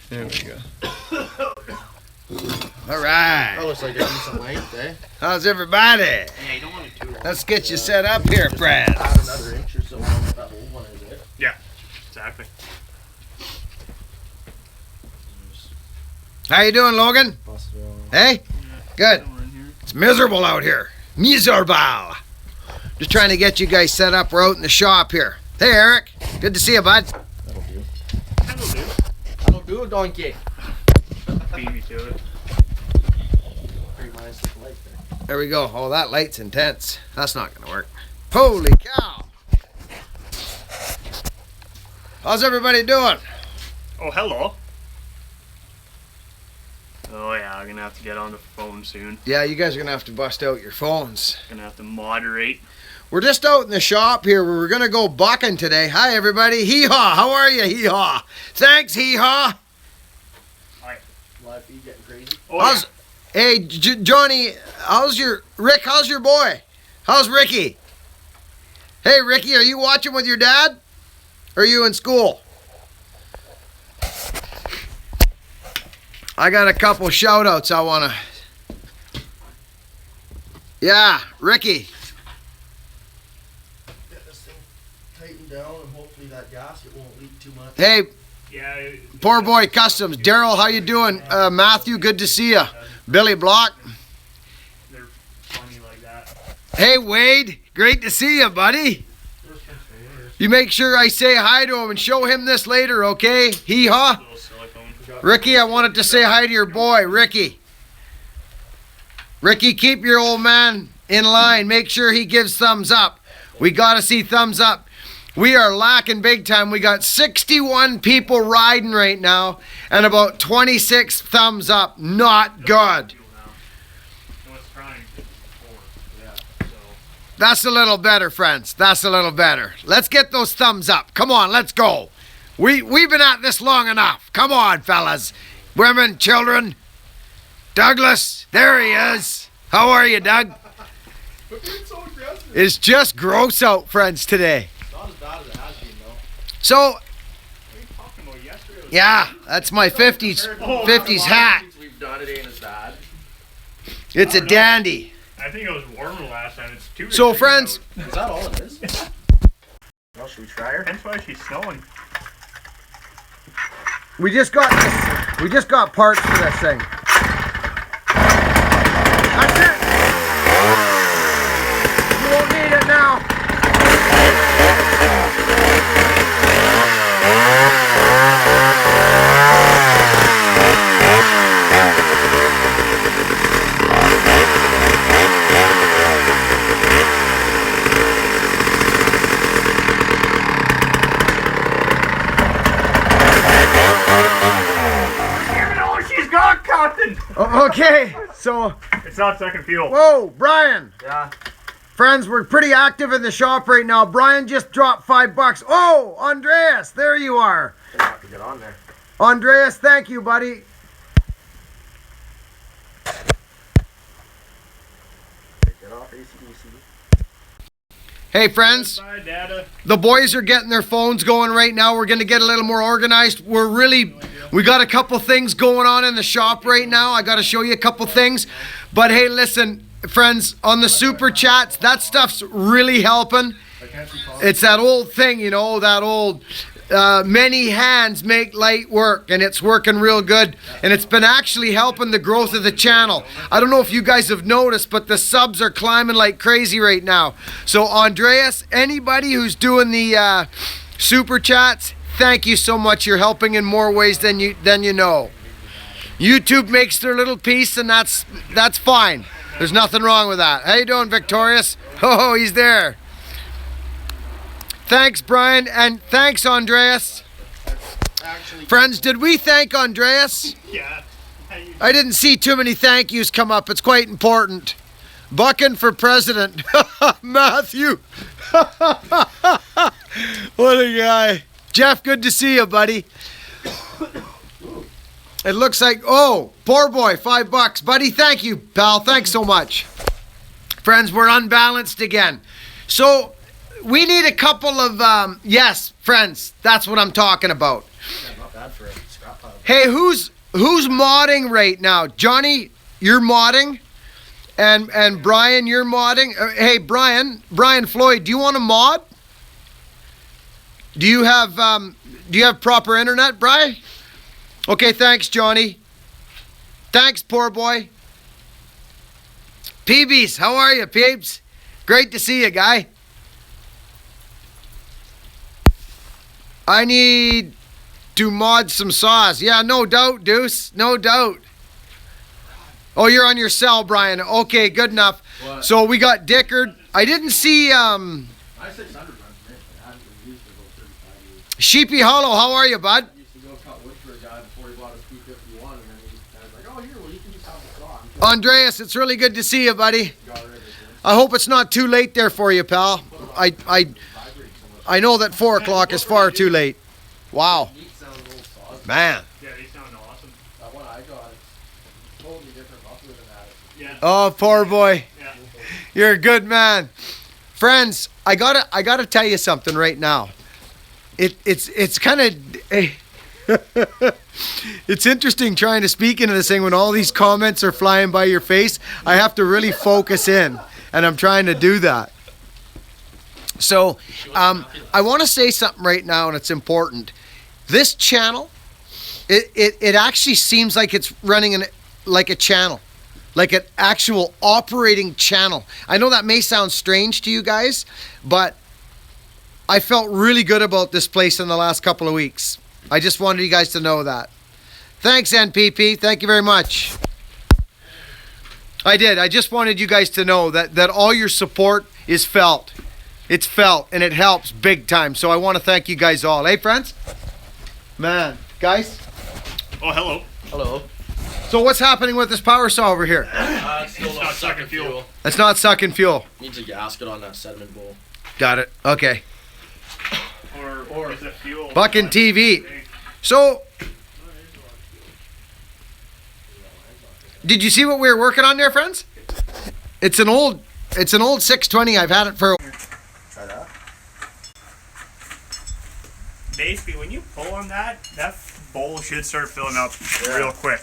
There we go. All right. That looks like a decent length, eh? How's everybody? Yeah, you don't want it too long. Let's get you set up here, friends. Add another inch or so on what that old one is, eh? Yeah, exactly. How you doing, Logan? Hey? Good. It's miserable out here. Miserable. Just trying to get you guys set up. We're out in the shop here. Hey, Eric. Good to see you, bud. That'll do. That'll do. That'll do, donkey. Beat me to it. Pretty nice little light there. There we go. Oh, that light's intense. That's not going to work. Holy cow. How's everybody doing? Oh, hello. Oh yeah, I'm gonna have to get on the phone soon. Yeah, you guys are going to have to bust out your phones. Gonna have to moderate. We're just out in the shop here where we're going to go bucking today. Hi, everybody. Hee-haw. How are you, hee-haw? Thanks, hee-haw. Live feed getting crazy. Oh, How's, Hey, Johnny, how's your boy? How's Ricky? Hey, Ricky, are you watching with your dad? Or are you in school? I got a couple shout outs I want to. Yeah, Ricky. Get this thing tightened down and hopefully that gasket won't leak too much. Hey, yeah. Poor Boy Customs. Daryl, how you doing? Matthew, good to see you. Billy Block. They're funny like that. Hey, Wade, great to see you, buddy. You make sure I say hi to him and show him this later, okay? Hee-haw. Little silicone. Ricky, I wanted to say hi to your boy, Ricky. Ricky, keep your old man in line. Make sure he gives thumbs up. We got to see thumbs up. We are lacking big time. We got 61 people riding right now and about 26 thumbs up. Not good. That's a little better, friends. That's a little better. Let's get those thumbs up. Come on, let's go. We've been at this long enough. Come on, fellas. Women, children. Douglas, there he is. How are you, Doug? It's just gross out, friends, today. Not as bad as it has been, though. So, yeah, that's my 50s hat. We've done it, ain't as bad. It's a dandy. I think it was warmer last time. It's too. So, friends, Is that all it is? Well, should we try her? That's why she's snowing. we just got parts for this thing. That's it. You won't need it now. Okay, so It's not second fuel. whoa, Brian. Yeah. Friends, we're pretty active in the shop right now. Brian just dropped $5. Oh, Andreas, there you are. Gonna have to get on there. Andreas, thank you, buddy. Get off ACDC. Hey, friends. Bye, Dada. The boys are getting their phones going right now. We're going to get a little more organized. We got a couple things going on in the shop right now. I got to show you a couple things. But hey, listen, friends, on the super chats, that stuff's really helping. It's that old thing, you know, that old many hands make light work, and it's working real good. And it's been actually helping the growth of the channel. I don't know if you guys have noticed, but the subs are climbing like crazy right now. So Andreas, anybody who's doing the super chats, thank you so much. You're helping in more ways than you know. YouTube makes their little piece, and that's fine. There's nothing wrong with that. How you doing, Victorious? Oh, he's there. Thanks, Brian, and thanks, Andreas. Friends, did we thank Andreas? Yeah. I didn't see too many thank yous come up. It's quite important. Buckin for president. Matthew. What a guy. Jeff, good to see you, buddy. It looks like, oh, poor boy, $5. Buddy, thank you, pal. Thanks so much. Friends, we're unbalanced again. So, we need a couple of, yes, friends, that's what I'm talking about. Yeah, not bad for a scrap pile. Hey, who's modding right now? Johnny, you're modding, and Brian, you're modding. Hey, Brian Floyd, do you want to mod? Do you have proper internet, Brian? Okay, thanks, Johnny. Thanks, poor boy. PBs, how are you, peeps? Great to see you, guy. I need to mod some saws. Yeah, no doubt, Deuce. No doubt. Oh, you're on your cell, Brian. Okay, good enough. What? So we got Dickard. I didn't see My 600 runs for me. I haven't been used for about 35 years. Sheepy Hollow. How are you, bud? I used to go cut wood for a guy before he bought his P51, and then I was like, oh, here, well, you can just have the saw. I'm sure Andreas, it's really good to see you, buddy. he got rid of it. I hope it's not too late there for you, pal. I Vibrates so much. know that 4 o'clock is far too late. Wow, Neat sounding little saws. man. Yeah, they sound awesome. That one I got, it's totally different muffler than that. Yeah. Oh, poor boy. Yeah. You're a good man. Friends, I gotta tell you something right now. It's kind of it's interesting trying to speak into this thing when all these comments are flying by your face. I have to really focus in, and I'm trying to do that. So, I want to say something right now, and it's important. This channel, it actually seems like it's running like a channel. Like an actual operating channel. I know that may sound strange to you guys, but I felt really good about this place in the last couple of weeks. I just wanted you guys to know that. Thanks, NPP. Thank you very much. I did. I just wanted you guys to know that all your support is felt. It's felt, and it helps big time. So I want to thank you guys all. Hey, friends? Man, guys? Oh, hello. Hello. So what's happening with this power saw over here? It's still It's not not sucking sucking fuel. fuel. It's not sucking fuel. Needs a gasket on that sediment bowl. Got it. Okay. Or is it fuel? Buckin TV. So, did you see what we were working on there, friends? It's an old 620. I've had it for. Try that. Basically, when you pull on that bowl should start filling up real quick.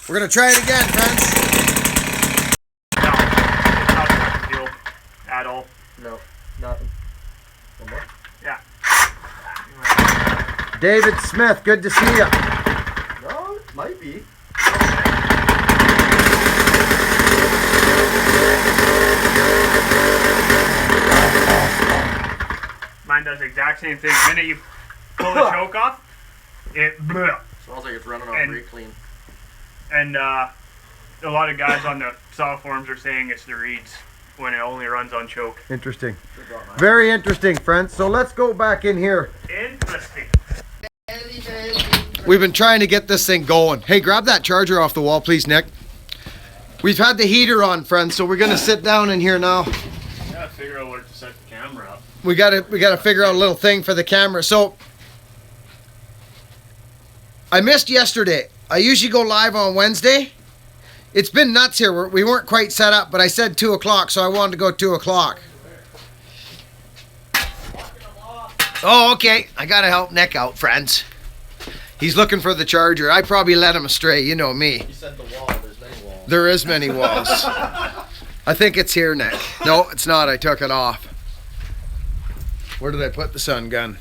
We're gonna try it again, friends. No, it's not sucking fuel at all. No, nothing. One more? Yeah. David Smith, good to see you. No, it might be. Mine does the exact same thing. The minute you pull the choke off, it bleh. Smells like it's running on And- brake clean. And a lot of guys on the saw forums are saying it's the reeds when it only runs on choke. Interesting. Very interesting, friends. So let's go back in here. Interesting. We've been trying to get this thing going. Hey, grab that charger off the wall, please, Nick. We've had the heater on, friends, so we're gonna sit down in here now. Gotta figure out where to set the camera up. We gotta figure out a little thing for the camera. So I missed yesterday. I usually go live on Wednesday. It's been nuts here. We weren't quite set up, but I said 2 o'clock, so I wanted to go 2 o'clock. Oh, okay. I gotta help Nick out, friends. He's looking for the charger. I probably led him astray. You know me. You said the wall. There's many walls. There is many walls. I think it's here, Nick. No, it's not. I took it off. Where did I put the sun gun?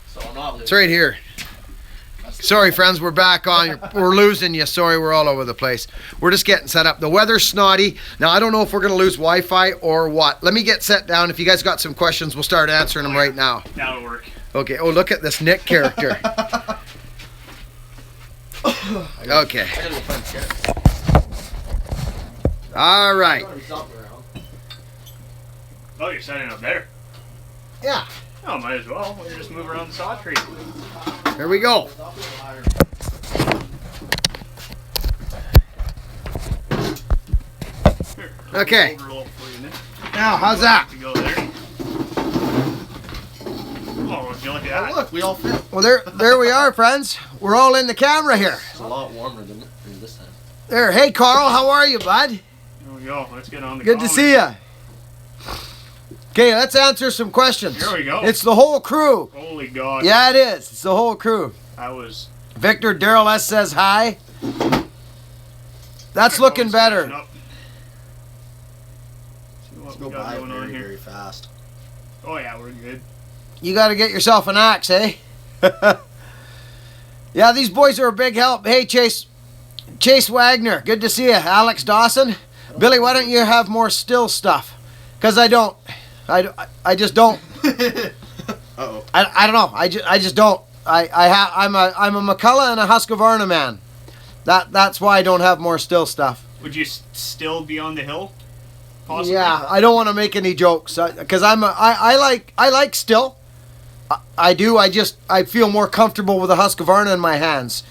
So I'm not It's right here. Sorry, friends, we're back on. We're losing you. Sorry, we're all over the place. We're just getting set up. The weather's snotty. Now, I don't know if we're going to lose Wi-Fi or what. Let me get set down. If you guys got some questions, we'll start answering them right now. That'll work. Okay. Oh, look at this Nick character. Okay. I gotta go find the chair. All right. There's something around. Oh, you're setting up there. Yeah. Oh, might as well. We'll just move around the saw tree. Here we go. Stop it higher. Here, Okay. overload for you, Nick. Now, how's that? To go there. Oh, would you look at Oh, that? look, we all fit. Well, there we are, friends. We're all in the camera here. It's a lot warmer than this time. There. Hey, Carl. How are you, bud? There we go. Let's get on the Good to comments. see you. Okay, let's answer some questions. Here we go. It's the whole crew. Holy God. Yeah, it is. It's the whole crew. That was Victor Daryl S says hi. That's looking better. See what Let's we go got by going on very, here. very fast. Oh yeah, we're good. You got to get yourself an axe, eh? Yeah, these boys are a big help. Hey, Chase Wagner, good to see you. Alex Dawson. Billy, why don't you have more still stuff? Because I don't. I just don't. Uh-oh. I don't know. I just don't. I'm a McCullough and a Husqvarna man. That's why I don't have more still stuff. Would you still be on the hill? Possibly? Yeah, I don't want to make any jokes because I like still. I do. I feel more comfortable with a Husqvarna in my hands.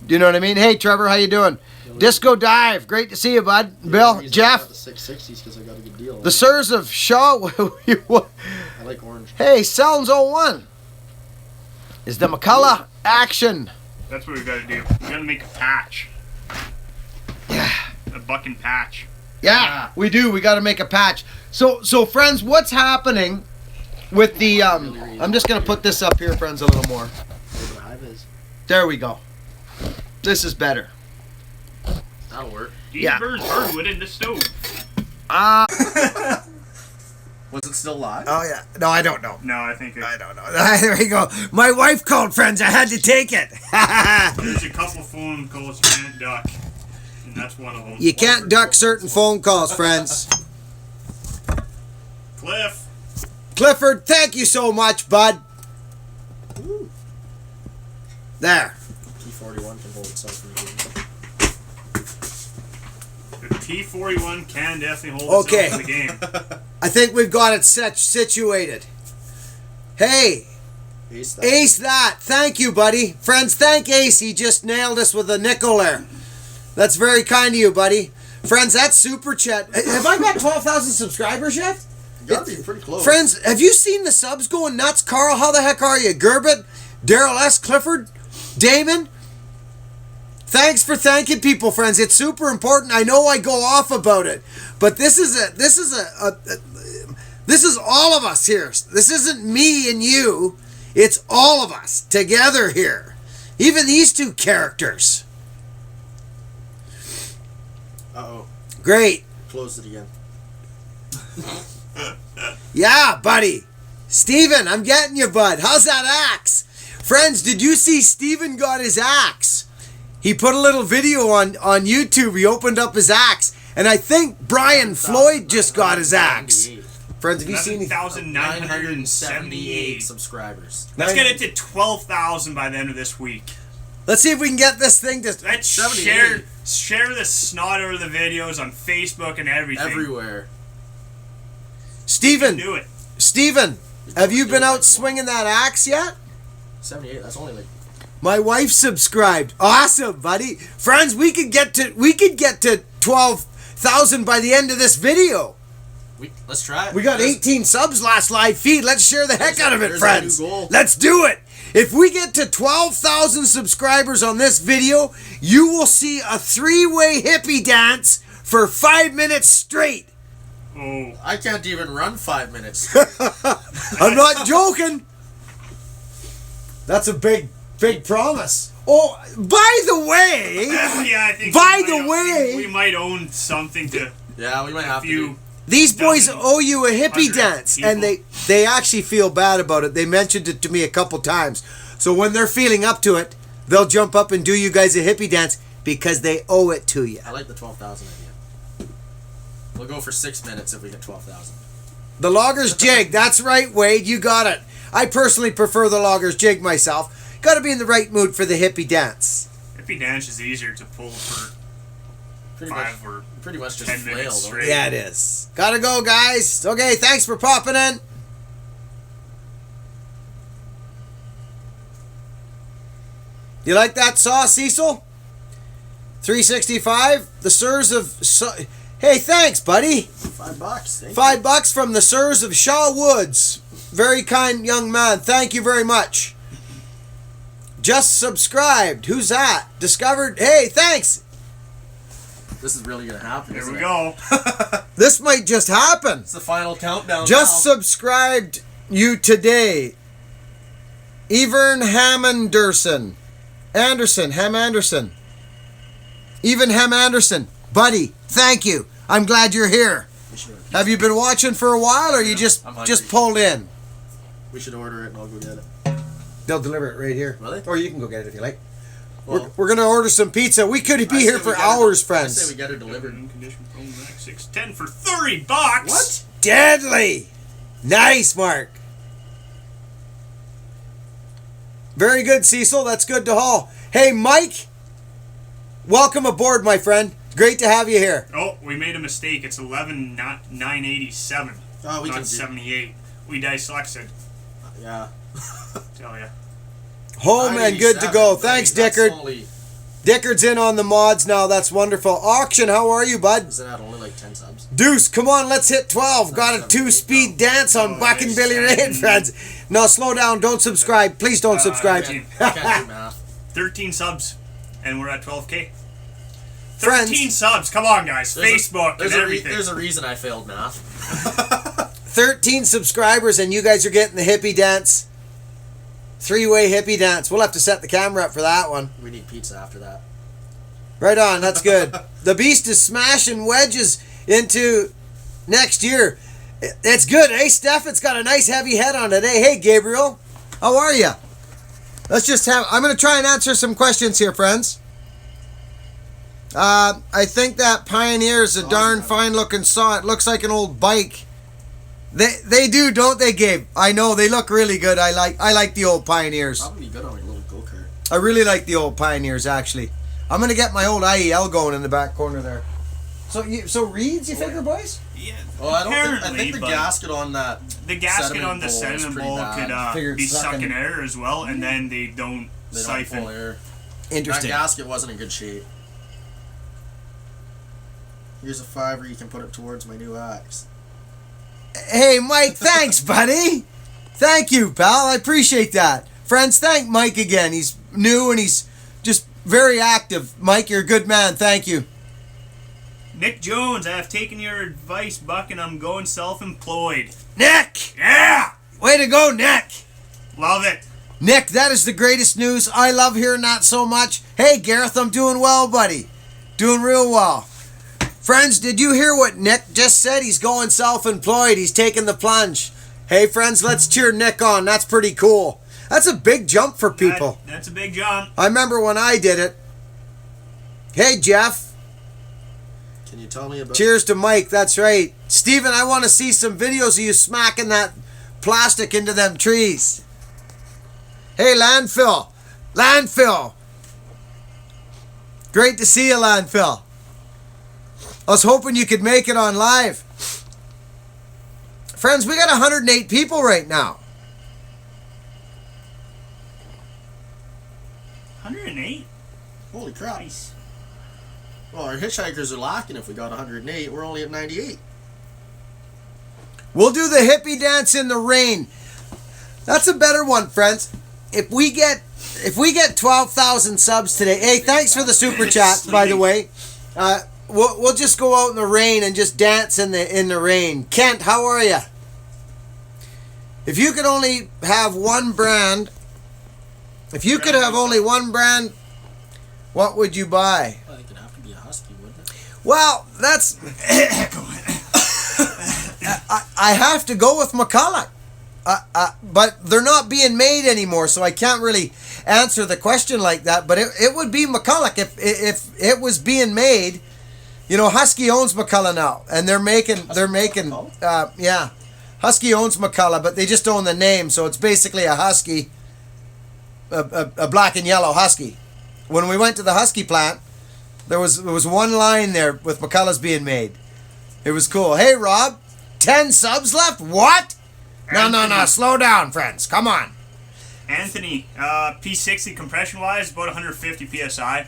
Do you know what I mean? Hey, Trevor, how you doing? Disco Dive, great to see you, bud. Bill, Jeff. The 660s because I got a good deal. The Sirs of Shaw. I like orange. Hey, Sounds 01 is the McCullough action. That's what we got to do. We got to make a patch. Yeah. A Buckin patch. Yeah, we do. We got to make a patch. So friends, what's happening with the? I'm just gonna put this up here, friends, a little more. There we go. This is better. That'll work. These Yeah. birds hardwood in the stove. Was it still live? Oh yeah. No, I don't know. No, I think I don't know. There we go. My wife called, friends. I had to take it. there's a couple phone calls you can't duck, and that's one of them. You can't duck certain phone calls, friends. Clifford, thank you so much, bud. Ooh. There. T41 can hold itself in the game. The T41 can definitely hold itself in the game. I think we've got it situated. Hey, Ace that. Thank you, buddy. Friends, thank Ace. He just nailed us with a nickel there. That's very kind of you, buddy. Friends, that's super chat. Have I got 12,000 subscribers yet? You gotta be pretty close. Friends, have you seen the subs going nuts? Carl, how the heck are you? Gerbit, Daryl S. Clifford, Damon. Thanks for thanking people, friends. It's super important. I know I go off about it, but this is all of us here. This isn't me and you. It's all of us together here. Even these two characters. Uh-oh. Great. Closed it again. Yeah, buddy. Steven, I'm getting you, bud. How's that axe? Friends, did you see Steven got his axe? He put a little video on YouTube. He opened up his axe. And I think Brian Floyd just got his axe. Friends, have you seen 11,978 subscribers. Let's get it to 12,000 by the end of this week. Let's see if we can get this thing to... Let's share the snot out of the videos on Facebook and everything. Everywhere. Steven, Do it. Steven, have you been out swinging that axe yet? 78, that's only like... My wife subscribed. Awesome, buddy. Friends, we could get to 12,000 by the end of this video. Let's try it. We got 18 subs last live feed. Let's share the heck out of it, friends. Our new goal. Let's do it. If we get to 12,000 subscribers on this video, you will see a 3-way hippie dance for 5 minutes straight. Oh. I can't even run 5 minutes. I'm not joking. That's a big promise. Oh, by the way, Yeah, I think we might own something to Yeah, we might have to. these boys owe you a hippie 100 dance, people. and they actually feel bad about it. They mentioned it to me a couple times. So when they're feeling up to it, they'll jump up and do you guys a hippie dance because they owe it to you. I like the 12,000 idea. We'll go for 6 minutes if we get 12,000. The Loggers Jig. That's right, Wade. You got it. I personally prefer the Loggers Jig myself. Got to be in the right mood for the hippie dance. Hippie dance is easier to pull for Pretty 5 or much just 10 flail, minutes though. straight. Yeah, it is. Gotta go, guys. Okay, thanks for popping in. You like that saw, Cecil? 365. The Sirs of... Hey, thanks, buddy. $5. Thank $5 from the Sirs of Shaw Woods. Very kind young man. Thank you very much. Just subscribed. Who's that? Discovered. Hey, thanks. This is really gonna happen. Here isn't we it? go. This might just happen. It's the final countdown. Just now. subscribed you today. Evern Hammonderson. Anderson, Hem Anderson. Even Hem Anderson. Buddy, thank you. I'm glad you're here. Have you been watching for a while, or you just pulled in? We should order it and I'll go get it. They'll deliver it right here. Really? Or you can go get it if you like. Well, We're going to order some pizza. We could be here for hours, friends. I say we get it delivered. Condition phone back 610 for $30. What? Deadly. Nice, Mark. Very good, Cecil. That's good to haul. Hey, Mike. Welcome aboard, my friend. Great to have you here. Oh, we made a mistake. It's 11,987. Oh, we not can 78. We dyslexic. Yeah. Tell ya. Home and good to go. Thanks, Dickard. Only, Dickard's in on the mods now. That's wonderful. Auction, how are you, bud? isn't that only like 10 subs? Deuce, come on, let's hit 12. Got a 2-speed dance on Buckin Billy Raid, friends. No, slow down. Don't subscribe. Please don't subscribe. I can't do math. 13 subs, and we're at 12K. Friends. 13 subs. Come on, guys. Facebook and everything. There's a reason I failed math. 13 subscribers, and you guys are getting the hippie dance. 3-way hippie dance. We'll have to set the camera up for that one. We need pizza after that. Right on. That's good. The Beast is smashing wedges into next year. It's good. Hey, Steph, it's got a nice heavy head on it. Hey, Gabriel. How are you? I'm going to try and answer some questions here, friends. I think that Pioneer is a darn fine-looking saw. It looks like an old bike. They do, don't they, Gabe? I know, they look really good. I like the old Pioneers. Probably good on a little go-kart. I really like the old Pioneers, actually. I'm going to get my old IEL going in the back corner there. So reeds, you figure, boys? Yeah. Well, I think the gasket on that. The gasket on the sediment bowl could be sucking sucking air as well, and then they don't siphon. Pull air. Interesting. That gasket wasn't in good shape. Here's a $5 you can put it towards my new axe. Hey, Mike, thanks, buddy. Thank you, pal. I appreciate that. Friends, thank Mike again. He's new and he's just very active. Mike, you're a good man. Thank you. Nick Jones, I have taken your advice, Buck, and I'm going self-employed. Nick! Yeah! Way to go, Nick! Love it. Nick, that is the greatest news. I love hearing that so much. Hey, Gareth, I'm doing well, buddy. Doing real well. Friends, did you hear what Nick just said? He's going self-employed. He's taking the plunge. Hey, friends, let's cheer Nick on. That's pretty cool. That's a big jump for people. That's a big jump. I remember when I did it. Hey, Jeff. Can you tell me about... Cheers to Mike. That's right. Steven, I want to see some videos of you smacking that plastic into them trees. Hey, Landfill. Landfill. Great to see you, Landfill. I was hoping you could make it on live. Friends, we got 108 people right now. 108? Holy crap. Nice. Well, our hitchhikers are lacking if we got 108. We're only at 98. We'll do the hippie dance in the rain. That's a better one, friends. If we get 12,000 subs today. Hey, thanks for the super chat, by the way. We'll just go out in the rain and just dance in the rain. Kent, how are you? If you could only have one brand, what would you buy? Well, it could have to be a husky, wouldn't it? Well, that's I have to go with McCulloch. But they're not being made anymore, so I can't really answer the question like that. But it would be McCulloch if it was being made. You know, Husky owns McCulloch now, and they're making Husky owns McCulloch, but they just own the name, so it's basically a Husky, a black and yellow Husky. When we went to the Husky plant, there was one line there with McCulloch's being made. It was cool. Hey, Rob, 10 subs left? What? No, slow down, friends. Come on. Anthony, P60 compression-wise, about 150 PSI.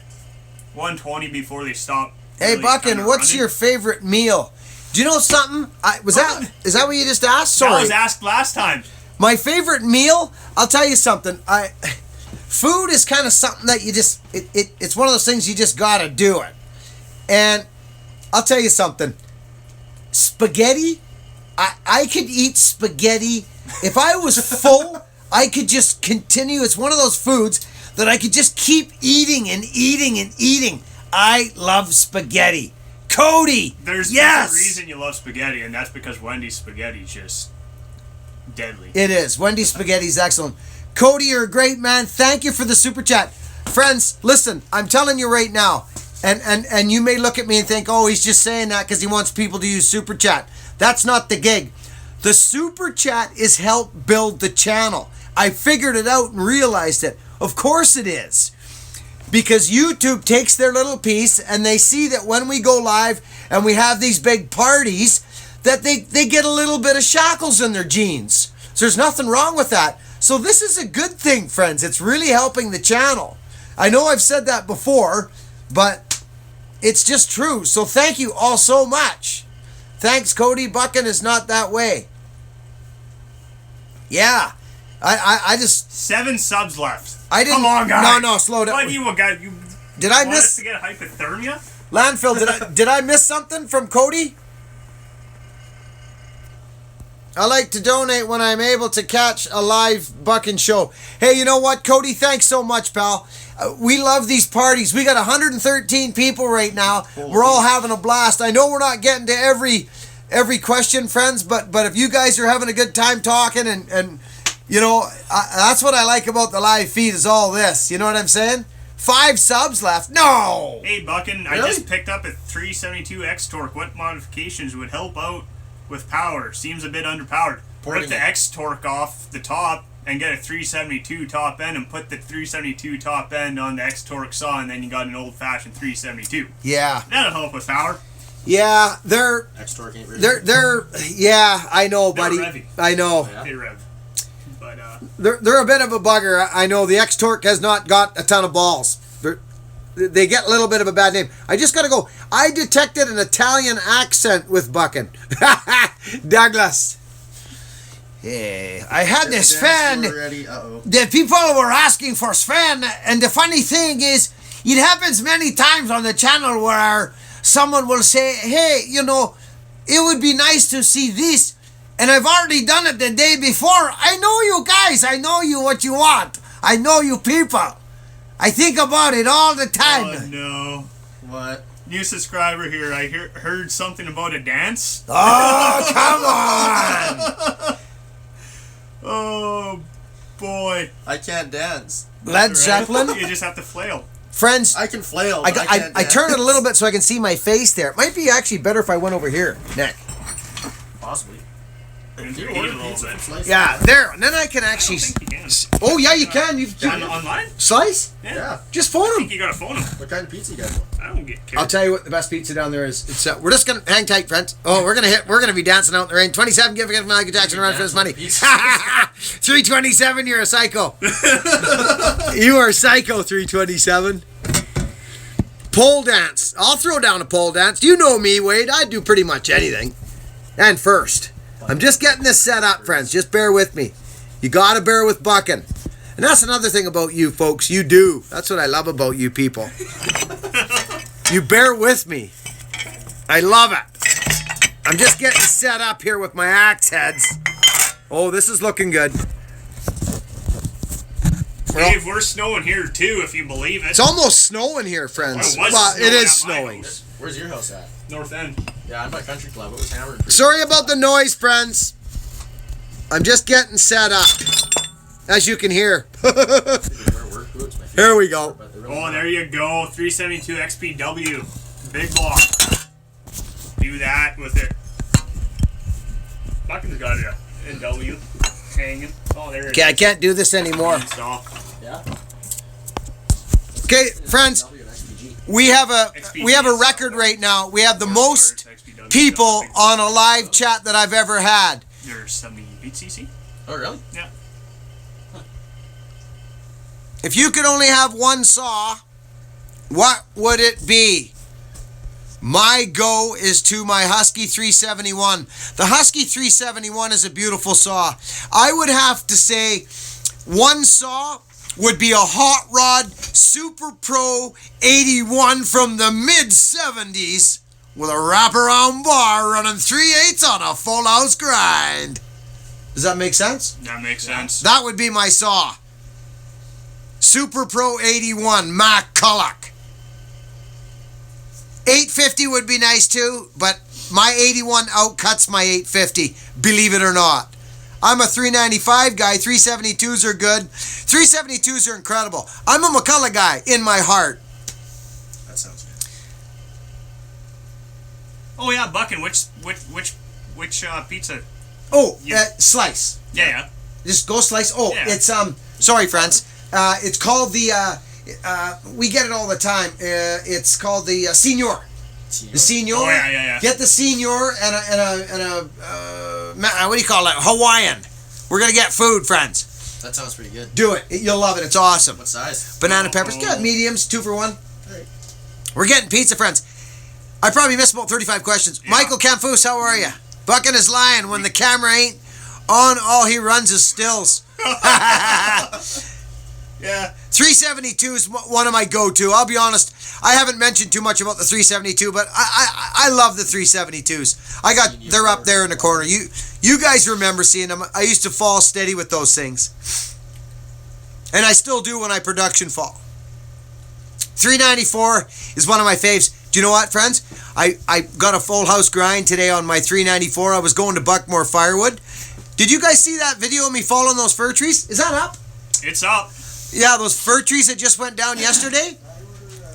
120 before they stop. Hey, really Buckin, what's running. your favorite meal? Do you know something? Is that what you just asked? Sorry. That was asked last time. My favorite meal? I'll tell you something. Food is kind of something that you just... It's one of those things you just got to do it. And I'll tell you something. Spaghetti... I could eat spaghetti. If I was full, I could just continue. It's one of those foods that I could just keep eating and eating and eating. I love spaghetti. Cody, There's yes! a reason you love spaghetti, and that's because Wendy's spaghetti is just deadly. It is. Wendy's spaghetti is excellent. Cody, you're a great man. Thank you for the super chat. Friends, listen, I'm telling you right now, and you may look at me and think, oh, he's just saying that because he wants people to use super chat. That's not the gig. The super chat is help build the channel. I figured it out and realized it. Of course it is. Because YouTube takes their little piece and they see that when we go live and we have these big parties, that they get a little bit of shackles in their jeans. So there's nothing wrong with that. So this is a good thing, friends. It's really helping the channel. I know I've said that before, but it's just true. So thank you all so much. Thanks, Cody. Buckin is not that way. Yeah. I just... 7 subs left. I didn't... Come on, guys. No, slow down. What you got? You Did I want us miss... to get hypothermia? Landfill, did I miss something from Cody? I like to donate when I'm able to catch a live Buckin show. Hey, you know what, Cody? Thanks so much, pal. We love these parties. We got 113 people right now. We're all having a blast. I know we're not getting to every question, friends, but if you guys are having a good time talking and you know, that's what I like about the live feed is all this. You know what I'm saying? 5 subs left. No! Hey, Buckin, I Really? just picked up a 372 X-Torque. What modifications would help out with power? Seems a bit underpowered. Porting Rip the it. X-Torque off the top and get a 372 top end and put the 372 top end on the X-Torque saw, and then you got an old-fashioned 372. Yeah. That'll help with power. Yeah, they're yeah, I know, buddy. They're revvy. I know. Yeah. They rev. But, They're a bit of a bugger. I know the X-Torque has not got a ton of balls. They get a little bit of a bad name. I just got to go. I detected an Italian accent with Buckin. Douglas. Yeah, I had this fan. The people were asking for Sven, and the funny thing is, it happens many times on the channel where someone will say, hey, you know, it would be nice to see this, and I've already done it the day before. I know you guys. I know you what you want. I know you people. I think about it all the time. oh, no. What? New subscriber here. I heard something about a dance. Oh, come on. Oh, boy. I can't dance. Led Right? Zeppelin. You just have to flail. Friends, I can flail. I, But I, can't I dance. turned it a little bit so I can see my face there. It might be actually better if I went over here, Nick. Possibly. And Do you eat a order little pizza bit. from Slice? Yeah, there. And then I can I actually... don't think you can. Oh, yeah, you can. You've Online? Slice? Yeah. Just phone I him. think you gotta phone him. What kind of pizza you guys want? I don't get care. I'll tell you what the best pizza down there is. It's, we're just gonna hang tight, friends. Oh, we're gonna be dancing out in the rain. 27, give Michael Jackson a run for his money. 327, you're a psycho. You are psycho, 327. Pole dance. I'll throw down a pole dance. You know me, Wade. I do pretty much anything. And first, I'm just getting this set up, friends. Just bear with me. You gotta bear with Buckin. And that's another thing about you folks. You do. That's what I love about you people. You bear with me. I love it. I'm just getting set up here with my axe heads. Oh, this is looking good. Dave, we're snowing here too, if you believe it. It's almost snowing here, friends. Well, it was Well, it snowing is at my snowing. house. Where's your house at? North End. Yeah, I'm by Country Club. It was hammered. Sorry about the noise, friends. I'm just getting set up. As you can hear. Here we go. Oh, there you go. 372 XPW. Big block. Do that with it. Buckin's got a W hanging. Oh, there it Okay, I is. can't do this anymore. Stop. Yeah. Okay, friends, we have a record right now. We have the most people on a live chat that I've ever had. There's 70 beat CC. Oh, really? Yeah. If you could only have one saw, what would it be? My go is to my Husky 371. The Husky 371 is a beautiful saw. I would have to say one saw would be a Hot Rod Super Pro 81 from the mid-70s with a wraparound bar running 3/8 on a full house grind. Does that make sense? That makes sense. That would be my saw. Super Pro 81, Mac Culloch. 850 would be nice too, but my 81 outcuts my 850, believe it or not. I'm a 395 guy. 372s are good. 372s are incredible. I'm a McCullough guy in my heart. That sounds good. Oh yeah, Buckin. Which pizza? Oh, Yeah. slice. Yeah. Just go slice. Oh, Yeah. it's sorry friends. It's called the we get it all the time. It's called the Senior. The Senior. Oh yeah. Get the Senior and a what do you call it? Hawaiian. We're gonna get food, friends. That sounds pretty good. Do it. You'll love it. It's awesome. What size? Banana peppers. Good. Mediums. 2 for 1. Alright. We're getting pizza, friends. I probably missed about 35 questions. Yeah. Michael Campus, how are you? Buckin is lying. When the camera ain't on, all he runs is stills. Yeah. 372 is one of my go-to. I'll be honest. I haven't mentioned too much about the 372, but I love the 372s. They're up there in the corner. You guys remember seeing them. I used to fall steady with those things. And I still do when I production fall. 394 is one of my faves. Do you know what, friends? I got a full house grind today on my 394. I was going to Buckmore Firewood. Did you guys see that video of me falling those fir trees? Is that up? It's up. Yeah, those fir trees that just went down yesterday.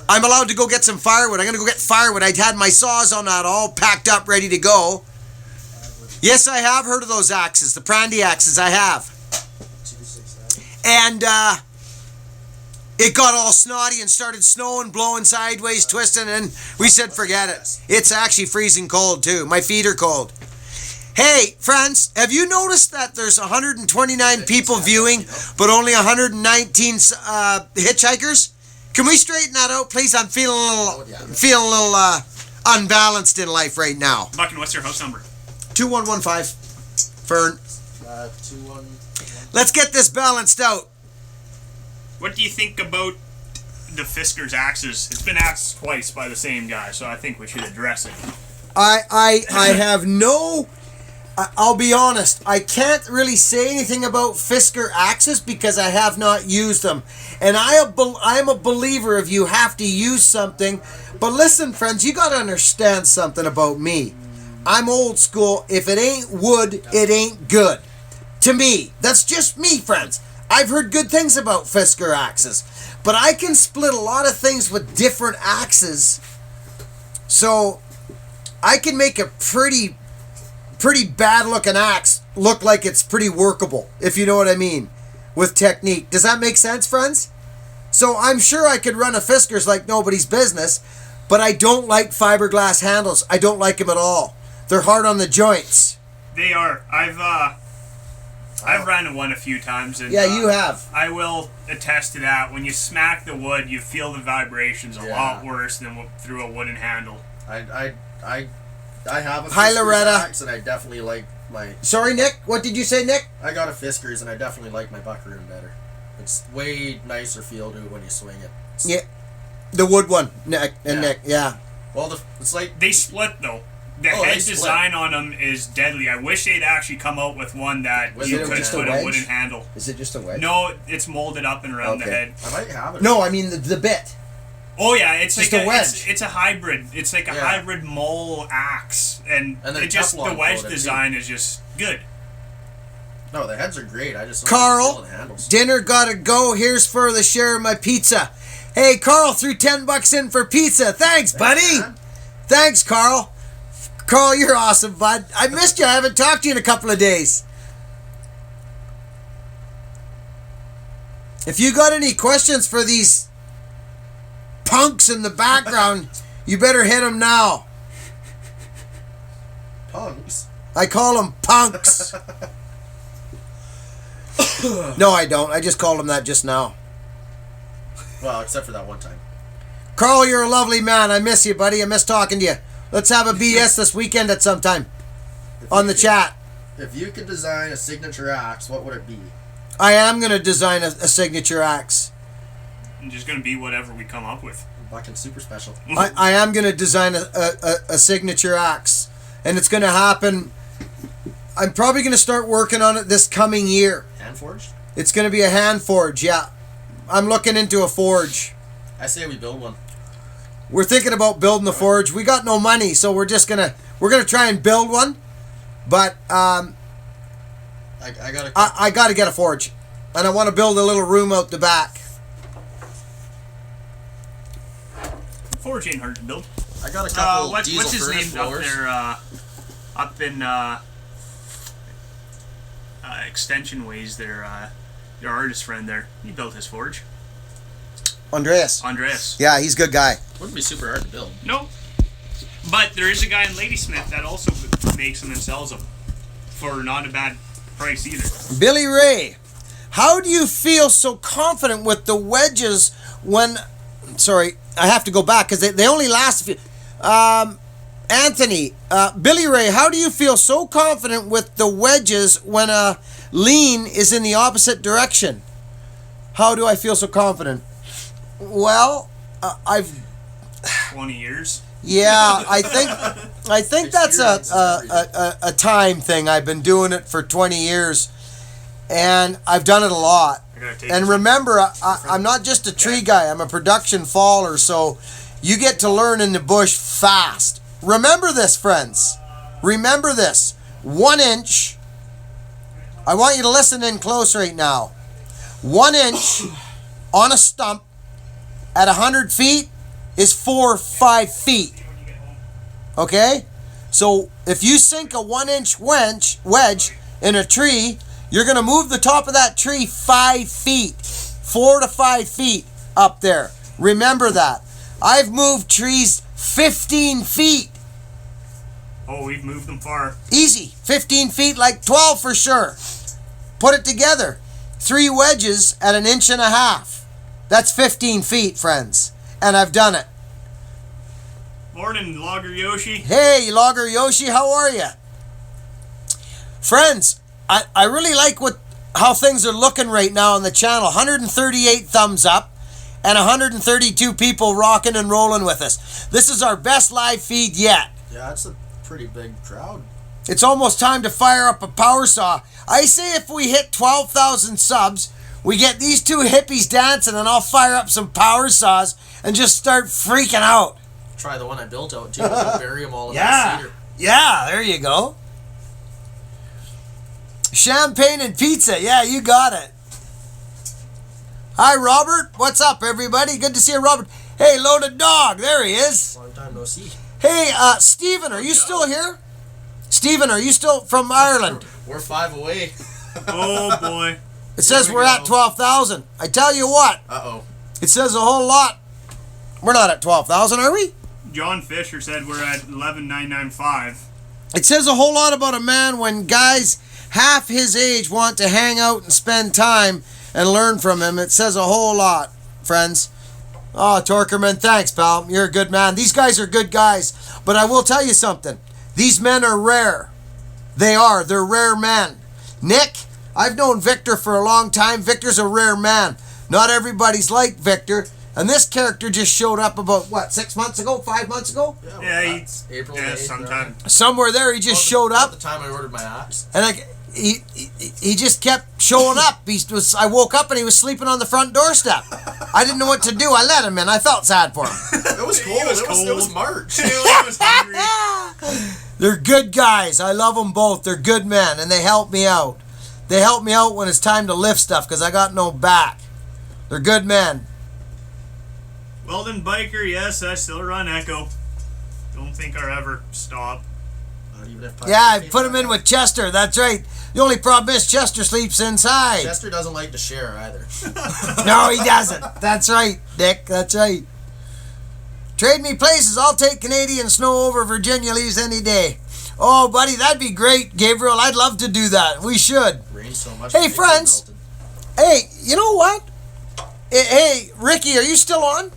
I'm allowed to go get some firewood. I'm going to go get firewood. I had my saws on that all packed up, ready to go. Yes, I have heard of those axes, the Prandy axes, I have. And it got all snotty and started snowing, blowing sideways, twisting, and we said forget it. It's actually freezing cold too. My feet are cold. Hey, friends, have you noticed that there's 129 people viewing, but only 119 hitchhikers? Can we straighten that out, please? I'm feeling a little unbalanced in life right now. Buckin, what's your house number? 2115. Fern. 2-1. Let's get this balanced out. What do you think about the Fisker's axes? It's been asked twice by the same guy, so I think we should address it. I have no... I'll be honest, I can't really say anything about Fisker axes because I have not used them. And I'm a believer if you have to use something. But listen, friends, you got to understand something about me. I'm old school. If it ain't wood, it ain't good. To me. That's just me, friends. I've heard good things about Fisker axes. But I can split a lot of things with different axes. So I can make a pretty bad looking axe look like it's pretty workable, if you know what I mean, with technique. Does that make sense, friends? So I'm sure I could run a Fisker's like nobody's business, but I don't like fiberglass handles. I don't like them at all. They're hard on the joints. They are. I've ran one a few times. And, Yeah, you have. I will attest to that. When you smack the wood, you feel the vibrations a lot worse than through a wooden handle. I have a Hi, Fisker's Loretta. axe, and I definitely like my... Sorry, Nick? What did you say, Nick? I got a Fisker's, and I definitely like my Buckin better. It's way nicer feel to it when you swing it. Yeah. The wood one, Nick. And Yeah. Nick, yeah. Well, it's like... They split though. The Oh, head they split. design on them is deadly. I wish they'd actually come out with one that Was you it could just put a a wedge? wooden handle. Is it just a wedge? No, it's molded up and around the Okay. head. I might have it. No, I mean the bit. Oh yeah, it's Just like a wedge. It's a hybrid. It's like a Yeah. hybrid mole axe, and And then it just Teflon the wedge coated, too. design is just good. No, the heads are great. I just don't Carl, feel the handles. dinner gotta go. Here's for the share of my pizza. Hey, Carl threw $10 in for pizza. Thanks, buddy. man. Thanks, Carl. Carl, you're awesome, bud. I missed you. I haven't talked to you in a couple of days. If you got any questions for these punks in the background, you better hit them now. Punks. I call them punks. No, I don't. I just called them that just now. Well, except for that one time. Carl, you're a lovely man. I miss you, buddy. I miss talking to you. Let's have a BS this weekend at some time on the chat. If you could design a signature axe, what would it be? I am going to design a signature axe. And just gonna be whatever we come up with. Buckin super special. I am going to design a signature axe. And it's going to happen. I'm probably going to start working on it this coming year. Hand forged? It's going to be a hand forge, yeah. I'm looking into a forge. I say we build one. We're thinking about building the forge. We got no money, so we're gonna try and build one. But I gotta. I gotta get a forge, and I want to build a little room out the back. Forge ain't hard to build. I got a couple What's diesel his furnace name up blowers. there? Up in Extension Ways there. Your artist friend there. He built his forge. Andreas. Yeah, he's a good guy. Wouldn't be super hard to build. Nope. But there is a guy in Ladysmith that also makes them and sells them for not a bad price either. Billy Ray, how do you feel so confident with the wedges when... Sorry, I have to go back because they only last a few... Anthony, Billy Ray, how do you feel so confident with the wedges when a lean is in the opposite direction? How do I feel so confident? Well, I've... 20 years. Yeah, I think that's a time thing. I've been doing it for 20 years, and I've done it a lot. And remember, I'm not just a tree guy. I'm a production faller, so you get to learn in the bush fast. Remember this, friends. Remember this. 1 inch. I want you to listen in close right now. 1 inch on a stump at 100 feet is 4 or 5 feet. Okay? So if you sink a 1 inch wedge in a tree, you're going to move the top of that tree 5 feet. 4 to 5 feet up there. Remember that. I've moved trees 15 feet. Oh, we've moved them far. Easy. 15 feet, like 12 for sure. Put it together. 3 wedges at 1.5 inches. That's 15 feet, friends. And I've done it. Morning, Logger Yoshi. Hey, Logger Yoshi, how are you? Friends, I really like how things are looking right now on the channel. 138 thumbs up and 132 people rocking and rolling with us. This is our best live feed yet. Yeah, that's a pretty big crowd. It's almost time to fire up a power saw. I say if we hit 12,000 subs, we get these 2 hippies dancing, and I'll fire up some power saws and just start freaking out. Try the one I built out too. I'll bury them all in that cedar. Yeah, there you go. Champagne and pizza. Yeah, you got it. Hi, Robert. What's up, everybody? Good to see you, Robert. Hey, Loaded Dog. There he is. Long time no see. Hey, Stephen, are you still here? Stephen, are you still from Ireland? We're 5 away. Oh, boy. It says There we're we at go. 12,000. I tell you what, Uh-oh. it says a whole lot. We're not at 12,000, are we? John Fisher said we're at 11,995. It says a whole lot about a man when guys half his age want to hang out and spend time and learn from him. It says a whole lot, friends. Oh, Torkerman, thanks, pal. You're a good man. These guys are good guys. But I will tell you something. These men are rare. They are. They're rare men. Nick, I've known Victor for a long time. Victor's a rare man. Not everybody's like Victor. And this character just showed up about, 6 months ago? 5 months ago? Yeah, that's April yeah, 8th, sometime. Somewhere there, he just showed At up. the time I ordered my axe. And he just kept showing up. I woke up and he was sleeping on the front doorstep. I didn't know what to do. I let him in. I felt sad for him. It was cold. It was March. He was hungry. They're good guys. I love them both. They're good men, and they help me out. They help me out when it's time to lift stuff because I got no back. They're good men. Weldon Biker, yes, I still run Echo. Don't think I'll ever stop. Even if Yeah, I put him in with Chester. That's right. The only problem is Chester sleeps inside. Chester doesn't like to share either. No, he doesn't. That's right, Dick. That's right. Trade me places. I'll take Canadian snow over Virginia leaves any day. Oh, buddy, that'd be great, Gabriel. I'd love to do that. We should. Rained so much. Hey, the bacon friends. melted. Hey, you know what? Hey, Ricky, are you still on?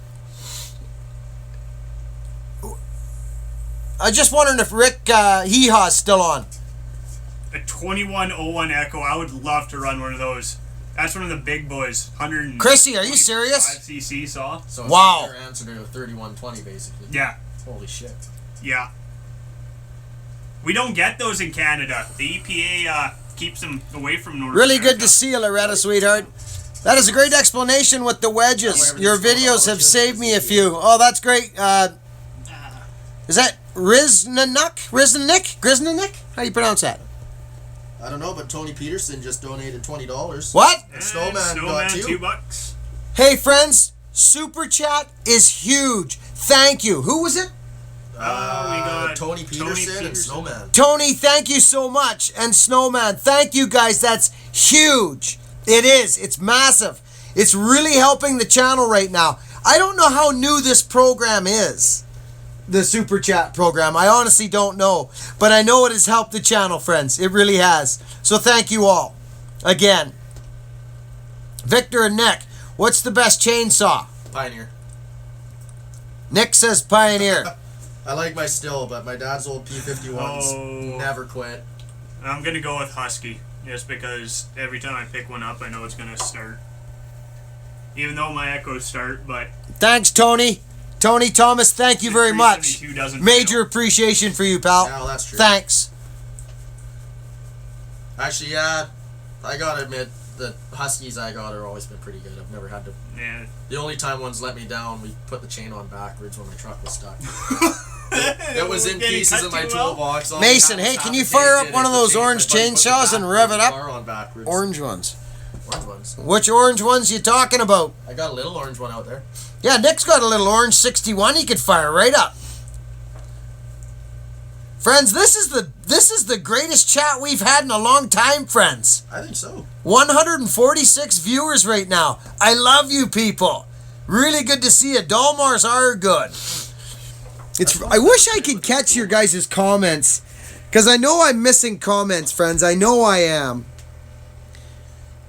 I just wondering if Rick Hee-Haw's still on. A 2101 Echo, I would love to run one of those. That's one of the big boys. 100. Chrissy, are you serious? 5cc saw. So it's Wow. their answer to a 3120 basically. Yeah, Holy shit. yeah. We don't get those in Canada. The EPA keeps them away from North Really America. good to see you, Loretta, sweetheart. That is a great explanation with the wedges. Your videos have saved me a few. Oh, that's great. Is that Grisnanik? How do you pronounce that? I don't know, but Tony Peterson just donated $20. What? And Snowman got $2. Hey, friends, Super Chat is huge. Thank you. Who was it? We got Tony Peterson and Snowman. Tony, thank you so much. And Snowman, thank you guys. That's huge. It is. It's massive. It's really helping the channel right now. I don't know how new this program is, the Super Chat program. I honestly don't know. But I know it has helped the channel, friends. It really has. So thank you all. Again. Victor and Nick, what's the best chainsaw? Pioneer. Nick says Pioneer. I like my Still, but my dad's old P51s never quit. I'm going to go with Husky, just because every time I pick one up, I know it's going to start. Even though my echoes start, but... Thanks, Tony. Tony Thomas, thank you very much. 372 doesn't Major fail. appreciation for you, pal. Yeah, well, that's true. Thanks. Actually, yeah, I gotta admit, the Huskies I got have always been pretty good. I've never had to... Yeah. The only time one's let me down, we put the chain on backwards when my truck was stuck. It was in Getting pieces cut in my too well? toolbox. All Mason, the hey, half can the you tank fire did up one is of the those chain, orange my buddy put the chainsaws and rev it up? bar on backwards. Orange ones. Orange ones. Which orange ones you talking about? I got a little orange one out there. Yeah, Nick's got a little orange 61 he could fire right up. Friends, this is the greatest chat we've had in a long time, friends. I think so. 146 viewers right now. I love you people. Really good to see you. Dolmars are good. I wish I could catch your guys' comments, because I know I'm missing comments, friends. I know I am.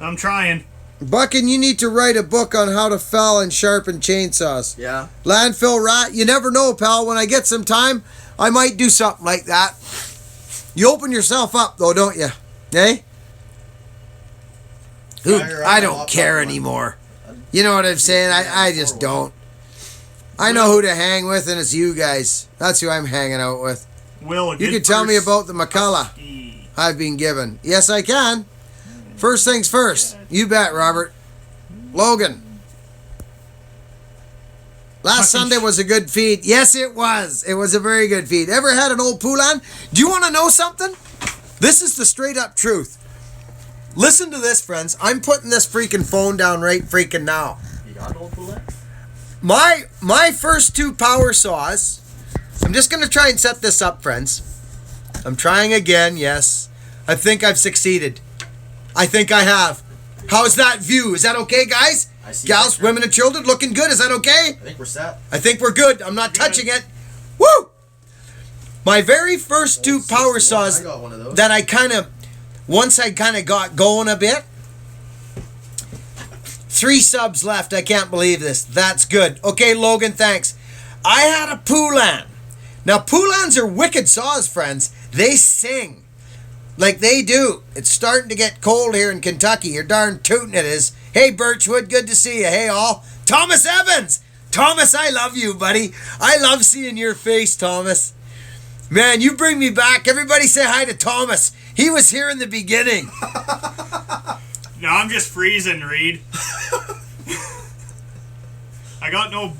I'm trying. Buckin, you need to write a book on how to fell and sharpen chainsaws. Yeah. Landfill rat, you never know, pal. When I get some time, I might do something like that. You open yourself up, though, don't you? Eh? Dude, I don't care anymore. You know what I'm saying? I just don't. I know who to hang with, and it's you guys. That's who I'm hanging out with. Will, You can tell me about the McCullough I've been given. Yes, I can. First things first. You bet, Robert. Logan. Last Sunday was a good feed. Yes, it was. It was a very good feed. Ever had an old Poulan? Do you want to know something? This is the straight up truth. Listen to this, friends. I'm putting this freaking phone down right freaking now. You got an old Poulan? My first two power saws. I'm just going to try and set this up, friends. I'm trying again, yes. I think I've succeeded. I think I have. How's that view? Is that okay, guys? I see. Gals, women, and children, looking good. Is that okay? I think we're set. I think we're good. I'm not touching it. Woo! My very first two power saws I got one of those. that once I kind of got going a bit. 3 subs left. I can't believe this. That's good. Okay, Logan, thanks. I had a Poulan. Now, Poulans are wicked saws, friends. They sing. Like they do. It's starting to get cold here in Kentucky. You're darn tootin' it is. Hey, Birchwood, good to see you. Hey, all. Thomas Evans. Thomas, I love you, buddy. I love seeing your face, Thomas. Man, you bring me back. Everybody say hi to Thomas. He was here in the beginning. No, I'm just freezing, Reed. I got no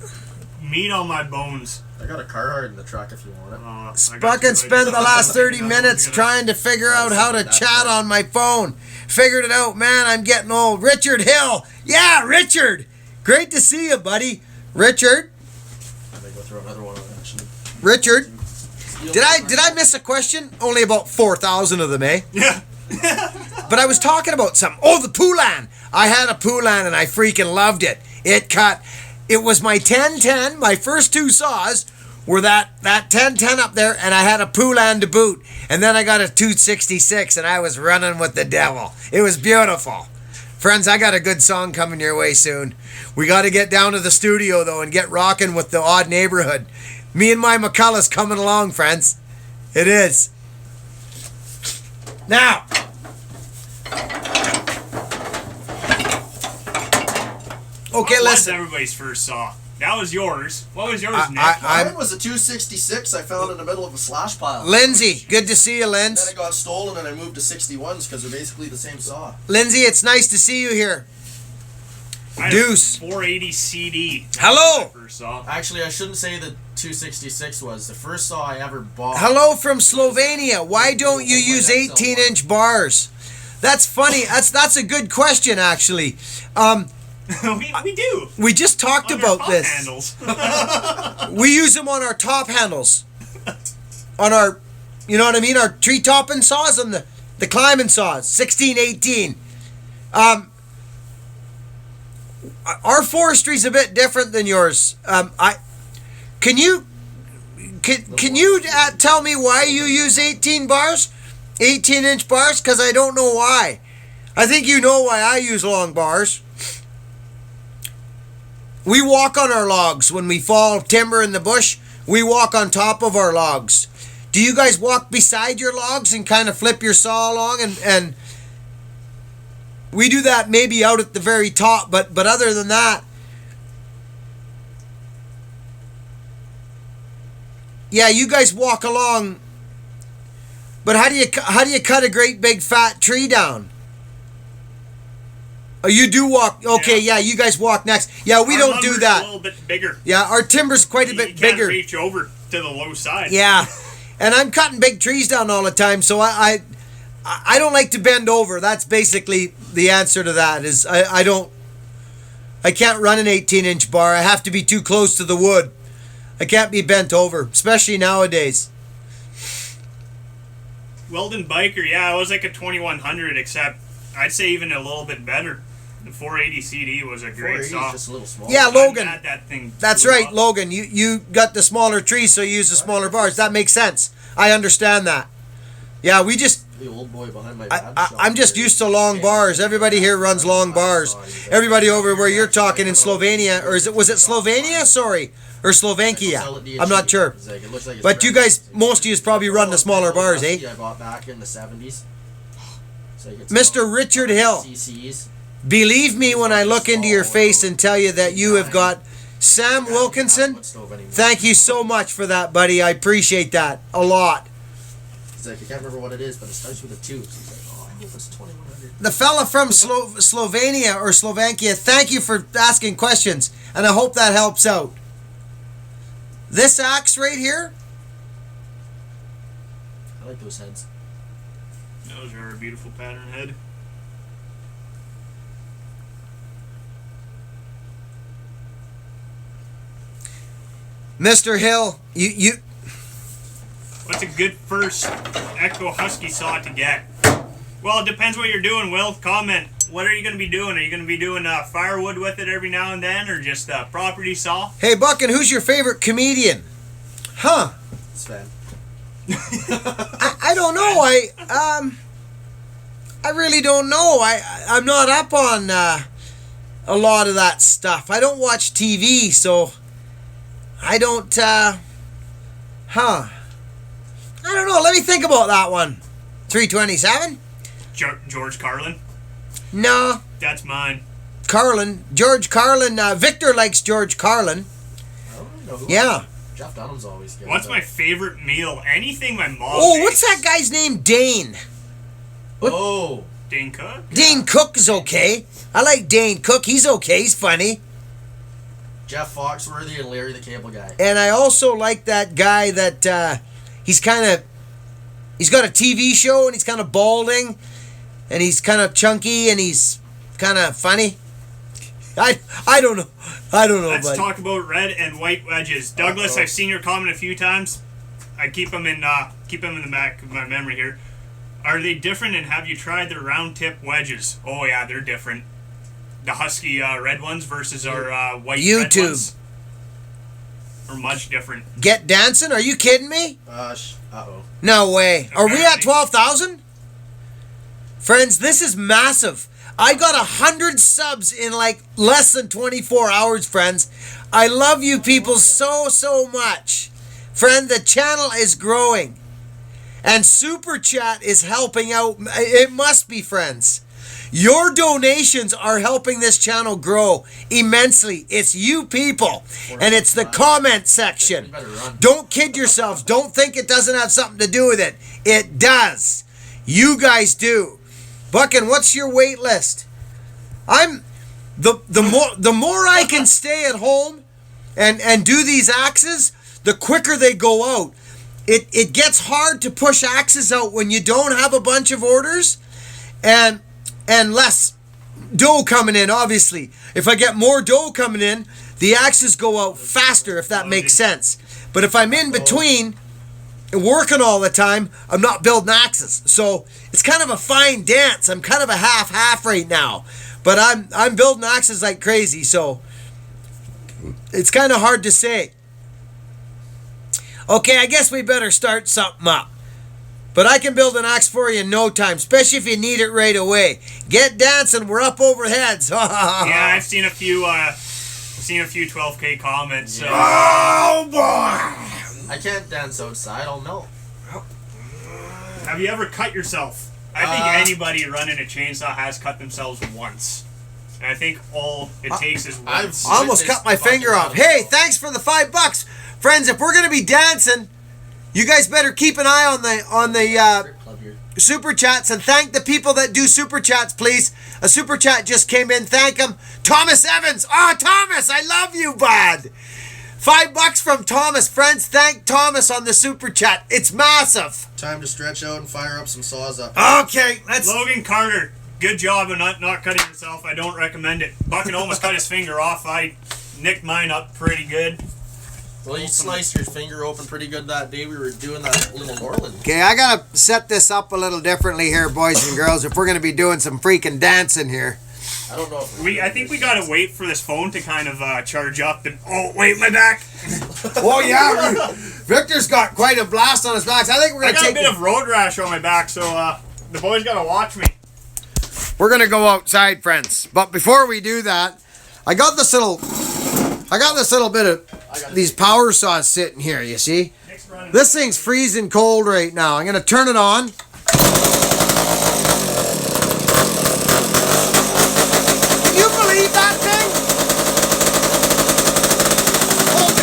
meat on my bones. I got a Carhartt in the truck if you want it. Buckin spent the last 30 minutes trying to figure out how to chat on my phone. Figured it out, man. I'm getting old. Richard Hill. Yeah, Richard. Great to see you, buddy. Richard. I may go through another one actually. Richard. Did I miss a question? Only about 4,000 of them, eh? Yeah. But I was talking about something. Oh, the Poulan. I had a Poulan and I freaking loved it. It cut. It was my 1010. My first two saws were that 1010 up there, and I had a Poulan to boot. And then I got a 266, and I was running with the devil. It was beautiful. Friends, I got a good song coming your way soon. We got to get down to the studio, though, and get rocking with the Odd Neighborhood. Me and my McCullough's coming along, friends. It is. Now. Okay, What was listen. everybody's first saw? That was yours. What was yours, Nick? Mine was a 266 I found in the middle of a slash pile. Lindsay, good to see you, Then Linz. it got stolen and I moved to 61s because they're basically the same saw. Lindsay, it's nice to see you here. I had Deuce. a 480 CD. Hello. First saw. Actually, I shouldn't say the 266 was the first saw I ever bought. Hello from Slovenia. Why don't you use 18-inch bars? That's funny. That's a good question, actually. we do. We just talked On about our top this. handles. We use them on our top handles. On our, you know what I mean? Our tree topping saws and the climbing saws. 16, 18. Our forestry's a bit different than yours. Can you tell me why you use 18 bars? 18-inch bars? Because I don't know why. I think you know why I use long bars. We walk on our logs. When we fall timber in the bush, we walk on top of our logs. Do you guys walk beside your logs and kind of flip your saw along? And we do that maybe out at the very top, but other than that, yeah, you guys walk along. But how do you cut a great big fat tree down? Oh, you do walk. Okay, yeah, you guys walk next. Yeah, we Our don't do lumber's that. A little bit bigger. Yeah, our timber's quite a bit You can't bigger. reach over to the low side. Yeah, and I'm cutting big trees down all the time, so I don't like to bend over. That's basically the answer to that. Is I can't run an 18-inch bar. I have to be too close to the wood. I can't be bent over, especially nowadays. Weldon Biker, yeah, it was like a 2100, except I'd say even a little bit better. The 480 CD was a great 480 is saw. just a little small. Yeah, I'm Logan. mad that thing That's blew right, up. Logan. You got the smaller trees, so you use the smaller bars. That makes sense. I understand that. Yeah, we just. The old boy behind my dad's shop I'm just there. used to long bars. Everybody here runs long bars. Everybody over where you're talking in Slovenia, or was it Slovenia? Sorry, or Slovakia? I'm not sure. It looks like it's But you brand guys, new. most of you probably run the smaller bars, eh? I bought back in the 70s. It's like it's Mr. about Richard Hill. CCs. Believe me when I look into your face and tell you that you have got Sam Wilkinson. Thank you so much for that, buddy. I appreciate that a lot. It's like, I can't remember what it is, but it starts with a 2. So it's like, oh, I hope it's 2100. The fella from Slovenia or Slovakia, thank you for asking questions, and I hope that helps out. This axe right here, I like those heads. Those are a beautiful pattern head. Mr. Hill, you What's a good first Echo Husky saw to get? Well, it depends what you're doing, Will. Comment. What are you going to be doing? Are you going to be doing firewood with it every now and then, or just a property saw? Hey, Buckin, who's your favorite comedian? Huh? Sven. I don't know. I really don't know. I'm not up on a lot of that stuff. I don't watch TV, so I don't. I don't know. Let me think about that one. 327? George Carlin. No, That's mine. Carlin. George Carlin. Victor likes George Carlin. I don't know who. Yeah. Jeff Dunham's always good. What's my favorite meal? Anything my mom Oh, makes. what's that guy's name? Dane. Oh. Dane Cook? Dane Cook is okay. I like Dane Cook. He's okay. He's funny. Jeff Foxworthy and Larry the Cable Guy. And I also like that guy that he's got a TV show and he's kind of balding and he's kind of chunky and he's kind of funny. I don't know. I don't know, Let's buddy. talk about red and white wedges. Douglas, Uh-oh. I've seen your comment a few times. I keep them in the back of my memory here. Are they different, and have you tried the round tip wedges? Oh yeah, they're different. The Husky red ones versus our white red YouTube. ones are much different. Get dancing? Are you kidding me? Uh-oh. No way. Are we at Apparently. 12,000? Friends, this is massive. I got 100 subs in like less than 24 hours, friends. I love you people so much. Friend, the channel is growing. And Super Chat is helping out. It must be, friends. Your donations are helping this channel grow immensely. It's you people. And it's the comment section. You better run. Don't kid yourselves. Don't think it doesn't have something to do with it. It does. You guys do. Buckin, what's your wait list? the more I can stay at home and do these axes, the quicker they go out. It gets hard to push axes out when you don't have a bunch of orders and less dough coming in, obviously. If I get more dough coming in, the axes go out faster, if that makes sense. But if I'm in between working all the time, I'm not building axes. So it's kind of a fine dance. I'm kind of a half right now. But I'm building axes like crazy, so it's kind of hard to say. Okay, I guess we better start something up. But I can build an axe for you in no time, especially if you need it right away. Get dancing, we're up over heads. Yeah, I've seen a few 12K comments. So. Oh boy! I can't dance outside. I'll melt. Have you ever cut yourself? I think anybody running a chainsaw has cut themselves once. And I think all it takes is once. I almost cut my finger off. Hey, thanks for the $5. Friends, if we're going to be dancing, you guys better keep an eye on the super chats and thank the people that do super chats, please. A super chat just came in. Thank him. Thomas Evans. Oh, Thomas, I love you, bud. $5 from Thomas. Friends, thank Thomas on the super chat. It's massive. Time to stretch out and fire up some saws up. Okay, let's... Logan Carter, good job of not cutting yourself. I don't recommend it. Buckin almost cut his finger off. I nicked mine up pretty good. Well, you sliced your finger open pretty good that day we were doing that little Norland. Okay, I gotta set this up a little differently here, boys and girls, if we're gonna be doing some freaking dancing here. I don't know if I think we gotta wait for this phone to kind of charge up. And oh wait, my back. Oh yeah, Victor's got quite a blast on his back. So I think we're I gonna got take a bit of road rash on my back, so the boys gotta watch me. We're gonna go outside, friends. But before we do that, I got this little bit of these power saws sitting here, you see? This thing's freezing cold right now. I'm gonna turn it on. Can you believe that thing? Hold it.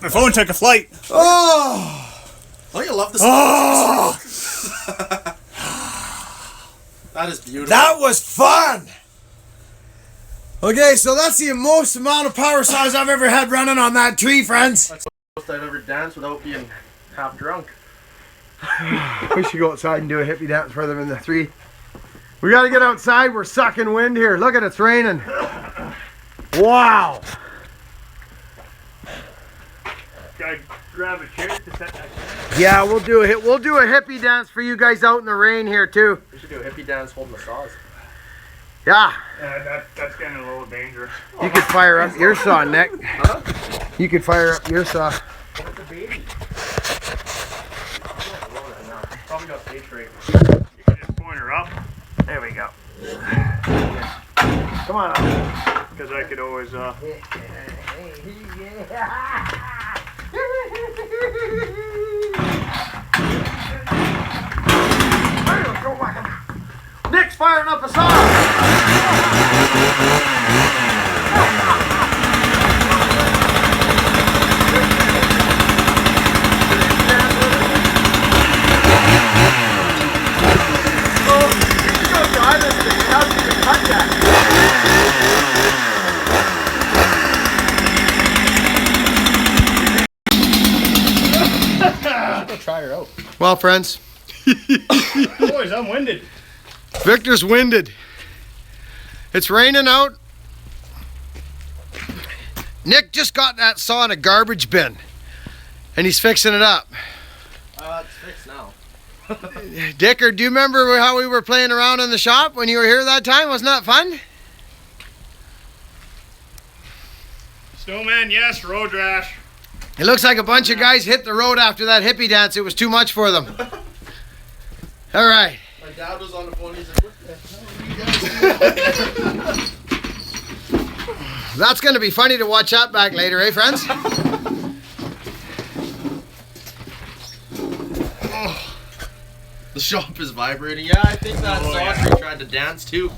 My phone took a flight. Oh! Oh, you love this. Oh! That is beautiful. That was fun! Okay, so that's the most amount of power saws I've ever had running on that tree, friends. That's the most I've ever danced without being half drunk. We should go outside and do a hippie dance for them in the three. We gotta get outside. We're sucking wind here. Look at it, it's raining. Wow. Gotta grab a chair to set that. Yeah, we'll do a hippie dance for you guys out in the rain here too. We should do a hippie dance holding the saws. Yeah. That's getting a little dangerous. You could fire up your saw, Nick. Huh? You could fire up your saw. What's a baby? Probably got stage fright. You can just point her up. There we go. Come on up. Because I could always Nick's firing up a saw. Cut that. try her out. Well, friends, Boys, I'm winded. Victor's winded. It's raining out. Nick just got that saw in a garbage bin, and he's fixing it up. It's fixed now. Dicker, do you remember how we were playing around in the shop when you were here that time? Wasn't that fun? Snowman, yes. Road rash. It looks like a bunch of guys hit the road after that hippie dance. It was too much for them. All right. My dad was on the phone. He's like, what the hell are you guys doing? That's going to be funny to watch that back later, eh, friends? The shop is vibrating. Yeah, I think that Sausage tried to dance too.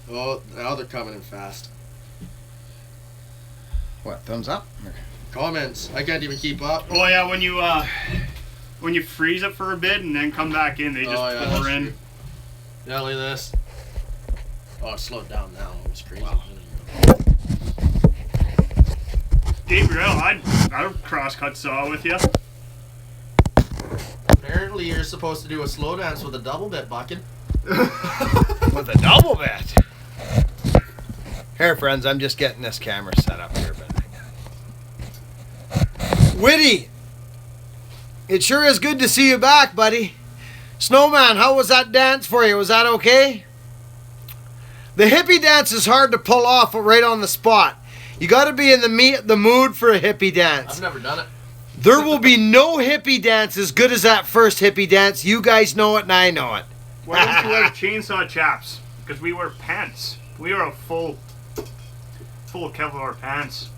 Oh, now they're coming in fast. What, thumbs up? Comments. I can't even keep up. Oh yeah, when you freeze it for a bit and then come back in, they just Oh, yeah, pour that's in. true. Yeah, look at this. Oh, it slowed down now. It was crazy. Wow. Gabriel, I'd cross-cut saw with you. Apparently, you're supposed to do a slow dance with a double bit, Buckin. With a double bet. Here, friends, I'm just getting this camera set up here. Witty, it sure is good to see you back, buddy. Snowman, how was that dance for you? Was that okay? The hippie dance is hard to pull off right on the spot. You got to be in the mood for a hippie dance. I've never done it. There will be no hippie dance as good as that first hippie dance. You guys know it and I know it. Why don't you wear chainsaw chaps? Because we wear pants. We wear a full Kevlar pants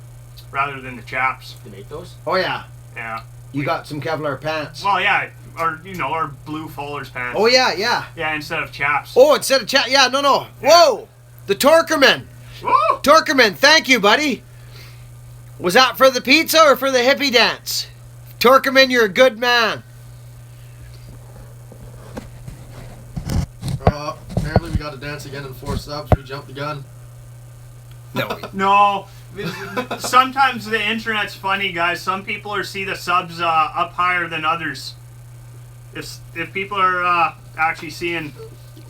rather than the chaps. You make those? Oh yeah, Yeah. you got some Kevlar pants. Well, yeah, our blue Fuller's pants. Oh yeah, yeah. Yeah, instead of chaps. Oh, instead of chat, yeah, no. Whoa, the Torkerman. Woo! Torkerman, thank you, buddy. Was that for the pizza or for the hippie dance? Torkerman, you're a good man. Apparently we got to dance again in 4 subs. We jumped the gun. No. No. Sometimes the internet's funny, guys. Some people see the subs up higher than others. If people are actually seeing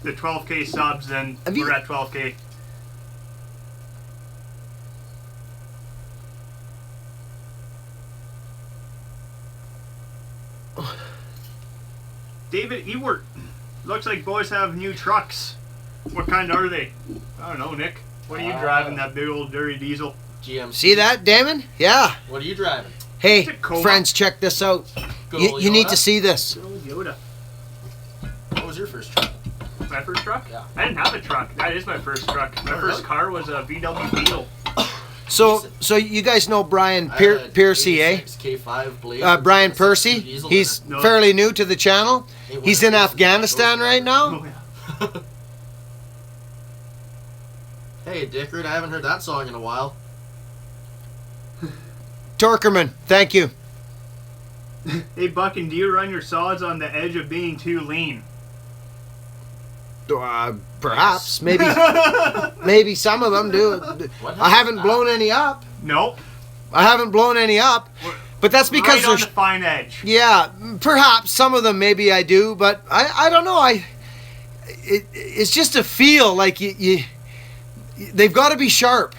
the 12K subs, then we're at 12K. David Ewert. Looks like boys have new trucks. What kind are they? I don't know, Nick. What are you driving, that big old dirty diesel? GMC. See that, Damon? Yeah. What are you driving? Hey, Tacoma. friends, check this out. Good You, old you need Yoda? to see this. Good old Yoda. What was your first truck? My first truck? Yeah. I didn't have a truck. That is my first truck. My Oh, first really? car was a VW Beetle. So you guys know Brian I had a Piercy, eh? 86 K5 Blade. Brian It's a Percy. diesel He's No. fairly new to the channel. in it. He's in Afghanistan right now. Oh, yeah. Hey, Dickard, I haven't heard that song in a while. Torkerman, thank you. Hey, Buckin, do you run your saws on the edge of being too lean? Perhaps, maybe some of them do. What I haven't happened? blown any up. Nope. I haven't blown any up, but that's because Right on there's the fine edge. yeah, perhaps some of them maybe I do, but I don't know. It's just a feel like you they've got to be sharp.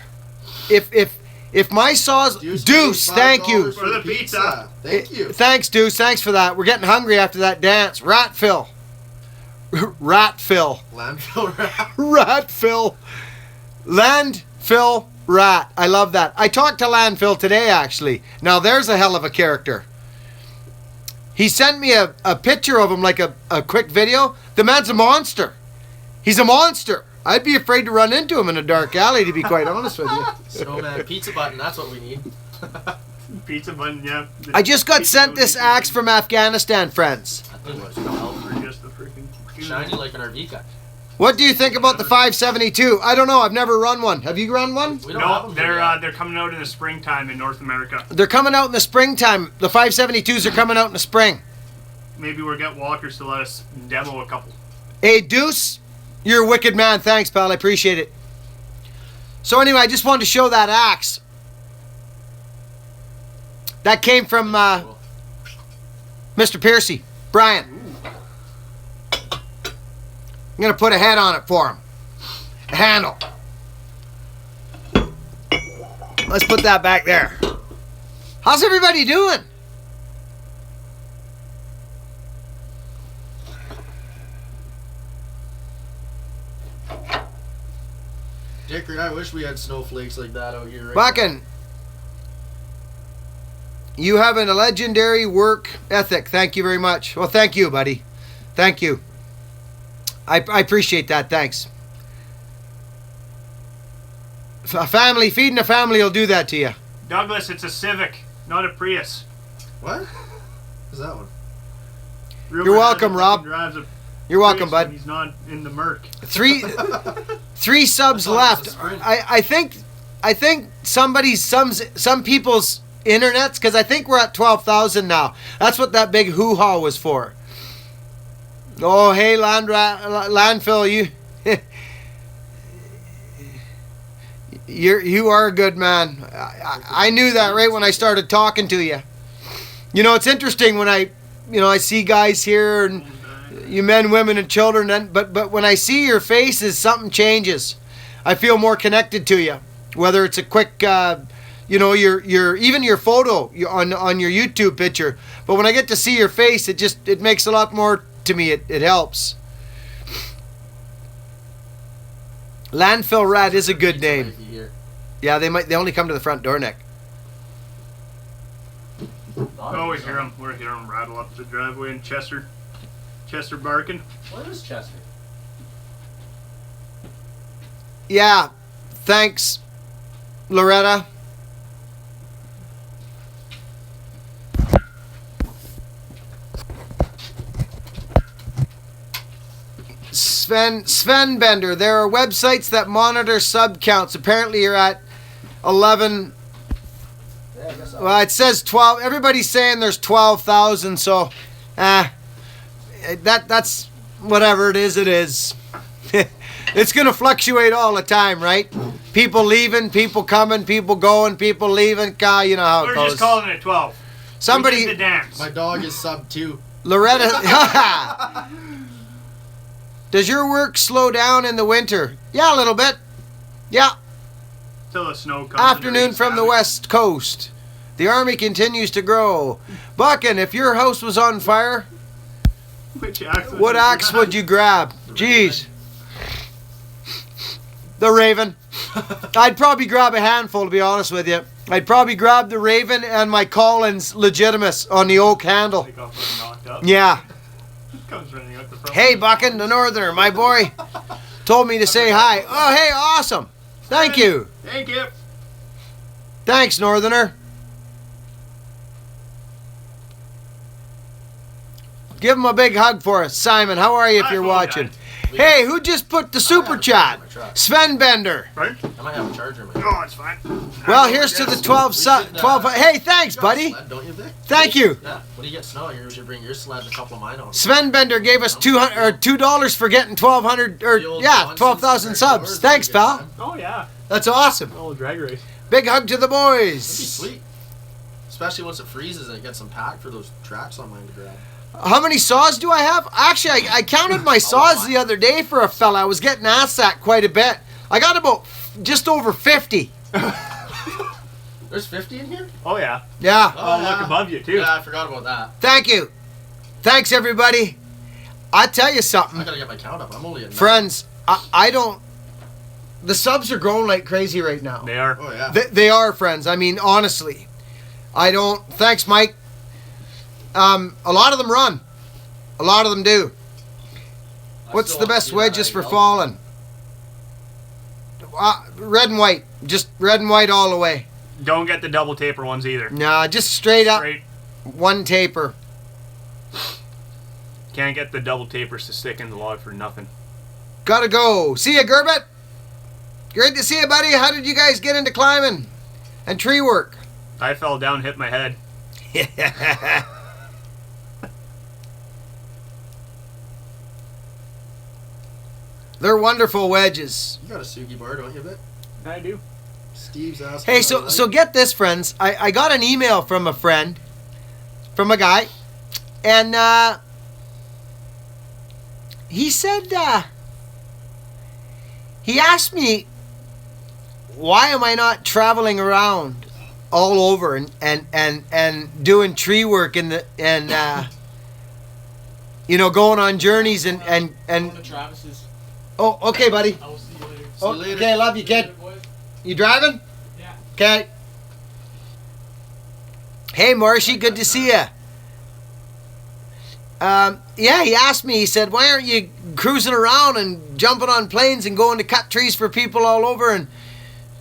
If my saws Deuce, thank you. For the pizza. Thank you. Thanks, Deuce. Thanks for that. We're getting hungry after that dance. Ratfill. Landfill rap. Ratfill. Landfill rat. I love that. I talked to Landfill today, actually. Now, there's a hell of a character. He sent me a picture of him, like a quick video. The man's a monster. He's a monster. I'd be afraid to run into him in a dark alley, to be quite honest with you. Snowman pizza button, that's what we need. Pizza bun, yeah. I just got Pizza sent bun this pizza axe from Afghanistan, friends. That thing was well for just the freaking shiny like an RV cut. What do you think about the 572? I don't know. I've never run one. Have you run one? We don't have No, them here yet. they're coming out in the springtime in North America. They're coming out in the springtime. The 572s are coming out in the spring. Maybe we'll get Walkers to let us demo a couple. Hey, Deuce, you're a wicked man. Thanks, pal. I appreciate it. So anyway, I just wanted to show that axe. That came from Mr. Piercy. Brian. I'm going to put a head on it for him. A handle. Let's put that back there. How's everybody doing? Dickard, I wish we had snowflakes like that out here right Buckin, you have a legendary work ethic. Thank you very much. Well, thank you, buddy. Thank you. I appreciate that. Thanks. A family, feeding a family will do that to you. Douglas, it's a Civic, not a Prius. now. What? What's that one? Rumor You're has welcome, it Rob. he drives a You're welcome, Prius when bud. He's not in the Merc. Three subs I thought it was left. a Sprint. I think some people's internets, because I think we're at 12,000 now. That's what that big hoo-ha was for. Oh, hey, landfill, you are a good man. I knew that right when I started talking to you. You know, it's interesting when I see guys here and you men, women, and children. But when I see your faces, something changes. I feel more connected to you. Whether it's a quick, your even your photo on your YouTube picture. But when I get to see your face, it makes a lot more to me. It helps. Landfill Rat is a good name. Yeah, they only come to the front door, Nick. Oh, we hear him. We're hearing him rattle up the driveway in Chester barking. What is Chester? Yeah, thanks, Loretta. Sven Bender, there are websites that monitor sub counts. Apparently you're at 11. Yeah, I guess Well, it says 12. Everybody's saying there's 12,000, so that's whatever it is, it is. It's going to fluctuate all the time, right? People leaving, people coming, people going, people leaving. God, you know how it We're goes. just calling it 12. Somebody, We did the dance. My dog is sub 2. Loretta, does your work slow down in the winter? Yeah, a little bit. Yeah. Till the snow comes. Afternoon from the west coast. The army continues to grow. Buckin, if your house was on fire, Which axe what axe would you grab? Jeez. The Raven. I'd probably grab a handful, to be honest with you. I'd probably grab the Raven and my Collins Legitimus on the oak handle. Like off when knocked up. Yeah. Comes running out the front. Hey, Buckin, the Northerner, my boy, told me to say hi. Oh, hey, awesome. Thank you. Thank you. Thanks, Northerner. Give him a big hug for us. Simon, how are you if Hi, you're phone watching? guy. Hey, who just put the super chat? Sven Bender. Right? I might have a charger in my Oh, it's fine. Well, here's to the 12. 12. Hey, thanks, buddy. Sled, don't you, Vic? Thank you. Yeah. When you get snow, you should bring your sled and a couple of mine on. Sven Bender gave us $2 for getting 1,200 or The old yeah, Johnson's 12,000 compared to subs. yours, Thanks, pretty good, pal. man. Oh, yeah. That's awesome. Old drag race. Big hug to the That'd be boys. sweet. Especially once it freezes and it gets some pack for those tracks on mine to grab. How many saws do I have? Actually, I counted my saws the other day for a fella. I was getting asked that quite a bit. I got about just over 50. There's 50 in here? Oh, yeah. Yeah. Oh, yeah. look above you, too. Yeah, I forgot about that. Thank you. Thanks, everybody. I tell you something, I gotta get my count up. I'm only at 9. friends. I don't. The subs are growing like crazy right now. They are. Oh, yeah. They are, friends. I mean, honestly, I don't. Thanks, Mike. A lot of them run. A lot of them do. What's still the wanna best see that wedges for yellow. falling? Red and white. Just red and white all the way. Don't get the double taper ones either. Nah, just straight up Straight. one taper. Can't get the double tapers to stick in the log for nothing. Gotta go. See ya, Gerbet. Great to see you, buddy. How did you guys get into climbing and tree work? I fell down, hit my head. They're wonderful wedges. You got a Sugi bar, don't you, Vic? I do. Steve's asking. Hey, how I so get this, friends. I got an email from a friend, from a guy, and he said he asked me, why am I not traveling around all over and doing tree work and going on journeys and Going to Travis's. oh, okay, buddy. I will see you later. Oh, you later. okay, I love you, kid. Later, boys. You driving? Yeah. Okay. Hey, Marshy, good to see you. Yeah, he asked me, he said, why aren't you cruising around and jumping on planes and going to cut trees for people all over and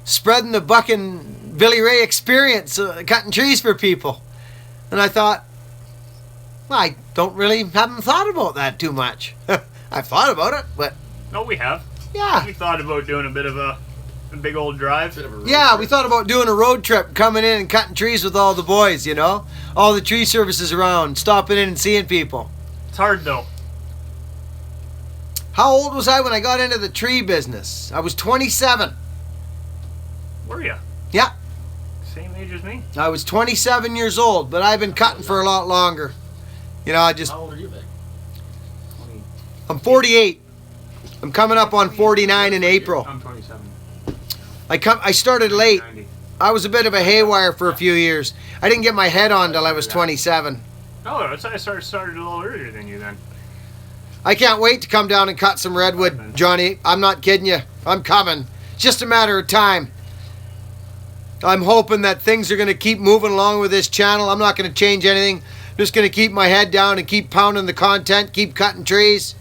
spreading the Buckin Billy Ray experience, cutting trees for people? And I thought, well, I haven't thought about that too much. I've thought about it, but No, we have. yeah. We thought about doing a bit of a big old drive. Bit of a road Yeah, trip. we thought about doing a road trip, coming in and cutting trees with all the boys, all the tree services around, stopping in and seeing people. It's hard though. How old was I when I got into the tree business? I was 27. Were you? Yeah, Same age as me. I was 27 years old, but I've been cutting for a lot longer. I just, How old are you, Vic? I'm 48. I'm coming up on 49 in April. I'm 27. I started late. 90. I was a bit of a haywire for a few years. I didn't get my head on till I was 27. Oh, I started a little earlier than you then. I can't wait to come down and cut some redwood, Johnny. I'm not kidding you. I'm coming. It's just a matter of time. I'm hoping that things are going to keep moving along with this channel. I'm not going to change anything. Just going to keep my head down and keep pounding the content, keep cutting trees,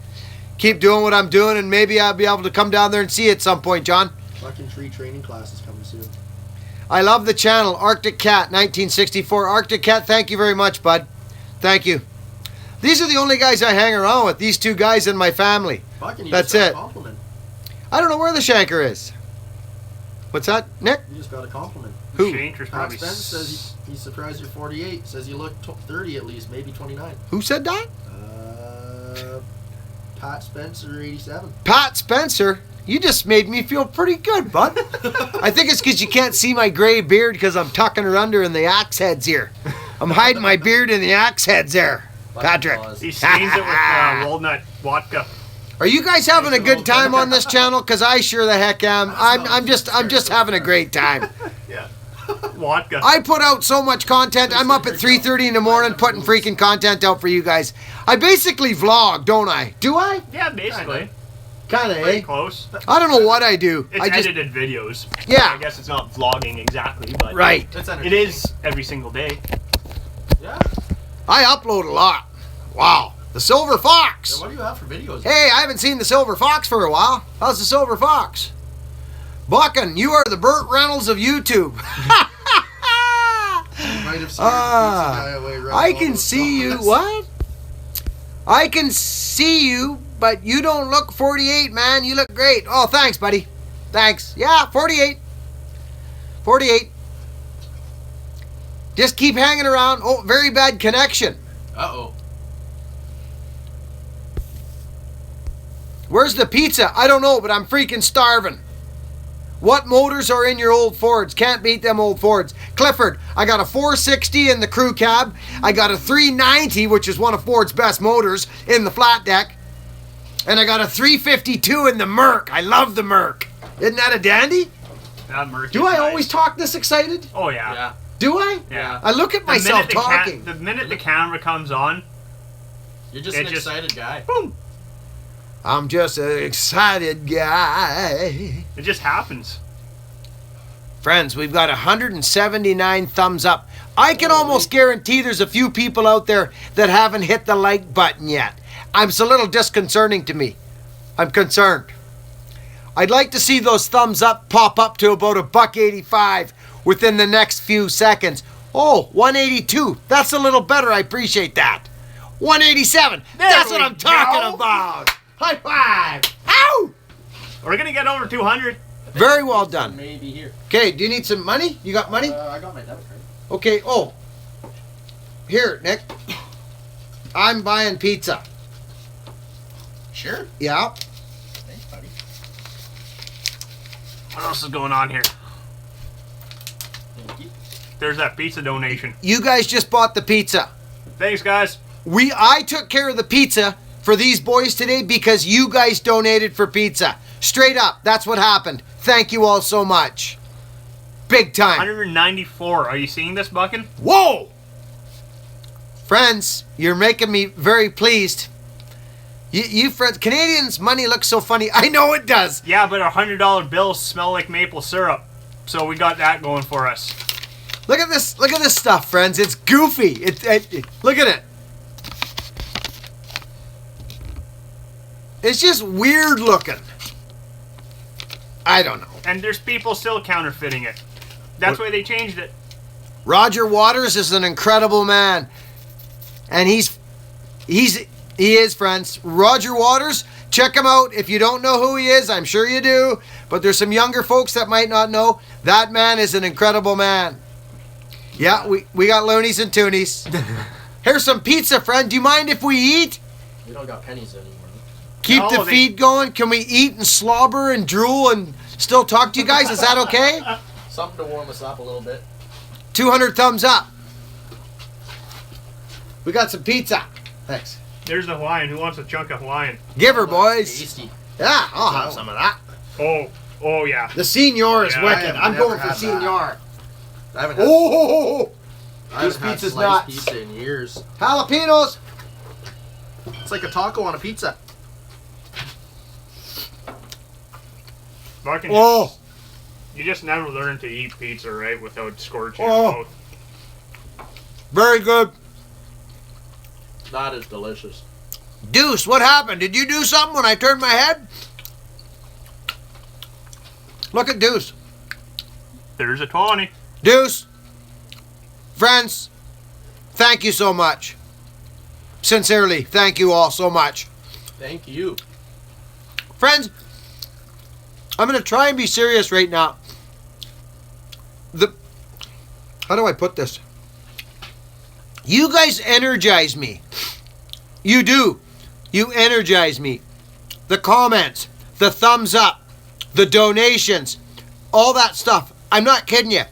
keep doing what I'm doing, and maybe I'll be able to come down there and see you at some point, John. Fucking tree training class is coming soon. I love the channel. Arctic Cat 1964. Arctic Cat, thank you very much, bud. Thank you. These are the only guys I hang around with, these two guys in my family. Fucking, you That's just got it. a compliment. I don't know where the shanker is. What's that, Nick? You just got a compliment. Who? Shanker's Pat probably Spence says he's surprised you're 48. Says you look 30 at least, maybe 29. Who said that? Pat Spencer 87. Pat Spencer. You just made me feel pretty good, bud. I think it's because you can't see my gray beard because I'm tucking her under in the axe heads here. I'm hiding my beard in the axe heads there, Patrick. He stains it with walnut vodka. Are you guys having a good time on this channel? Because I sure the heck am. I'm just having a great time. Vodka. I put out so much content. I'm up at 3:30 in the morning putting freaking content out for you guys. I basically vlog, don't I? Do I? Yeah, basically. Kind of, Pretty eh? close. I don't know what I do. It's I just, edited videos. yeah, I guess it's not vlogging exactly, but right. That's it is every single day. Yeah. I upload a lot. Wow. The Silver Fox. What do you have for videos? Hey, I haven't seen the Silver Fox for a while. How's the Silver Fox? Buckin, you are the Burt Reynolds of YouTube. You might have seen the pizza guy away right I all can those see you. comments. What? I can see you, but you don't look 48, man. You look great. Oh, thanks, buddy. Thanks. Yeah, 48. 48. Just keep hanging around. Oh, very bad connection. Uh-oh. Where's the pizza? I don't know, but I'm freaking starving. What motors are in your old Fords? Can't beat them old Fords. Clifford, I got a 460 in the crew cab. I got a 390, which is one of Ford's best motors, in the flat deck. And I got a 352 in the Merc. I love the Merc. Isn't that a dandy? That Merc Do is I nice. always talk this excited? Oh yeah. Yeah. Do I? Yeah. I look at The minute myself the talking. the minute the camera comes on, You're just It an just- excited guy. boom, I'm just an excited guy. it just happens. Friends, we've got 179 thumbs up. I can almost guarantee there's a few people out there that haven't hit the like button yet. It's a little disconcerting to me. I'm concerned. I'd like to see those thumbs up pop up to about $1.85 within the next few seconds. Oh, 182. That's a little better. I appreciate that. 187. That's what we I'm talking go. about. High five. Ow! We're gonna get over 200. Very well done. Maybe here. Okay, do you need some money? You got money? I got my debit card. Okay, oh. Here, Nick. I'm buying pizza. Sure. Yeah. Thanks, buddy. What else is going on here? there's that pizza donation. You guys just bought the pizza. Thanks, guys. I took care of the pizza for these boys today because you guys donated for pizza. Straight up, that's what happened. Thank you all so much. Big time. 194. Are you seeing this, Buckin? Whoa! Friends, you're making me very pleased. You friends, Canadians' money looks so funny. I know it does. Yeah, but our $100 bills smell like maple syrup. So we got that going for us. Look at this. Look at this stuff, friends. It's goofy. Look at it. It's just weird looking. I don't know. And there's people still counterfeiting it. That's why they changed it. Roger Waters is an incredible man. And he is, friends. Roger Waters, check him out. If you don't know who he is, I'm sure you do. But there's some younger folks that might not know. That man is an incredible man. Yeah, we got loonies and toonies. Here's some pizza, friend. Do you mind if we eat? We don't got pennies anymore. Keep the feed going. Can we eat and slobber and drool and still talk to you guys? Is that okay? Something to warm us up a little bit. 200 thumbs up. We got some pizza. Thanks. There's the Hawaiian. Who wants a chunk of Hawaiian? Give her, boys. Tasty. Yeah, I'll have some of that. Oh yeah. The senior is Yeah, wicked. I'm never going for had senior. I haven't had, Oh, I this haven't had pizza's sliced nuts. pizza in years. Jalapenos. It's like a taco on a pizza. Buckin, Oh, you just never learn to eat pizza, right, without scorching Oh. your mouth. very good. That is delicious. Deuce, what happened? Did you do something when I turned my head? Look at Deuce. There's a 20. Deuce, friends, thank you so much. Sincerely, thank you all so much. Thank you. Friends, I'm going to try and be serious right now. How do I put this? You guys energize me. You do. You energize me. The comments, the thumbs up, the donations, all that stuff. I'm not kidding you.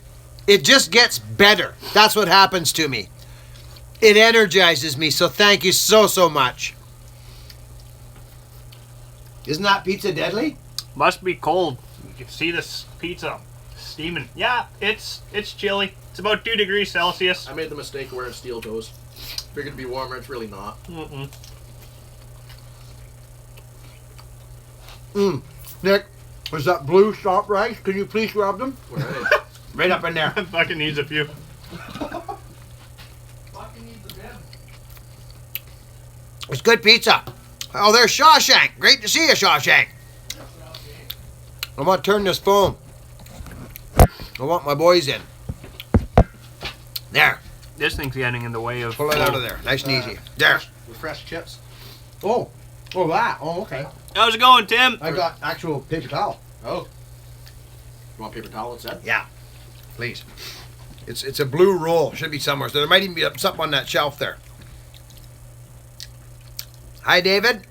It just gets better. That's what happens to me. It energizes me, so thank you so, so much. Isn't that pizza deadly? Must be cold. You can see this pizza steaming. Yeah, it's chilly. It's about 2 degrees Celsius. I made the mistake of wearing steel toes. Figured it'd be warmer. It's really not. Nick, was that blue shop rice? Can you please grab them? Right. Right up in there. Buckin needs a few. It's good pizza. Oh, there's Shawshank. Great to see you, Shawshank. I want to turn this phone. I want my boys in. There. This thing's getting in the way of. Pull it out of there. Nice and easy. There. With fresh chips. Oh. Oh, that. Oh, okay. How's it going, Tim? I got actual paper towel. Oh. You want paper towel instead? Yeah. Please. It's a blue roll. Should be somewhere. So there might even be something on that shelf there. Hi, David.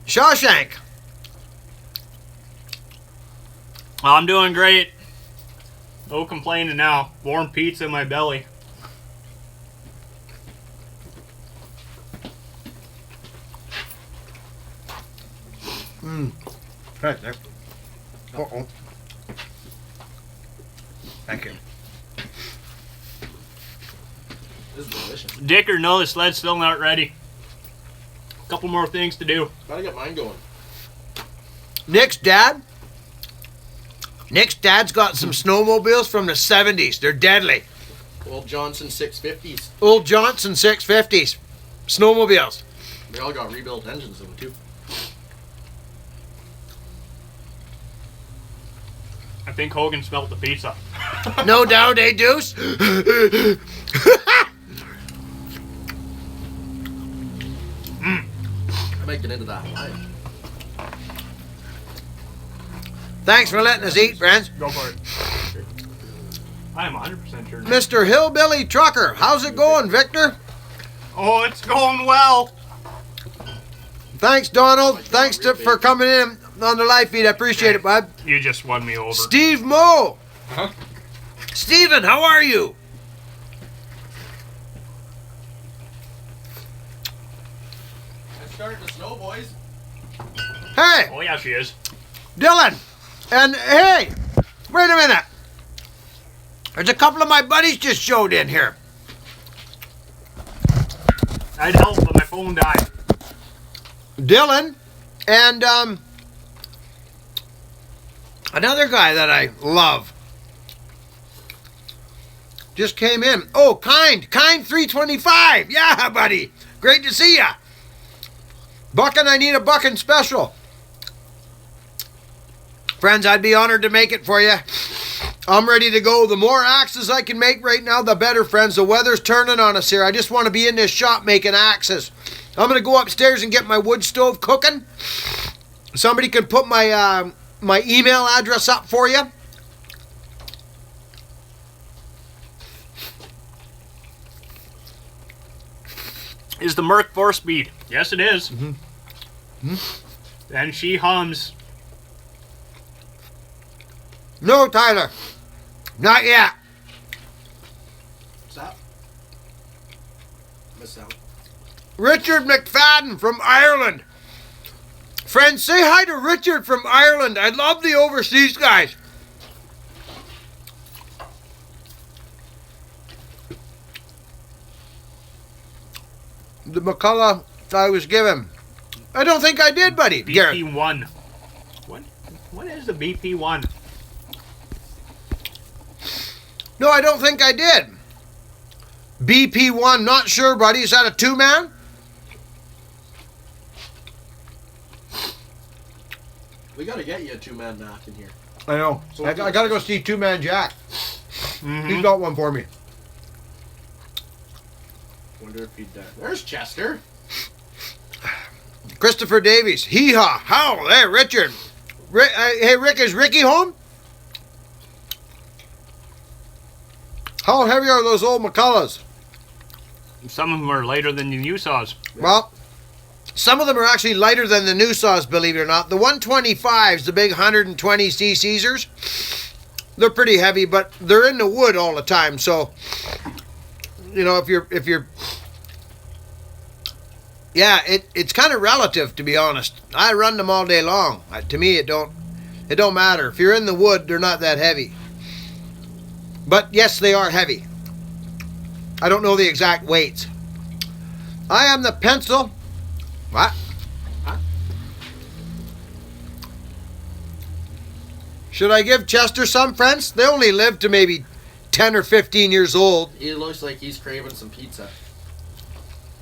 Shawshank. I'm doing great. No complaining now. Warm pizza in my belly. Right there. Uh-oh. Thank you. This is delicious. Dick or no, the sled's still not ready. Couple more things to do. Gotta get mine going. Nick's dad's got some snowmobiles from the 70s. They're deadly. Old Johnson 650s. Old Johnson 650s. Snowmobiles. They all got rebuilt engines in them too. I think Hogan smelt the pizza. No doubt, eh, Deuce? I might get into that line. Thanks for letting us eat, friends. Go for it. I am 100% sure. Mr. Hillbilly Trucker, how's it going, Victor? Oh, it's going well. Thanks, Donald. Thanks for coming in on the live feed. I appreciate it, bud. You just won me over. Steve Moe. Steven, how are you? starting to snow, boys. Hey, Oh yeah, she is. Dylan. And hey, wait a minute. There's a couple of my buddies just showed in here. I'd help, but my phone died. Dylan and another guy that I love just came in. Oh, Kind 325. Yeah, buddy. Great to see ya. Buckin, I need a Buckin special. Friends, I'd be honored to make it for you. I'm ready to go. The more axes I can make right now, the better, friends. The weather's turning on us here. I just want to be in this shop making axes. I'm going to go upstairs and get my wood stove cooking. Somebody can put my my email address up for you. Is the Merc 4-speed? Yes, it is. And she hums. No, Tyler. Not yet. What's that? Missed out. Richard McFadden from Ireland. Friends, say hi to Richard from Ireland. I love the overseas guys. The McCullough I was given. I don't think I did, buddy. Garrett. BP1. What is the BP1? No, I don't think I did. BP1, not sure, buddy. Is that a two-man? We gotta get you a two-man knock in here. I know. So I gotta go see Two-Man Jack. He's got one for me. Wonder if he'd. There's Chester. Christopher Davies. Hee-haw. How? Hey, Richard. Hey, Rick, is Ricky home? How heavy are those old McCulloughs? Some of them are lighter than the new saws. Well, some of them are actually lighter than the new saws, believe it or not. The 125s, the big 120cc'ers, they're pretty heavy, but they're in the wood all the time. So, you know, if you're, yeah, it's kind of relative, to be honest. I run them all day long. To me, it don't matter. If you're in the wood, they're not that heavy. But yes, they are heavy. I don't know the exact weights. I am the pencil. What? Huh? Should I give Chester some, friends? They only live to maybe 10 or 15 years old. He looks like he's craving some pizza.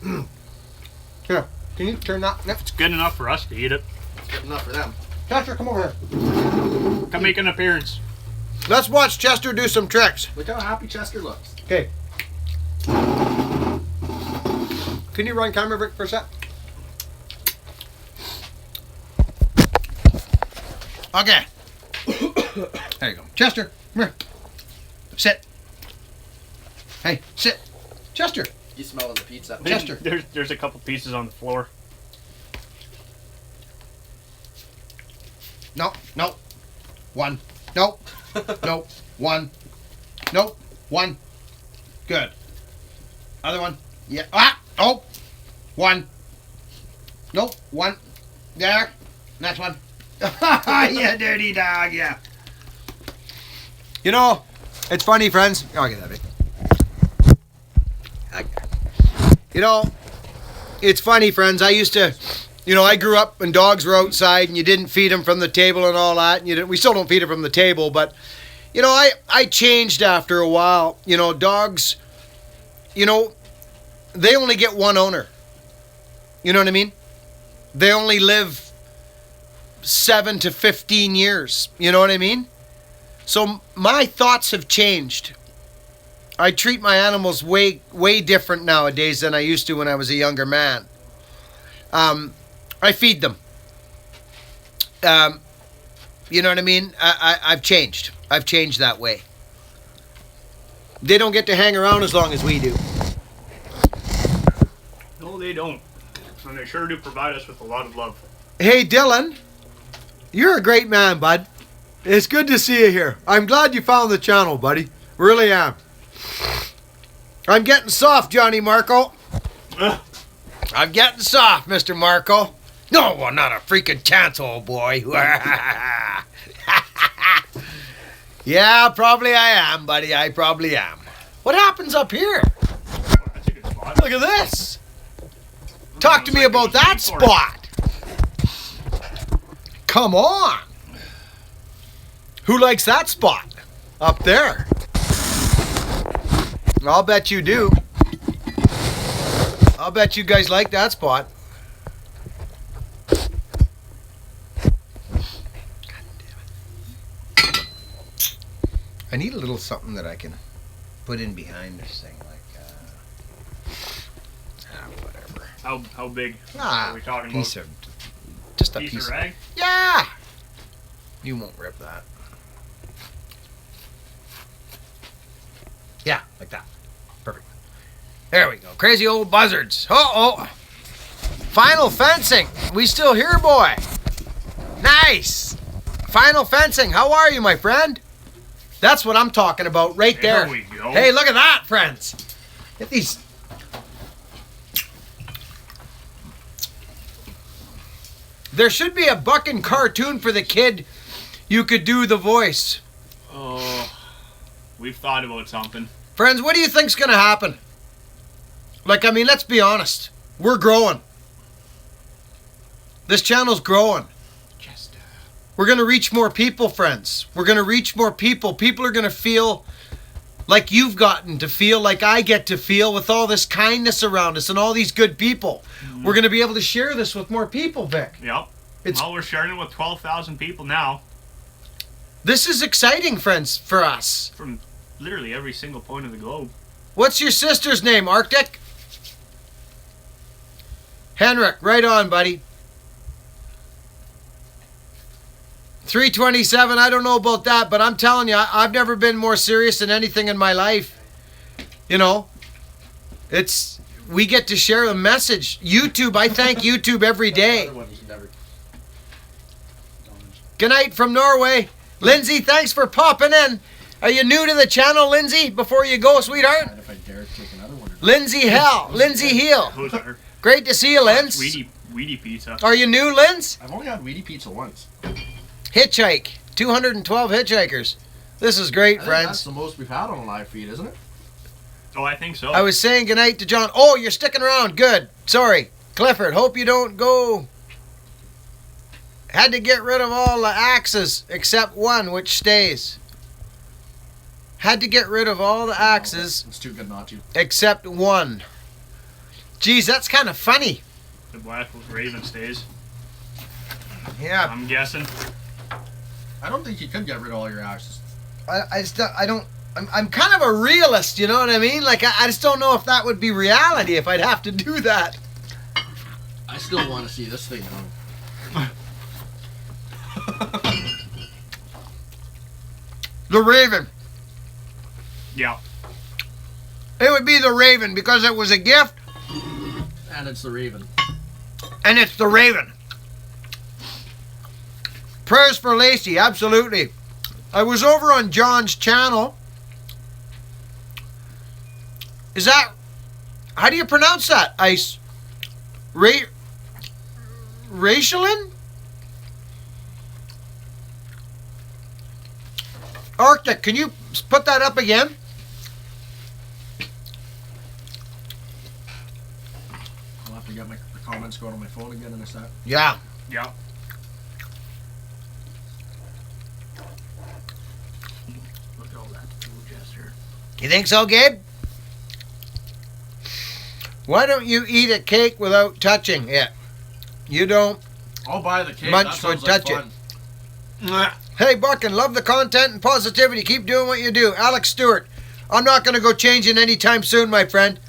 Here, can you turn that? It's good enough for us to eat it. Good enough for them. Chester, come over here. Come make an appearance. Let's watch Chester do some tricks. Look how happy Chester looks. Okay. Can you run camera Rick, for a sec? Okay. There you go. Chester, come here. Sit. Hey, sit. Chester. You smelling the pizza? Chester. There's a couple pieces on the floor. No, no. One. Nope. Nope. One. Nope. One. Good. Other one. Yeah. Ah! Oh! One. Nope. One. There. Next one. Yeah, dirty dog, yeah. You know, it's funny, friends. Oh, I'll get that big. You know, it's funny, friends. I used to, you know, I grew up when dogs were outside and you didn't feed them from the table and all that. And we still don't feed them from the table, but, you know, I changed after a while. You know, dogs, you know, they only get one owner. You know what I mean? They only live 7 to 15 years. You know what I mean? So my thoughts have changed. I treat my animals way different nowadays than I used to when I was a younger man. I feed them. You know what I mean? I've changed. I've changed that way. They don't get to hang around as long as we do. No, they don't. And they sure do provide us with a lot of love. Hey, Dylan. You're a great man, bud. It's good to see you here. I'm glad you found the channel, buddy. Really am. I'm getting soft, Johnny Marco. I'm getting soft, Mr. Marco. No, well, not a freaking chance, old boy. Yeah, probably I am, buddy. I probably am. What happens up here? That's a good spot. Look at this. Talk to me about that spot. Come on. Who likes that spot? Up there. I'll bet you do. I'll bet you guys like that spot. I need a little something that I can put in behind this thing, like, whatever. How big Ah, are we talking piece about? of, just a Piece piece of rag? Yeah. You won't rip that. Yeah, like that. Perfect. There we go. Crazy old buzzards. Oh. Final fencing. We still here, boy. Nice. Final fencing. How are you, my friend? That's what I'm talking about right there. There we go. Hey, look at that, friends. Get these. There should be a Buckin cartoon for the kid. You could do the voice. Oh, we've thought about something. Friends, what do you think's going to happen? Like, I mean, let's be honest. We're growing. This channel's growing. We're going to reach more people, friends. We're going to reach more people. People are going to feel like you've gotten to feel, like I get to feel, with all this kindness around us and all these good people. Mm-hmm. We're going to be able to share this with more people, Vic. Yep. Well, we're sharing it with 12,000 people now This is exciting, friends, for us. from literally every single point of the globe. What's your sister's name, Arctic? Henrik, right on, buddy. 327, I don't know about that, but I'm telling you, I've never been more serious than anything in my life. You know, we get to share the message. YouTube, I thank YouTube every day. Good night from Norway. Lindsay, thanks for popping in. Are you new to the channel, Lindsay, before you go, sweetheart? If I dare take another one. Lindsay Heel. Those are Great to see you, Linz. Weedy pizza. Are you new, Linz? I've only had weedy pizza once. Hitchhike. 212 hitchhikers. This is great, I think friends. that's the most we've had on a live feed, isn't it? Oh, I think so. I was saying goodnight to John. Oh, you're sticking around. Good. Sorry. Clifford, hope you don't go. Had to get rid of all the axes except one, which stays. Had to get rid of all the axes It's too good not to. except one. Geez, that's kind of funny. The Black Raven stays. Yeah. I'm guessing. I don't think you could get rid of all your axes. I'm kind of a realist, you know what I mean? Like, I just don't know if that would be reality if I'd have to do that. I still want to see this thing hung. The Raven. Yeah. It would be the Raven because it was a gift, And it's the Raven. and it's the Raven. Prayers for Lacey, absolutely. I was over on John's channel. Is that... How do you pronounce that? Ice... Rachelin? Arctic, can you put that up again? I'll have to get the comments going on my phone again in a sec. Yeah. Yeah. Look at all that food, Jester. You think so, Gabe? Why don't you eat a cake without touching it? You don't. I'll buy the cake. Munch That sounds would like touch it. fun. Hey, Buckin, love the content and positivity. Keep doing what you do. Alex Stewart, I'm not going to go changing anytime soon, my friend.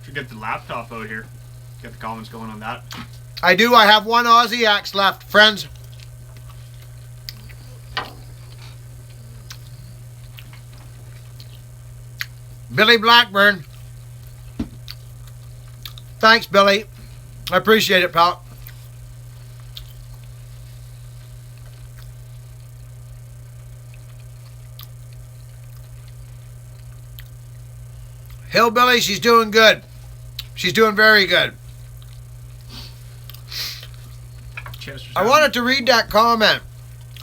Should get the laptop out here. Get the comments going on that. I do. I have one Aussie axe left, friends. Billy Blackburn. Thanks, Billy. I appreciate it, pal. Hillbilly, she's doing good. She's doing very good. Chester's I wanted to read that comment.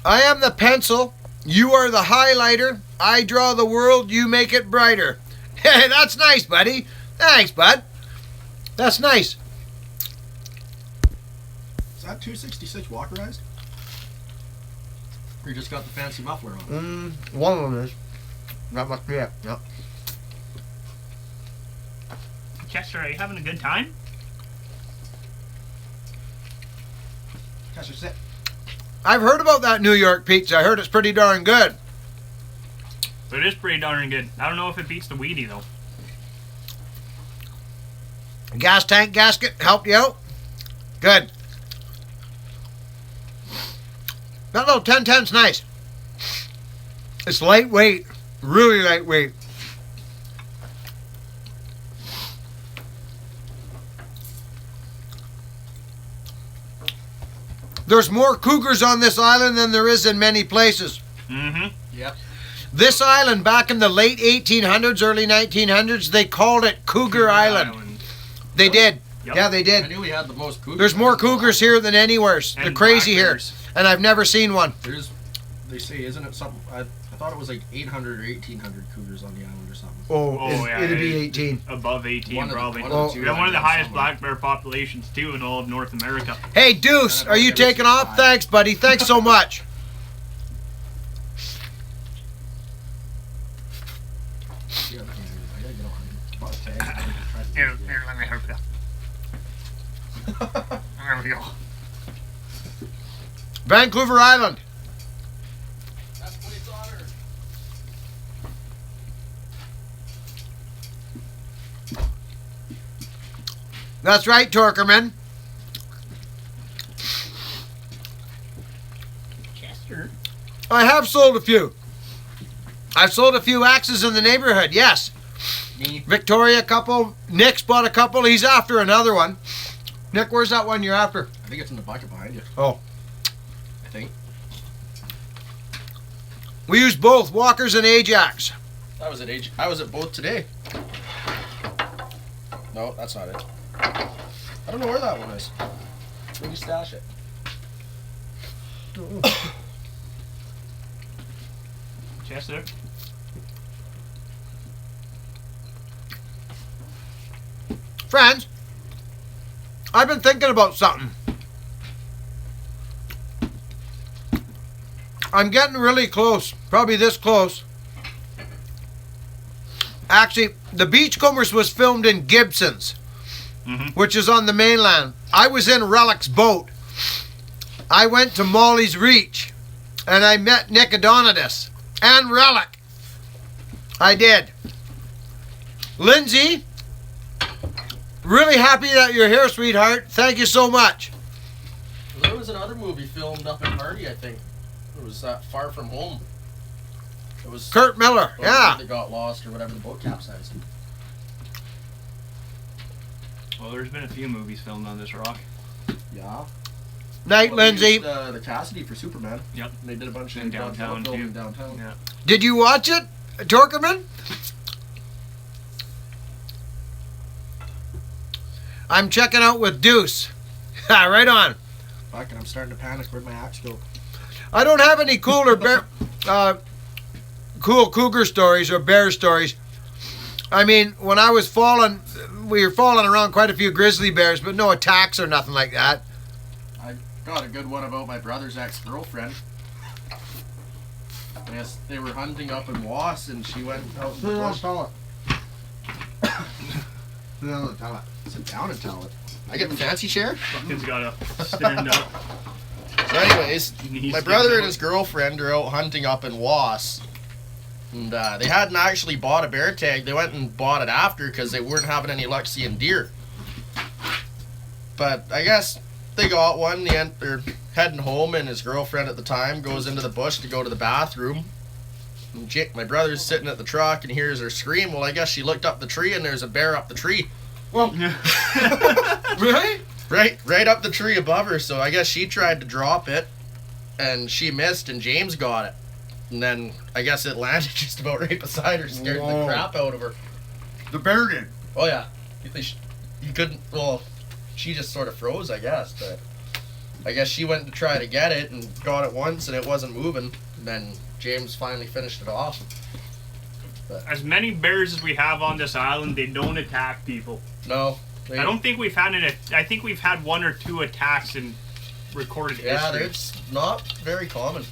I am the pencil. You are the highlighter. I draw the world. You make it brighter. Hey, that's nice, buddy. Thanks, bud. That's nice. Is that 266 Walkerized? Or you just got the fancy muffler on? One of them is. That must be it. Yep. Chester, are you having a good time? Chester, sit. I've heard about that New York pizza. I heard it's pretty darn good. It is pretty darn good. I don't know if it beats the Wheatie, though. Gas tank gasket helped you out? Good. That little 1010's nice. It's lightweight. Really lightweight. There's more cougars on this island than there is in many places. Mm-hmm. Yep. This island, back in the late 1800s, early 1900s, they called it Cougar Island. They did. Yep. Yeah, they I did. knew we had the most cougars. There's more cougars here than anywhere. They're And crazy black here. bears. And I've never seen one. There's, they say, isn't it something? I thought it was like 800 or 1800 cougars on the island or something. Oh, yeah, it'd be it- 18. Above 18, One of the- probably. one of the two We have one of the islands highest somewhere. black bear populations, too, in all of North America. Hey, Deuce, And I've are you never taking seen off? five. Thanks, buddy. Thanks so much. Yeah, I gotta get on. Bought a tag. I tried to Here, get it. here, let me help you. There we go. Vancouver Island. That's what it's on her. That's right, Torkerman. Chester. I have sold a few. I've sold a few axes in the neighborhood, yes. Me. Victoria, a couple. Nick's bought a couple. He's after another one. Nick, where's that one you're after? I think it's in the bucket behind you. Oh. I think. We use both Walkers and Ajax. I was at both today. No, that's not it. I don't know where that one is. Where'd you stash it? Chester. Friends, I've been thinking about something. I'm getting really close, probably this close. Actually, The Beachcombers was filmed in Gibson's, which is on the mainland. I was in Relic's boat. I went to Molly's Reach, and I met Nick Adonidas and Relic. I did. Lindsay, really happy that you're here, sweetheart. Thank you so much. There was another movie filmed up in Hardy, I think. It was Far From Home. It was Kurt Miller, yeah. They got lost or whatever, the boat capsized. Well, there's been a few movies filmed on this rock. Yeah. Night, Well, they Lindsay. used, the Cassidy for Superman. Yep. And they did a bunch In of downtown, filming too. downtown. Yeah. Did you watch it, Torkerman? I'm checking out with Deuce. Right on. Fuck, and I'm starting to panic. Where'd my axe go? I don't have any cool cougar stories or bear stories. I mean, when I was falling, we were falling around quite a few grizzly bears, but no attacks or nothing like that. I got a good one about my brother's ex-girlfriend. Yes, they were hunting up in Was, and she went out in the bush. Sit down and tell it. I get the fancy chair? Buckin's gotta stand up. So anyways, He's my brother getting and his girlfriend are out hunting up in Was. And they hadn't actually bought a bear tag. They went and bought it after because they weren't having any luck seeing deer. But I guess they got one. They're heading home, and his girlfriend at the time goes into the bush to go to the bathroom. And my brother's sitting at the truck and hears her scream. Well, I guess she looked up the tree, and there's a bear up the tree. Well, really? Right up the tree above her. So I guess she tried to drop it, and she missed, and James got it. And then I guess it landed just about right beside her, scared the Whoa. crap out of her. The bear did. Oh yeah, he couldn't. Well, she just sort of froze, I guess. But I guess she went to try to get it and got it once, and it wasn't moving. And then James finally finished it off. As many bears as we have on this island, they don't attack people. No, I don't think we've had I think we've had 1 or 2 attacks in recorded Yeah, history. it's not very common.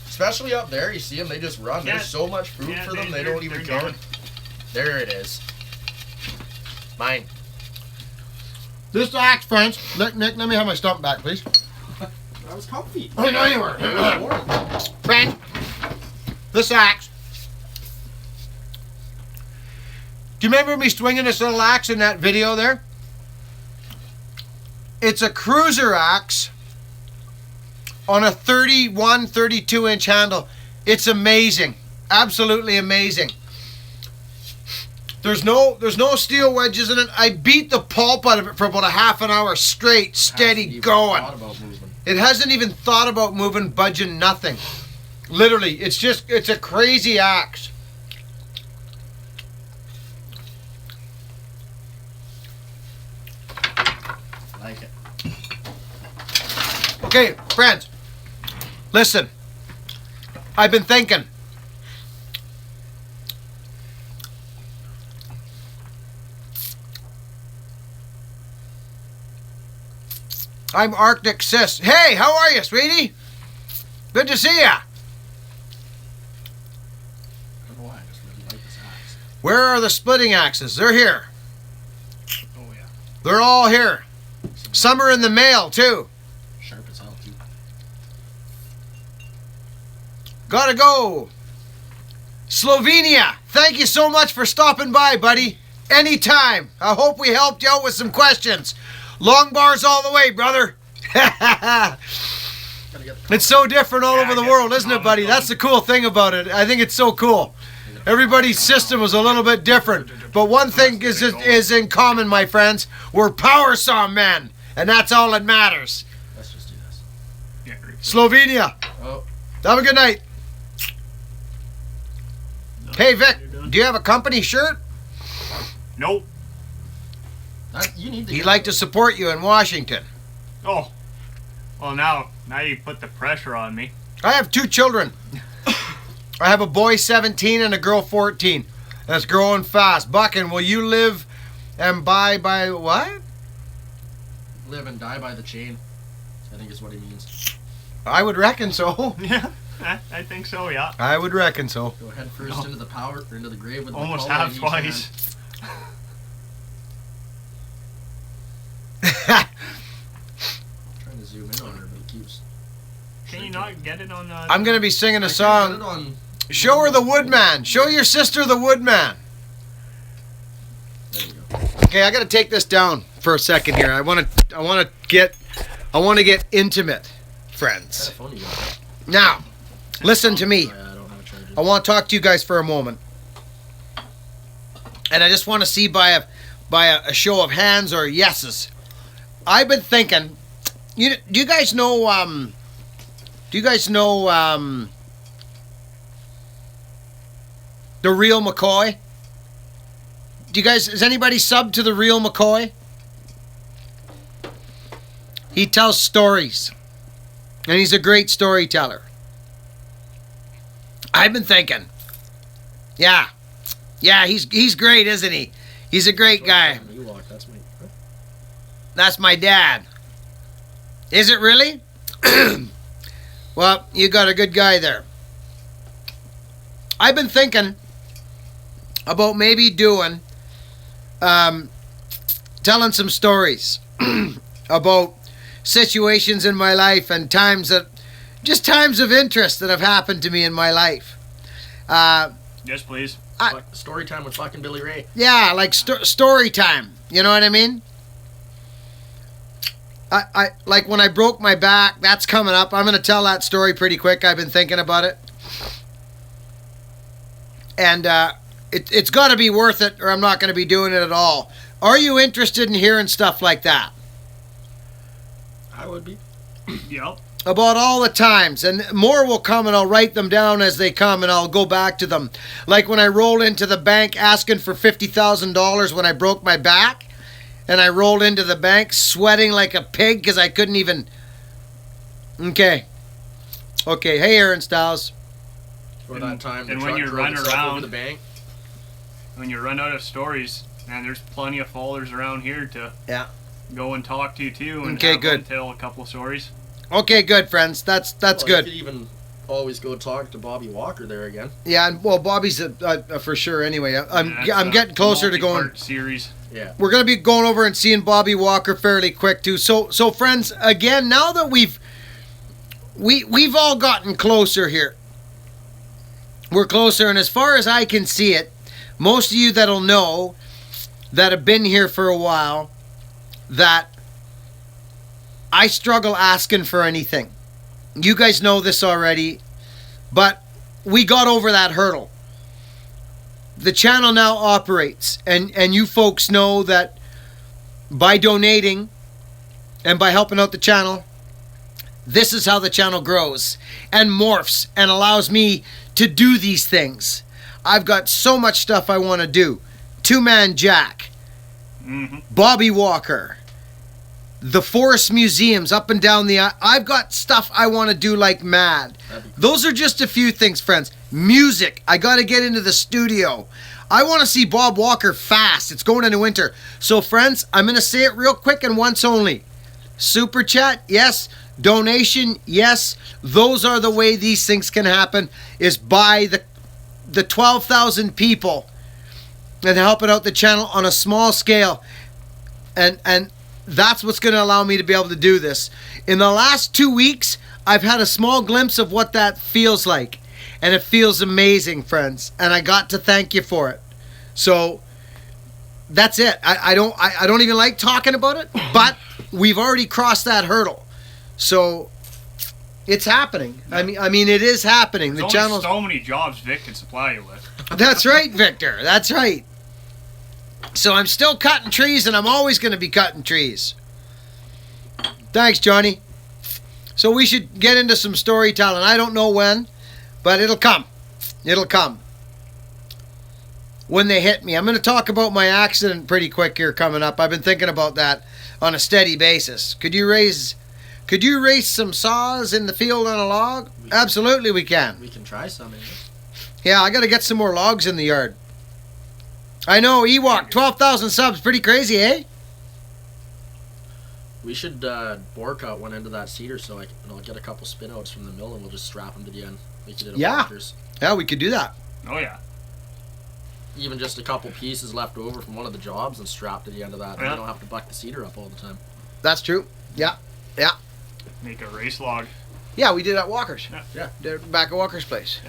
Especially up there, you see them, they just run. Yeah. There's so much food Yeah, for them, they they're- don't even they're care. going. There it is. Mine. This axe, friends. Nick, let me have my stump back, please. I was comfy. I know you were. Friend, this axe. Do you remember me swinging this little axe in that video there? It's a cruiser axe on a 31, 32 inch handle. It's amazing. Absolutely amazing. There's no steel wedges in it. I beat the pulp out of it for about a half an hour straight, steady going. It hasn't even thought about moving, budging, nothing. Literally, it's a crazy axe. Like it. Okay, friends, listen. I've been thinking. I'm Arctic Sis. Hey, how are you, sweetie? Good to see ya. I don't know why, I just really like this axe. Where are the splitting axes? They're here. Oh yeah. They're all here. Some are in the mail, too. Sharp as hell too. Gotta go. Slovenia, thank you so much for stopping by, buddy. Anytime. I hope we helped you out with some questions. Long bars all the way, brother. It's so different all over the world, isn't it, buddy? That's the cool thing about it. I think it's so cool. Everybody's system was a little bit different. But one thing is in common, my friends. We're power saw men. And that's all that matters. Let's just do this. Yeah, Slovenia. Oh, Have a good night. Hey, Vic, do you have a company shirt? Nope. You need to He'd get like to support you in Washington. Oh. Well, now you put the pressure on me. I have 2 children. I have a boy 17 and a girl 14. That's growing fast. Buckin, will you live and buy by what? live and die by the chain, I think is what he means. I would reckon so. Yeah, I think so. Yeah. I would reckon so. Go head first into the power, or into the grave with Almost the collar half in each twice. hand. Trying to zoom in on her, but it keeps. Can you not get it on? I'm gonna be singing a I can't song. get it on. Show her the Woodman. Show your sister the Woodman. There you go. Okay, I gotta take this down for a second here. I wanna get intimate, What friends. kind of phone you got? Now, listen to me. Oh, yeah, I don't have a charger. I want to talk to you guys for a moment, and I just want to see by a show of hands or yeses. I've been thinking. Do you guys know? The Real McCoy? Is anybody sub to the Real McCoy? He tells stories, and he's a great storyteller. I've been thinking. Yeah, he's great, isn't he? He's a great guy. That's my. That's my dad. Is it really? Well, you got a good guy there. I've been thinking about maybe doing, telling some stories about situations in my life and times of interest that have happened to me in my life. Yes, please. Story time with fucking Billy Ray. Yeah, like story time. You know what I mean? I like when I broke my back. That's coming up. I'm gonna tell that story pretty quick. I've been thinking about it, and it's got to be worth it, or I'm not gonna be doing it at all. Are you interested in hearing stuff like that? I would be. Yep. about all the times, and more will come, and I'll write them down as they come, and I'll go back to them. Like when I rolled into the bank asking for $50,000 when I broke my back, and I rolled into the bank sweating like a pig because I couldn't even. Okay. Hey, Aaron Styles. Or that time the and when truck you drove run itself over around- the bank. When you run out of stories, man, there's plenty of followers around here to Yeah. go and talk to too, and Okay, have good. them tell a couple of stories. Okay, good, friends. That's Well, good. You could even always go talk to Bobby Walker there again. Yeah, and well, Bobby's for sure. Anyway, I'm That's I'm a getting closer to going. multi-part series. Yeah. We're gonna be going over and seeing Bobby Walker fairly quick too. So friends, again, now that we've all gotten closer here, we're closer, and as far as I can see it, most of you that'll know that have been here for a while, that I struggle asking for anything. You guys know this already, but we got over that hurdle. The channel now operates, and you folks know that by donating and by helping out the channel, this is how the channel grows and morphs and allows me to do these things. I've got so much stuff I want to do. Two-Man Jack, Bobby Walker, the Forest Museums up and down the... I've got stuff I want to do like mad. Those are just a few things, friends. Music. I got to get into the studio. I want to see Bob Walker fast. It's going into winter. So, friends, I'm going to say it real quick and once only. Super chat, yes. Donation, yes. Those are the way these things can happen, is by the 12,000 people and helping out the channel on a small scale. And that's what's going to allow me to be able to do this. In the last 2 weeks, I've had a small glimpse of what that feels like. And it feels amazing, friends. And I got to thank you for it. So that's it. I don't even like talking about it, but we've already crossed that hurdle. So it's happening. I mean it is happening. There's The only channel's... so many jobs Vic can supply you with. That's right, Victor. That's right. So I'm still cutting trees, and I'm always going to be cutting trees. Thanks, Johnny. So we should get into some storytelling. I don't know when, but it'll come. It'll come. When they hit me. I'm going to talk about my accident pretty quick here coming up. I've been thinking about that on a steady basis. Could you raise some saws in the field on a log? Absolutely we can. We can try some. Yeah, I got to get some more logs in the yard. I know, Ewok, 12,000 subs, pretty crazy, eh? We should bore cut one end of that cedar so I'll get a couple spin outs from the mill and we'll just strap them to the end. Make it into Yeah. walkers. Yeah, we could do that. Oh yeah. Even just a couple pieces left over from one of the jobs and strap to the end of that. And Yeah. you don't have to buck the cedar up all the time. That's true. Yeah. Yeah. Make a race log. Yeah, we did at Walker's. Yeah. Did it back at Walker's place.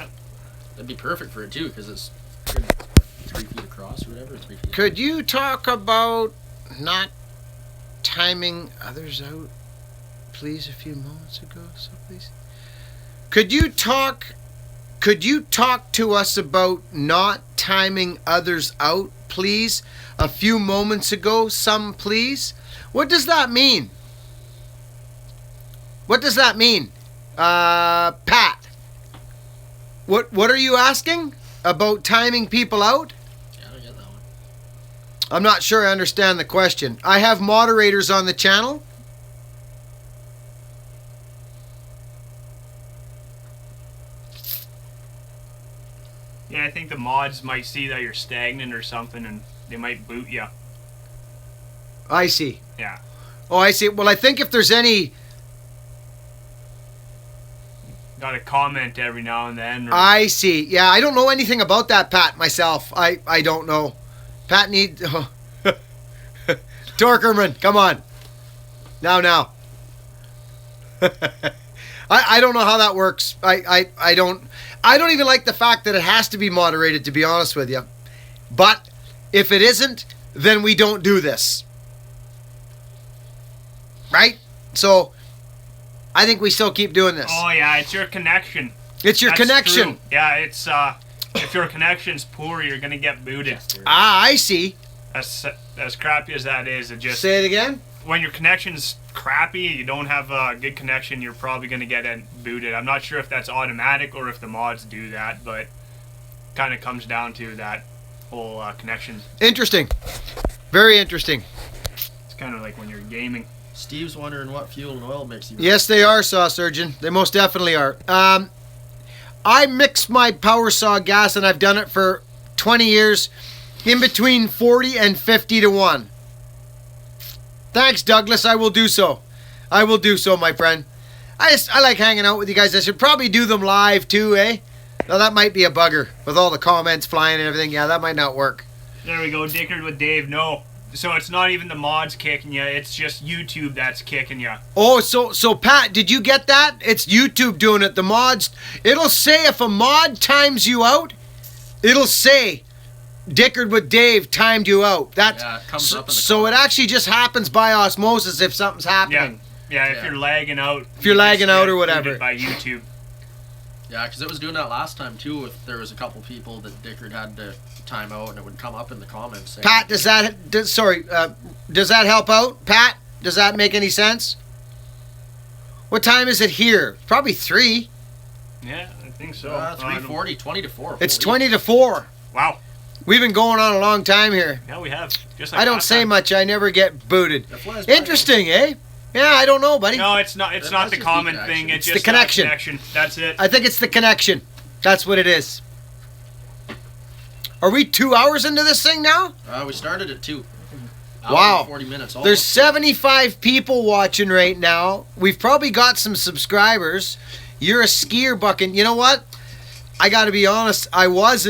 That'd be perfect for it too because it's 3 feet across or whatever. 3 feet. Could you talk about not timing others out, please, a few moments ago, so please? Could you talk to us about not timing others out, please, a few moments ago, some please? What does that mean? What does that mean? Pat, what are you asking about timing people out? Yeah, I don't get that one. I'm not sure I understand the question. I have moderators on the channel. Yeah, I think the mods might see that you're stagnant or something, and they might boot you. I see. Yeah. Oh, I see. Well, I think if there's any... Got to comment every now and then. Or, I see. Yeah, I don't know anything about that, Pat, myself. I don't know. Pat need... Oh. Torkerman, come on. Now. I don't know how that works. I don't even like the fact that it has to be moderated, to be honest with you. But if it isn't, then we don't do this. Right? So I think we still keep doing this. Oh yeah, it's your connection. It's your That's connection. true. Yeah, it's if your connection's poor, you're gonna get booted. Ah, I see. As crappy as that is, it just Say it again. when your connection's crappy, you don't have a good connection, you're probably going to get it booted. I'm not sure if that's automatic or if the mods do that, but kind of comes down to that whole connection. Interesting. Very interesting. It's kind of like when you're gaming. Steve's wondering what fuel and oil mix you. Yes, they are, Saw Surgeon. They most definitely are. I mix my power saw gas, and I've done it for 20 years, in between 40 and 50 to 1. Thanks, Douglas. I will do so. I will do so, my friend. I like hanging out with you guys. I should probably do them live too, eh? Now that might be a bugger with all the comments flying and everything. Yeah, that might not work. There we go, Dickard with Dave. No. So it's not even the mods kicking you, it's just YouTube that's kicking you. Oh, so Pat, did you get that? It's YouTube doing it. The mods, it'll say if a mod times you out, it'll say Dickard with Dave timed you out. That's, Yeah, it comes up in the so it actually just happens by osmosis if something's happening. Yeah, if you're lagging out. If you're lagging out or whatever. booted by YouTube. Yeah, because it was doing that last time too. If there was a couple people that Dickard had to time out, and it would come up in the comments. Saying, Pat, does that help out? Pat, does that make any sense? What time is it here? Probably 3. Yeah, I think so. 3:40, 20 to 4. It's Holy. 20 to 4. Wow. We've been going on a long time here. Yeah, we have. Just like I don't last say time. much. I never get booted. That flies by. Interesting, eh? Yeah, I don't know, buddy. No, it's not. It's That not must the just be comment connection. thing. It's It's just the connection. connection. That's it. I think it's the connection. That's what it is. Are we 2 hours into this thing now? We started at 2. Wow. 40 minutes. There's almost. 75 people watching right now. We've probably got some subscribers. You're a skier, Buckin. You know what? I got to be honest. I was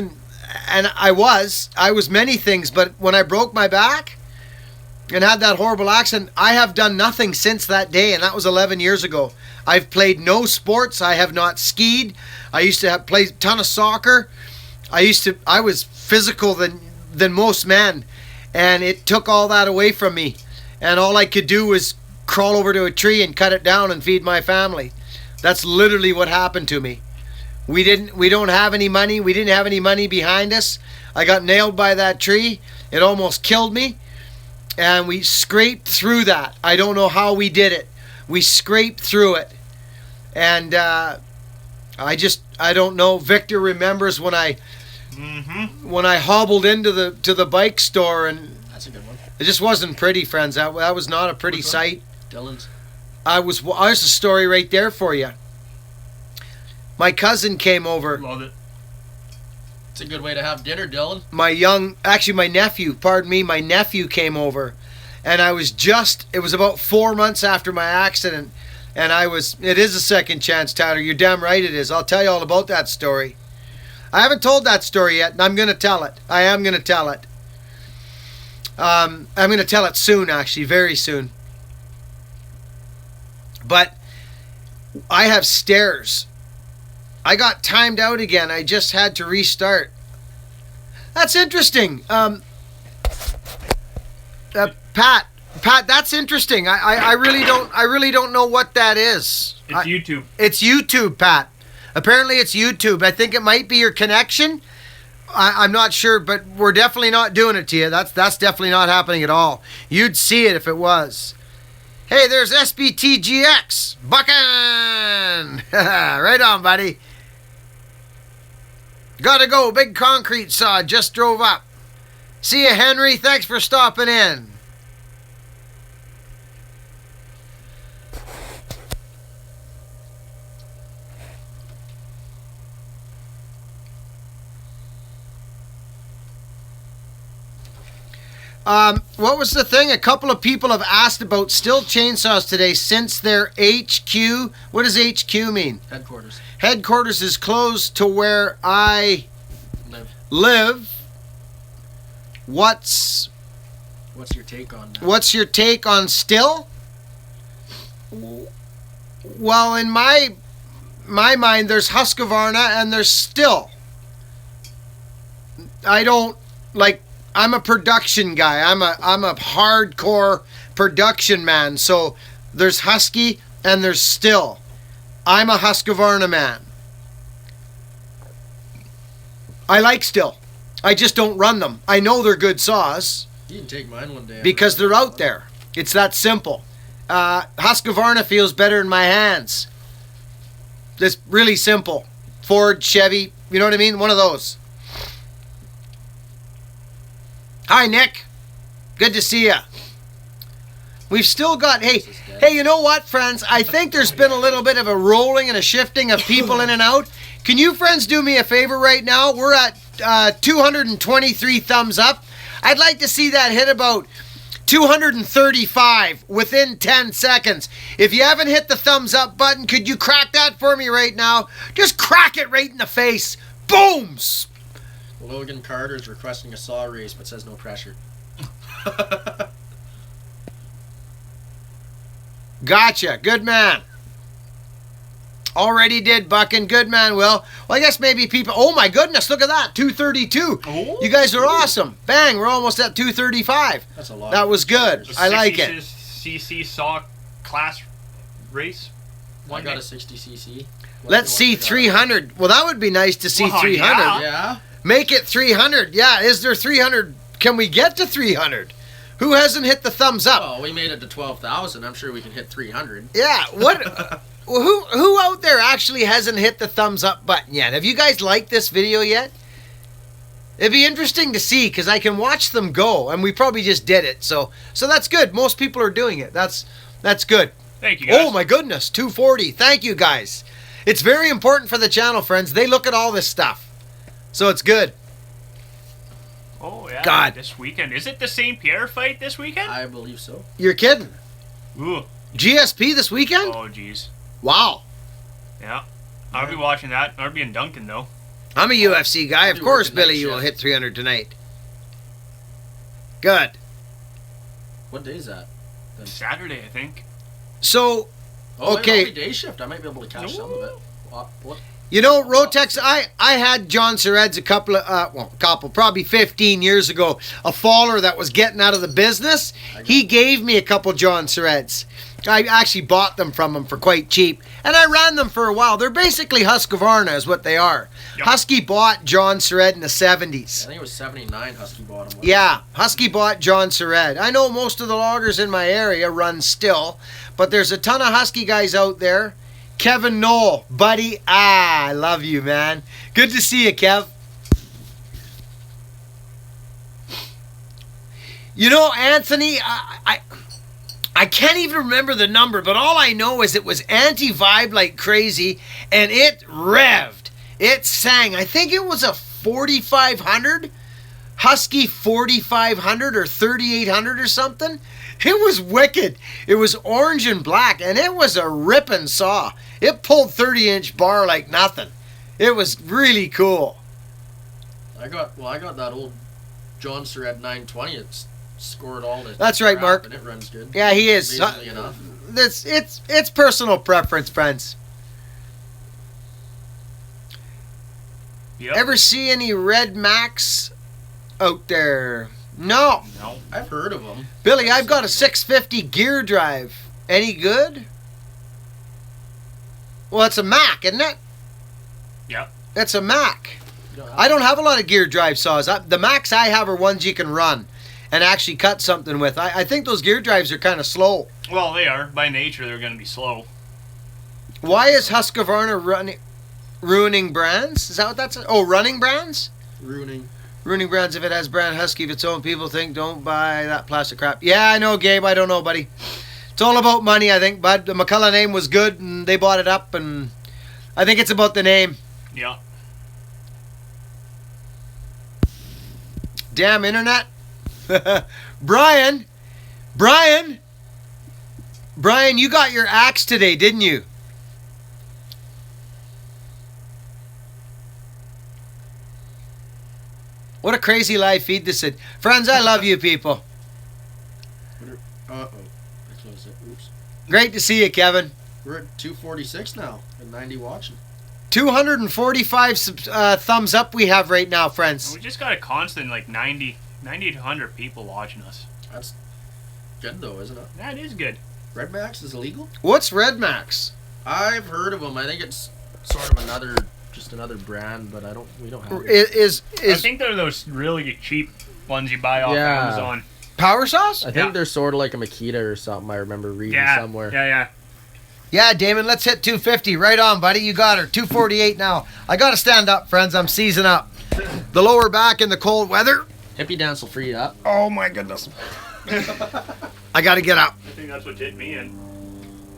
many things, but when I broke my back and had that horrible accident, I have done nothing since that day, and that was 11 years ago. I've played no sports. I have not skied. I used to play a ton of soccer. I was physical than most men, and it took all that away from me. And all I could do was crawl over to a tree and cut it down and feed my family. That's literally what happened to me. We don't have any money. We didn't have any money behind us. I got nailed by that tree. It almost killed me. And we scraped through that. I don't know how we did it. We scraped through it. And I don't know. Victor remembers when I hobbled into the bike store, and That's a good one. it just wasn't pretty, friends. That was not a pretty Which one? sight. Dylan's. There's a story right there for you. My cousin came over. Love it. It's a good way to have dinner, Dylan. My nephew came over, and it was about 4 months after my accident, and it is a second chance, Tyler. You're damn right it is. I'll tell you all about that story. I haven't told that story yet, and I'm going to tell it. I am going to tell it. I'm going to tell it soon, actually, very soon. But I have stairs. I got timed out again. I just had to restart. That's interesting. Pat, that's interesting. I really don't know what that is. It's YouTube. It's YouTube, Pat. Apparently it's YouTube. I think it might be your connection. I'm not sure, but we're definitely not doing it to you. That's definitely not happening at all. You'd see it if it was. Hey, there's SBTGX. Buckin! Right on, buddy. Gotta go. Big concrete saw. Just drove up. See you, Henry. Thanks for stopping in. What was the thing? A couple of people have asked about Still Chainsaws today since their HQ. What does HQ mean? Headquarters. Headquarters is closed to where I live. What's your take on that? What's your take on Still? Well, in my mind, there's Husqvarna and there's Still. I'm a production guy. I'm a hardcore production man. So there's Husky and there's Still. I'm a Husqvarna man. I like Still. I just don't run them. I know they're good saws You can take mine one day. because they're out there. It's that simple. Husqvarna feels better in my hands. It's really simple. Ford, Chevy, you know what I mean? One of those. Hi, Nick. Good to see you. We've still got, hey, you know what, friends? I think there's been a little bit of a rolling and a shifting of people in and out. Can you friends do me a favor right now? We're at 223 thumbs up. I'd like to see that hit about 235 within 10 seconds. If you haven't hit the thumbs up button, could you crack that for me right now? Just crack it right in the face. Boom! Logan Carter's requesting a saw race, but says no pressure. Gotcha. Good man. Already did, Buckin. Good man, Will. Well, I guess maybe people... Oh, my goodness. Look at that. 232. Oh. You guys are awesome. Bang. We're almost at 235. That's a lot. That was good. I like it. 60cc saw class race. I got a 60cc. Let's see 300. Well, that would be nice to see Well, 300. yeah. Yeah. Make it 300. Yeah, is there 300? Can we get to 300? Who hasn't hit the thumbs up? Oh, we made it to 12,000. I'm sure we can hit 300. Yeah, what? Who out there actually hasn't hit the thumbs up button yet? Have you guys liked this video yet? It'd be interesting to see because I can watch them go, and we probably just did it. So that's good. Most people are doing it. That's good. Thank you, guys. Oh my goodness, 240. Thank you guys. It's very important for the channel, friends. They look at all this stuff, so it's good. Oh, yeah. God. This weekend. Is it the St. Pierre fight this weekend? I believe so. You're kidding? Ooh. GSP this weekend? Oh, jeez. Wow. Yeah. I'll be watching that. I'll be in Duncan, though. I'm a UFC guy. Of I'll be course, working night Billy, you will shift. hit 300 tonight. Good. What day is that? Saturday, I think. So, Oh, Okay. okay. Day shift. I might be able to catch some of it. What? you know, Rotex, I had John Sureds probably 15 years ago, a faller that was getting out of the business. He gave me a couple John Sureds. I actually bought them from him for quite cheap, and I ran them for a while. They're basically Husqvarna is what they are. Yep. Husky bought John Sured in the I 70s. think it was 79 Husky bought them. Yeah, Husky bought John Sured. I know most of the loggers in my area run still, but there's a ton of Husky guys out there. Kevin Knoll, buddy, I love you, man. Good to see you, Kev. You know, Anthony, I can't even remember the number, but all I know is it was anti-vibe like crazy, and it revved. It sang. I think it was a 4500, Husky 4500 or 3800 or something. It was wicked. It was orange and black, and it was a ripping saw. It pulled 30-inch bar like nothing. It was really cool. I got that old John Surred 920. It's scored all the. That's right, crap, Mark. And it runs good. Yeah, he is. Amazingly enough. It's personal preference, friends. Yep. Ever see any Red Max out there? No. No. I've heard of them. Billy, I've got a 650 gear drive. Any good? Well, it's a Mac, isn't it? Yep. It's a Mac. I don't have a lot of gear drive saws. The Macs I have are ones you can run and actually cut something with. I think those gear drives are kind of slow. Well, they are. By nature, they're going to be slow. Why is Husqvarna ruining brands? Is that what that's? Oh, running brands? Ruining. Ruining brands if it has brand Husky of its own. People think don't buy that plastic crap. Yeah, I know, Gabe. I don't know, buddy. It's all about money, I think, bud. The McCullough name was good, and they bought it up, and I think it's about the name. Yeah. Damn internet. Brian, you got your axe today, didn't you? What a crazy live feed this is. Friends, I love you people. Uh-oh. I closed it. Oops. Great to see you, Kevin. We're at 246 now and 90 watching. 245 thumbs up we have right now, friends. We just got a constant, like, 90 to 100 people watching us. That's good though, isn't it? That is good. Red Max is illegal? What's Red Max? I've heard of them. I think it's sort of another brand, but we don't have it. Is I think they're those really cheap ones you buy off Yeah. Amazon. Power saws? I think Yeah. they're sort of like a Makita or something. I remember reading Yeah. somewhere. Yeah. Yeah, Damon, let's hit 250. Right on, buddy. You got her. 248 now. I got to stand up, friends. I'm seizing up. The lower back in the cold weather. Hippie dance will free you up. Oh, my goodness. I got to get up. I think that's what did me in.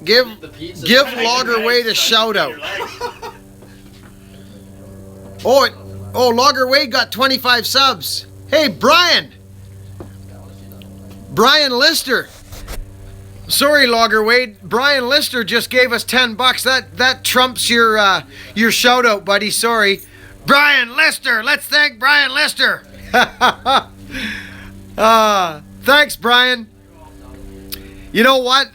Give The pizza. Logger Wade a shout out. Oh, Logger Wade got 25 subs. Hey, Brian Lister. Sorry, Logger Wade. Brian Lister just gave us $10. That trumps your shout out, buddy. Sorry. Brian Lister. Let's thank Brian Lister. Thanks, Brian. You know what?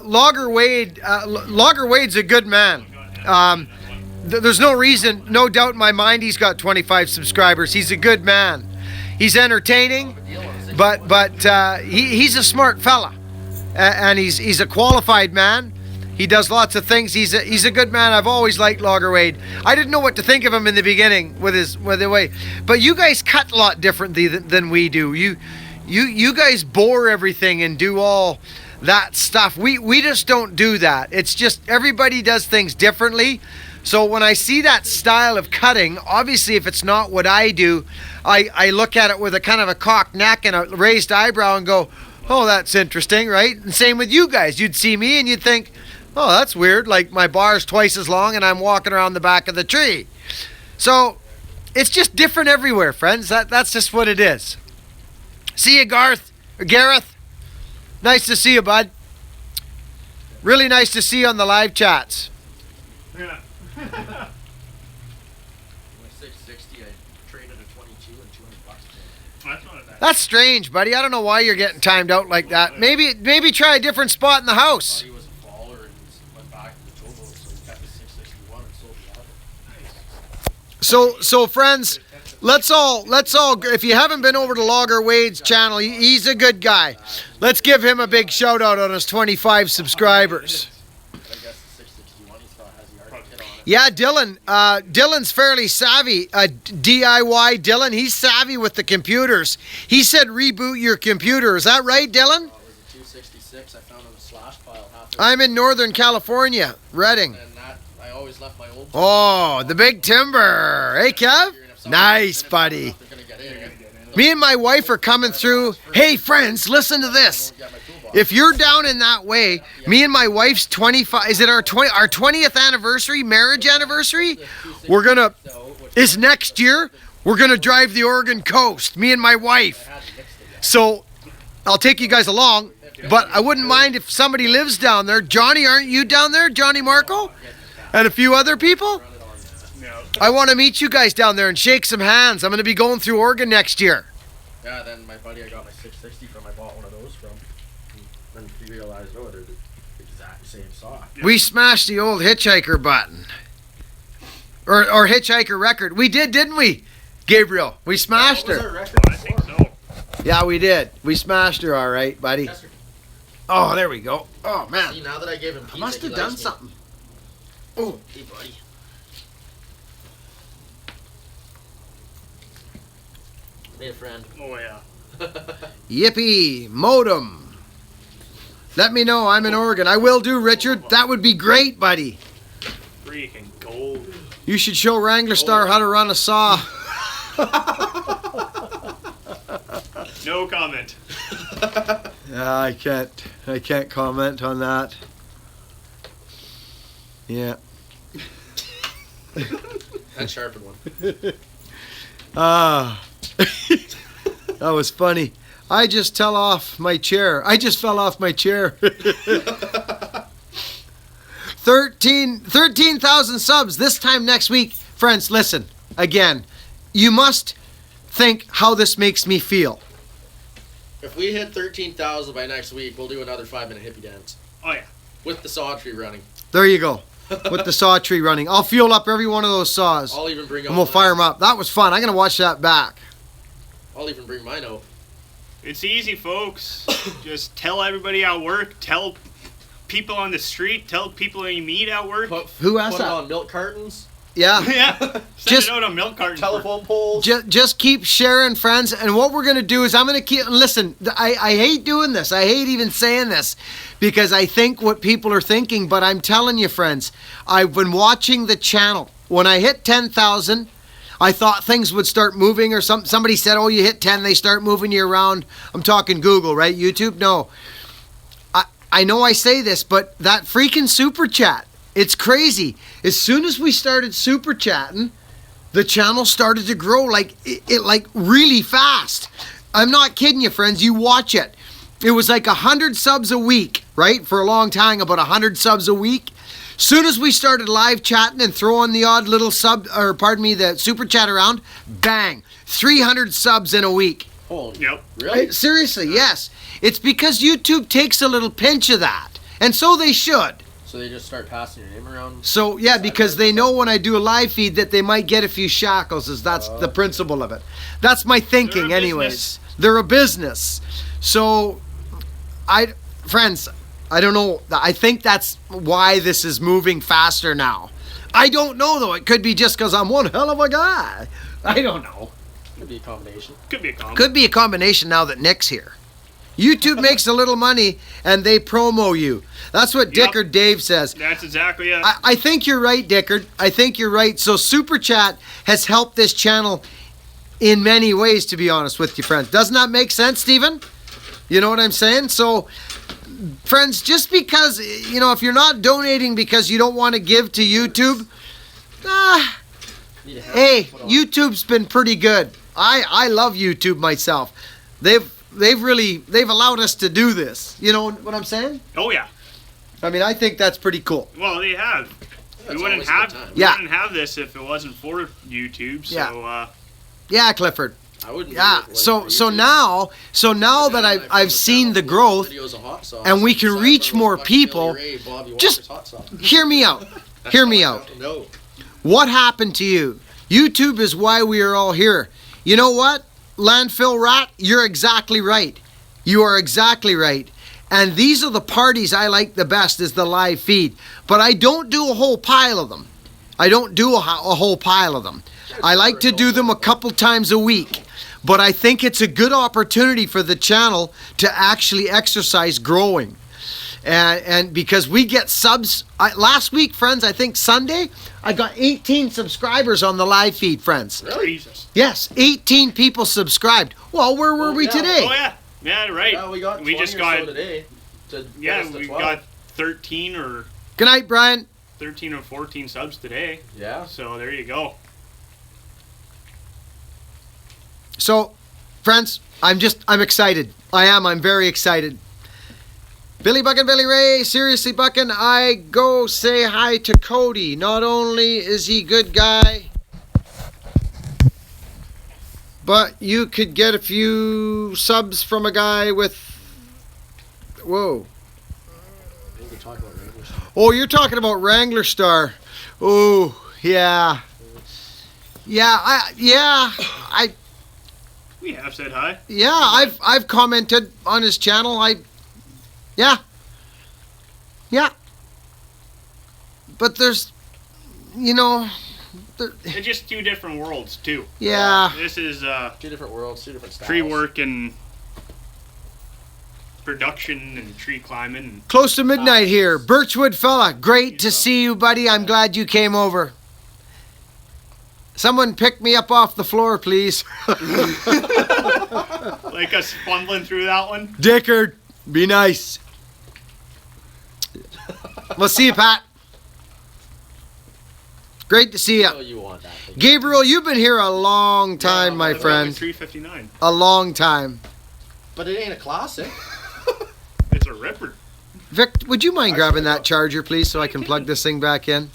Logger Wade's a good man. There's no reason, no doubt in my mind he's got 25 subscribers. He's a good man. He's entertaining, but he's a smart fella. And he's a qualified man. He does lots of things. He's a good man. I've always liked Logger Wade. I didn't know what to think of him in the beginning with the way, but you guys cut a lot differently than we do. You guys bore everything and do all that stuff. We just don't do that. It's just everybody does things differently. So when I see that style of cutting, obviously if it's not what I do, I look at it with a kind of a cocked neck and a raised eyebrow and go, oh, that's interesting, right? And same with you guys. You'd see me and you'd think, oh, that's weird. Like my bar's twice as long and I'm walking around the back of the tree. So it's just different everywhere, friends. That's just what it is. See you, Gareth. Nice to see you, bud. Really nice to see you on the live chats. Yeah. My 660, I traded a 22 and $200. That's not a bad. That's strange, buddy. I don't know why you're getting timed out like that. Maybe try a different spot in the house. He was a faller and went back to the Tobo, so he kept the 661 and sold the other. So friends, let's all if you haven't been over to Logger Wade's channel, he's a good guy. Let's give him a big shout out on his 25 subscribers. I guess the 661 he's got has the art kit on it. Yeah, Dylan's fairly savvy. DIY Dylan, he's savvy with the computers. He said reboot your computer. Is that right, Dylan? It was a 266 I found in a slash pile halfway. I'm in Northern California, Redding. And that, I always left my old. Oh, the big timber. Hey, Kev? Nice, buddy. They're gonna get in. Me and my wife are coming through. Hey, friends, listen to this. If you're down in that way, me and my wife's 25, is it our 20th anniversary, marriage anniversary? Is next year. We're going to drive the Oregon coast, me and my wife. So I'll take you guys along, but I wouldn't mind if somebody lives down there. Johnny, aren't you down there? Johnny Marco? And a few other people? No. I want to meet you guys down there and shake some hands. I'm going to be going through Oregon next year. Yeah, then my buddy I got my 660 from, I bought one of those from. And he realized, oh, they're the exact same saw. We smashed the old hitchhiker button. Or hitchhiker record. We did, didn't we, Gabriel? We smashed her. I think so. Yeah, we did. We smashed her all right, buddy. Oh, there we go. Oh, man. See, now that I gave him pizza, I must have he done likes me. something. Oh, Hey, buddy. Made a friend. Oh yeah. yippee, modem. Let me know. I'm in Oregon. I will do, Richard. That would be great, buddy. Freaking gold. You should show Wrangler Star how to run a saw. No comment. I can't comment on that. Yeah. That sharpened one. Ah. That was funny. I just fell off my chair. 13,000 subs this time next week. Friends, listen. Again, you must think how this makes me feel. If we hit 13,000 by next week, we'll do another 5-minute hippie dance. Oh yeah. With the saw tree running. There you go. With the saw tree running. I'll fuel up every one of those saws. I'll even bring And we'll fire them up. That was fun. I'm going to watch that back. I'll even bring mine out. It's easy, folks. Just tell everybody at work. Tell people on the street. Tell people you meet at work. Who asked Put it that? on milk cartons. Yeah. Yeah. Send Just- it out on milk cartons. Telephone poles. Just keep sharing, friends. And what we're going to do is I'm going to keep, listen, I hate doing this. I hate even saying this because I think what people are thinking, but I'm telling you, friends, I've been watching the channel. When I hit 10,000, I thought things would start moving or something. Somebody said, oh, you hit 10, they start moving you around. I'm talking Google, right? YouTube? No. I know I say this, but that freaking super chat, it's crazy. As soon as we started super chatting, the channel started to grow like really fast. I'm not kidding you, friends. You watch it. It was like 100 subs a week, right? For a long time, about 100 subs a week. Soon as we started live chatting and throwing the odd little the super chat around, bang, 300 subs in a week. Holy. Yep. Really? Seriously, yes. It's because YouTube takes a little pinch of that. And so they should. So they just start passing your name around? So, yeah, because they know when I do a live feed that they might get a few shackles, as that's the principle of it. That's my thinking, They're a anyways. business. They're a business. So, friends, I don't know. I think that's why this is moving faster now. I don't know, though. It could be just because I'm one hell of a guy. I don't know. Could be a combination. Could be a combo. Could be a combination now that Nick's here. YouTube makes a little money and they promo you. That's what Yep. Dickard Dave says. That's exactly it. I think you're right, Dickard. I think you're right. So Super Chat has helped this channel in many ways, to be honest with you, friends. Doesn't that make sense, Stephen? You know what I'm saying? So, friends, just because, if you're not donating because you don't want to give to YouTube, hey, YouTube's been pretty good. I love YouTube myself. They've allowed us to do this. You know what I'm saying? Oh yeah. I mean, I think that's pretty cool. Well, they have. We That's wouldn't always a have. good time. We Yeah. wouldn't have this if it wasn't for YouTube. So Yeah, Clifford. I wouldn't. Yeah. So now that I've seen the growth, and we can reach more people, just hear me out. Hear me out. No. What happened to you? YouTube is why we are all here. You know what? Landfill Rat, you're exactly right. You are exactly right. And these are the parties I like the best, is the live feed. But I don't do a whole pile of them. I don't do a whole pile of them. I like to do them a couple times a week. But I think it's a good opportunity for the channel to actually exercise growing. And because we get subs, last week, friends, I think Sunday, I got 18 subscribers on the live feed, friends. Jesus. Yes, 18 people subscribed. Well, where were we yeah. today? Oh yeah. Yeah, right. Yeah, we got 20 just or got so today. To get yeah, us to we 12. got 13 or Good night, Brian. 13 or 14 subs today. Yeah. So there you go. So, friends, I'm excited. I'm very excited. Billy Buckin, Billy Ray, seriously, Buckin, I go say hi to Cody. Not only is he good guy, but you could get a few subs from a guy with, whoa. I think we're talking about Wranglers. Oh, you're talking about Wrangler Star. Oh, yeah. We have said hi. Yeah, I've commented on his channel. Yeah. But there's, They're just two different worlds too. yeah. This is Two different worlds, two different styles. tree work and production and tree climbing. And Close to midnight here. Birchwood fella, great to see you, buddy. I'm glad you came over. Someone pick me up off the floor, please. like us fumbling through that one. Dickard, be nice. We'll see you, Pat. Great to see Oh, you. you want that thing. Gabriel, you've been here a long time, my friend. 359. A long time. But it ain't a classic. It's a ripper. Vic, would you mind grabbing that charger, please, so I can plug this thing back in?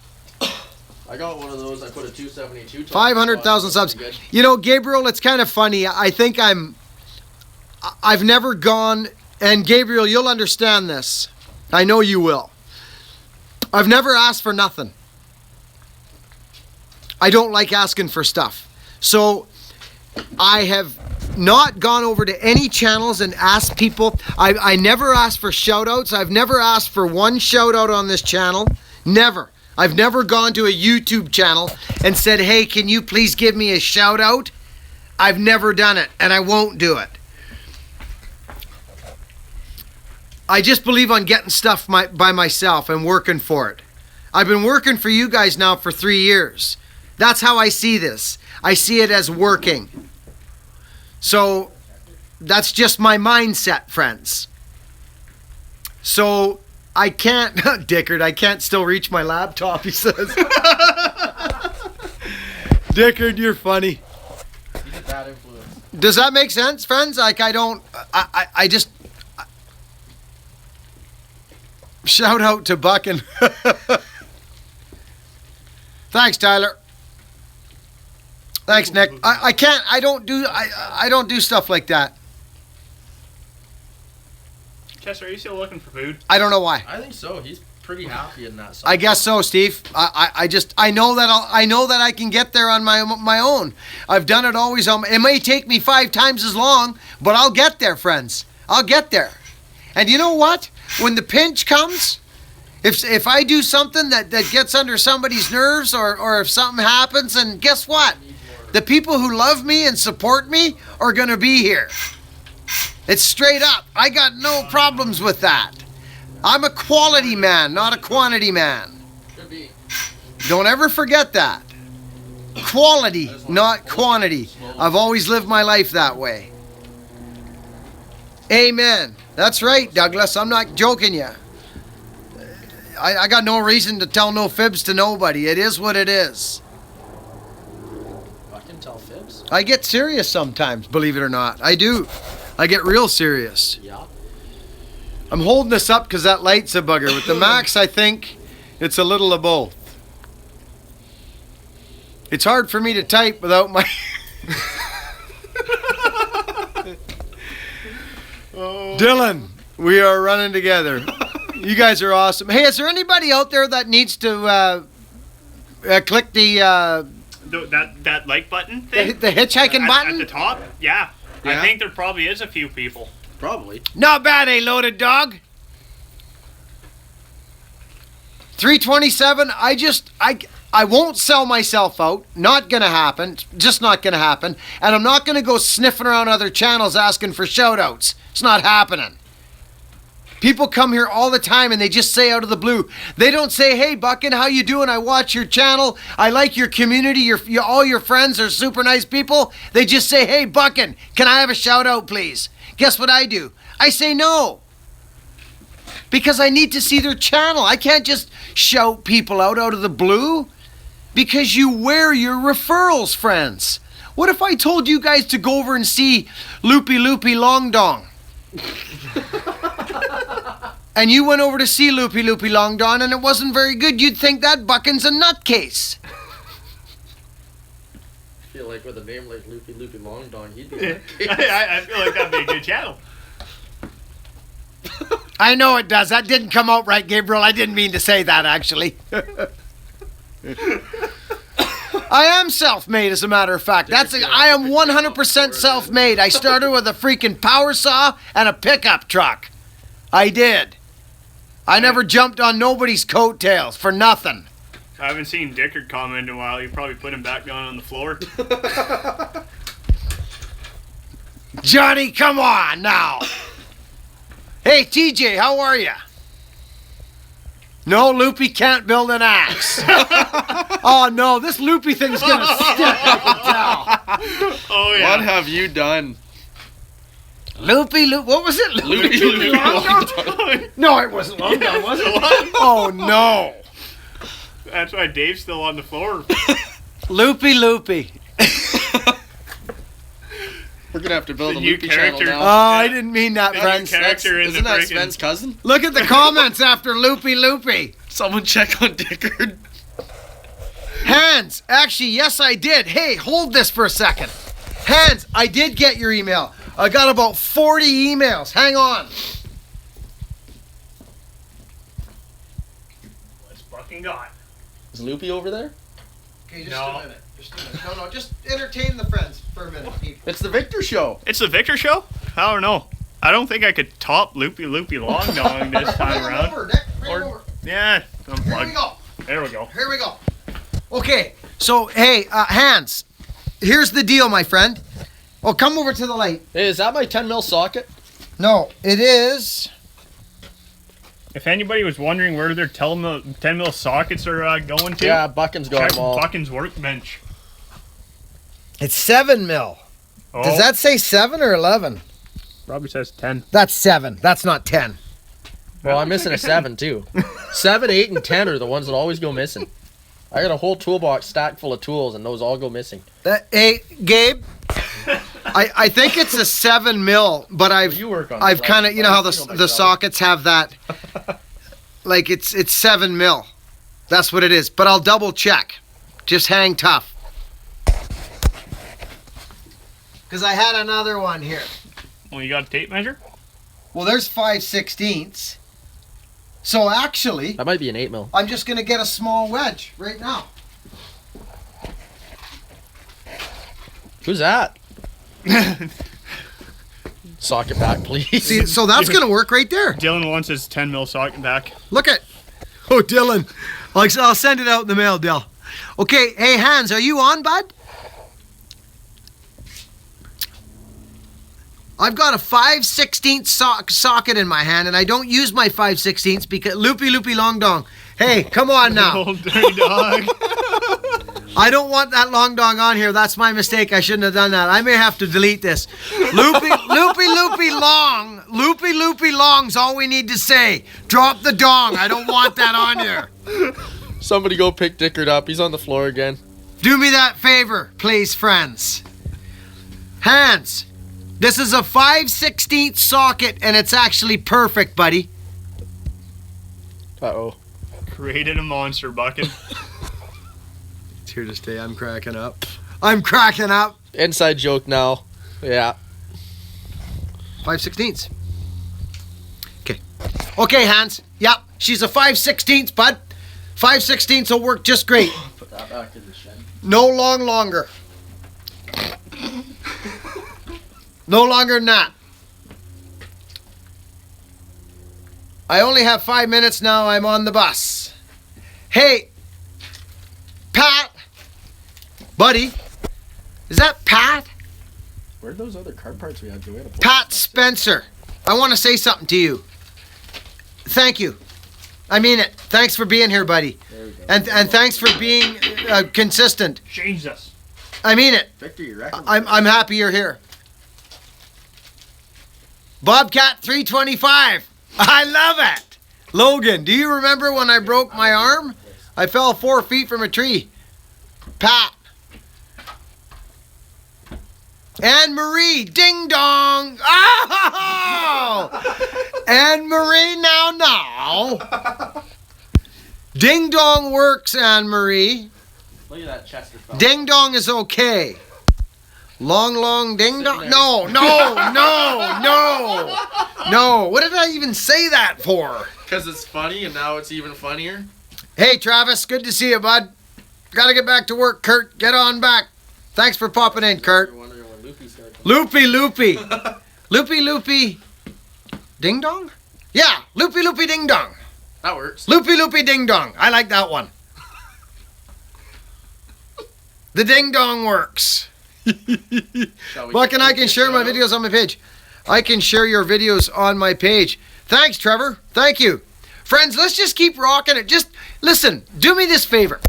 I got one of those. I put a 272. 500,000 subs. Pretty good. You know, Gabriel, it's kind of funny. I think I've never gone, and Gabriel, you'll understand this. I know you will. I've never asked for nothing. I don't like asking for stuff. So I have not gone over to any channels and asked people. I never asked for shout outs. I've never asked for one shout out on this channel. Never. I've never gone to a YouTube channel and said, hey, can you please give me a shout out? I've never done it, and I won't do it. I just believe on getting stuff by myself and working for it. I've been working for you guys now for 3 years. That's how I see this. I see it as working. So that's just my mindset, friends. So I can't, Dickard, I can't still reach my laptop, he says. Dickard, you're funny. He's a bad influence. Does that make sense, friends? Like, I just... Shout out to Buckin. Thanks, Tyler. Thanks, Nick. I don't do stuff like that. Chester, are you still looking for food? I don't know why. I think so. He's pretty happy in that song. I guess so, Steve. I know that I can get there on my own. I've done it always on. It may take me 5 times as long, but I'll get there, friends. I'll get there. And you know what? When the pinch comes, if I do something that gets under somebody's nerves, or if something happens, and guess what? The people who love me and support me are going to be here. It's straight up. I got no problems with that. I'm a quality man, not a quantity man. Should be. Don't ever forget that. Quality, not quantity. I've always lived my life that way. Amen. That's right, Douglas. I'm not joking you. I got no reason to tell no fibs to nobody. It is what it is. I can tell fibs. I get serious sometimes, believe it or not. I do. I get real serious. Yeah. I'm holding this up because that light's a bugger. With the Max, I think it's a little of both. It's hard for me to type without my... Dylan, we are running together. You guys are awesome. Hey, is there anybody out there that needs to click the That like button thing? the hitchhiking button? At the top? Yeah. Yeah. I think there probably is a few people. Probably. Not bad, eh, loaded dog? 327. I won't sell myself out. Not gonna happen. Just not gonna happen. And I'm not gonna go sniffing around other channels asking for shout outs. It's not happening. People come here all the time and they just say out of the blue. They don't say, hey, Buckin, how you doing? I watch your channel. I like your community. All your friends are super nice people. They just say, hey, Buckin, can I have a shout out, please? Guess what I do? I say no. Because I need to see their channel. I can't just shout people out of the blue. Because you wear your referrals, friends. What if I told you guys to go over and see Loopy Loopy Long Dong? And you went over to see Loopy Loopy Long Dong and it wasn't very good. You'd think that Buckin's a nutcase. I feel like with a name like Loopy Loopy Long Dong, he'd be I feel like that'd be a good channel. I know it does. That didn't come out right, Gabriel. I didn't mean to say that, actually. I am self-made, as a matter of fact. I am 100% self-made. I started with a freaking power saw and a pickup truck. I did. I never jumped on nobody's coattails for nothing. I haven't seen Dickard comment in a while. You probably put him back down on the floor. Johnny, come on now. Hey, TJ, how are you? No, Loopy can't build an axe. Oh, no, this Loopy thing's going to stick, I can tell. Oh, yeah. What have you done? Loopy, what was it? Loopy Long Dong? No, it wasn't Long Dong, was it? Oh, no. That's why Dave's still on the floor. Loopy. We're going to have to build The a new Loopy channel character. Oh, now. I didn't mean that, New friends. character in Isn't the that freaking... Sven's cousin? Look at the comments after Loopy. Someone check on Dickard. Hans, actually, yes, I did. Hey, hold this for a second. Hans, I did get your email. I got about 40 emails. Hang on. What's fucking got? Is Loopy over there? Okay, just a minute. No, just entertain the friends for a minute, people. It's the Victor Show. It's the Victor Show? I don't know. I don't think I could top Loopy Loopy Long Dong this time around. Over, Nick. Bring it over. Yeah, Here we unplugged. go. There we go. Here we go. Okay, so hey, Hans, here's the deal, my friend. Oh, come over to the light. Hey, is that my 10 mil socket? No, it is. If anybody was wondering where their 10 mil sockets are going to, Yeah, Buckin's got check them all. Buckin's workbench. It's 7 mil. Oh, Does that say 7 or 11? probably says 10. That's 7. That's not 10. Well, I'm missing a 7 too. 7, 8, and 10 are the ones that always go missing. I got a whole toolbox stacked full of tools, and those all go missing. Hey, Gabe. I think it's a 7 mil, but You work on I've it. kind of, you know how I feel the myself. sockets have that, like it's 7 mil. That's what it is. But I'll double check. Just hang tough. Because I had another one here. Well, you got a tape measure? Well, there's 5/16. So actually, That might be an 8 mil. I'm just going to get a small wedge right now. Who's that? Socket back, please. See, so that's going to work right there. Dylan wants his 10 mil socket back. Look at. Oh, Dylan. I'll send it out in the mail, Dill. Okay, hey, Hans, are you on, bud? I've got a 5/16 socket in my hand, and I don't use my 5/16 because loopy long dong. Hey, come on now. Old dirty dog. I don't want that long dong on here. That's my mistake. I shouldn't have done that. I may have to delete this. Loopy long. Loopy long's all we need to say. Drop the dong. I don't want that on here. Somebody go pick Dickard up. He's on the floor again. Do me that favor, please, friends. Hans, this is a 5/16 socket, and it's actually perfect, buddy. Uh-oh. Created a monster, Buckin. It's here to stay. I'm cracking up. I'm cracking up. Inside joke now. Yeah. 5/16. Okay. Okay, Hans. Yep. She's a 5/16, bud. 5/16 will work just great. Put that back in the shed. No longer. No longer than that. I only have 5 minutes now. I'm on the bus. Hey, Pat. Buddy. Is that Pat? Where'd those other card parts we had go? Pat Spencer. I want to say something to you. Thank you. I mean it. Thanks for being here, buddy. And thanks for being consistent. Changed us. I mean it. Victor, you reckon? I'm happy you're here. Bobcat 325. I love it. Logan, do you remember when I broke my arm? I fell 4 feet from a tree. Pat. Anne Marie, ding dong. Oh! Anne Marie, now. Ding dong works, Anne Marie. Look at that Chester fella. Ding dong is okay. Long ding dong. there. No. What did I even say that for? Because it's funny, and now it's even funnier. Hey, Travis, good to see you, bud. Gotta get back to work, Kurt. Get on back. Thanks for popping in, Kurt. You're wondering when Loopy's gonna come. Loopy. Ding dong? Yeah, loopy ding dong. That works. Loopy ding dong. I like that one. The ding dong works. Shall we Buckin, I take can this share my shout out? videos on my page. I can share your videos on my page. Thanks, Trevor. Thank you. Friends, let's just keep rocking it. Just listen, do me this favor.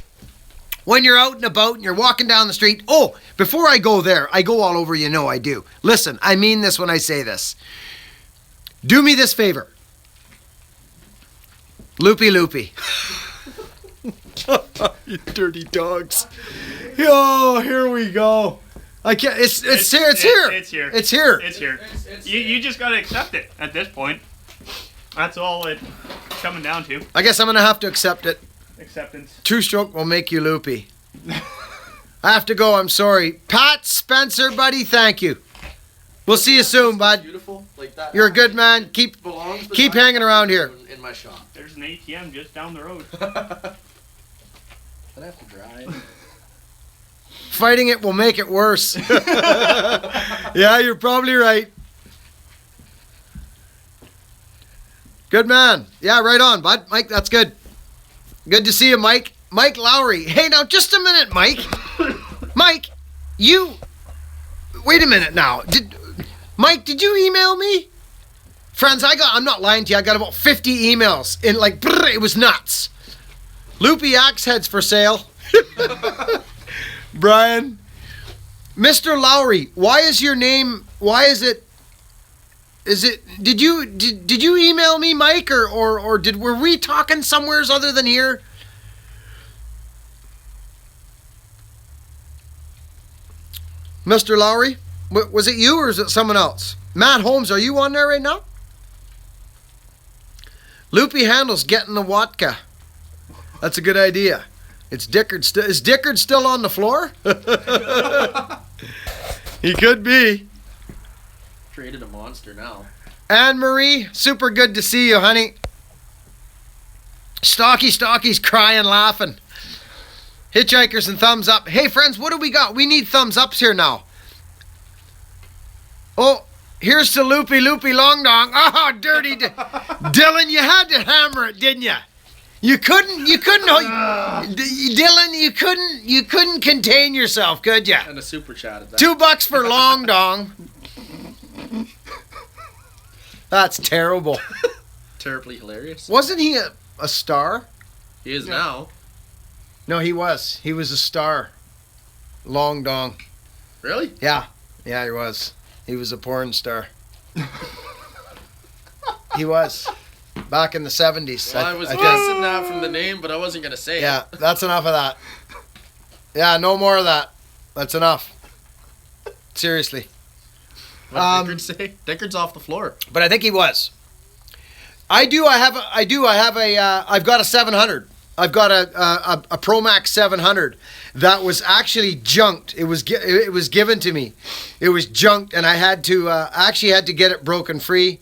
When you're out and about and you're walking down the street, oh, before I go there, I go all over, you know I do. Listen, I mean this when I say this. Do me this favor. Loopy. You dirty dogs. Oh, here we go. I can't. It's here. It's here. It's here. It's here. It's here. You just gotta accept it at this point. That's all it's coming down to. I guess I'm gonna have to accept it. Acceptance. 2-stroke will make you loopy. I have to go. I'm sorry. Pat Spencer, buddy. Thank you. We'll see you soon, bud. Beautiful, like that. You're a good man. Keep hanging around here. In my shop. There's an ATM just down the road. I'd have to drive. Fighting it will make it worse. Yeah, you're probably right. Good man. Yeah, right on, bud. Mike, that's good. Good to see you, Mike. Mike Lowry. Hey, now, just a minute, Mike. Mike, you... Wait a minute now. Mike, did you email me? Friends, I'm not lying to you. I got about 50 emails. And like, brrr, it was nuts. Loopy axe heads for sale. Brian. Mr. Lowry, why is your name... Why is it... Did you email me, Mike, or were we talking somewheres other than here? Mr. Lowry, was it you or is it someone else? Matt Holmes, are you on there right now? Loopy Handles getting the Watka. That's a good idea. Is Dickard still on the floor? He could be. Created a monster now. Anne Marie, super good to see you, honey. Stocky's crying, laughing. Hitchhikers and thumbs up. Hey, friends, what do we got? We need thumbs ups here now. Oh, here's to Loopy Long Dong. Oh, dirty. Dylan, you had to hammer it, didn't you? You couldn't, Dylan, you couldn't contain yourself, could you? And a super chat at that. $2 for Long Dong. That's terrible. Terribly hilarious. Wasn't he a star? He is now. No, he was. He was a star. Long Dong. Really? Yeah. Yeah, he was. He was a porn star. He was. Back in the 70s. Well, I was guessing that from the name, but I wasn't going to say Yeah, it. that's enough of that. Yeah, no more of that. That's enough. Seriously. What did Dickard say? Dickard's off the floor. But I think he was. I've got a 700. I've got a Pro Max 700 that was actually junked. It was given to me. It was junked, and I had to actually had to get it broken free.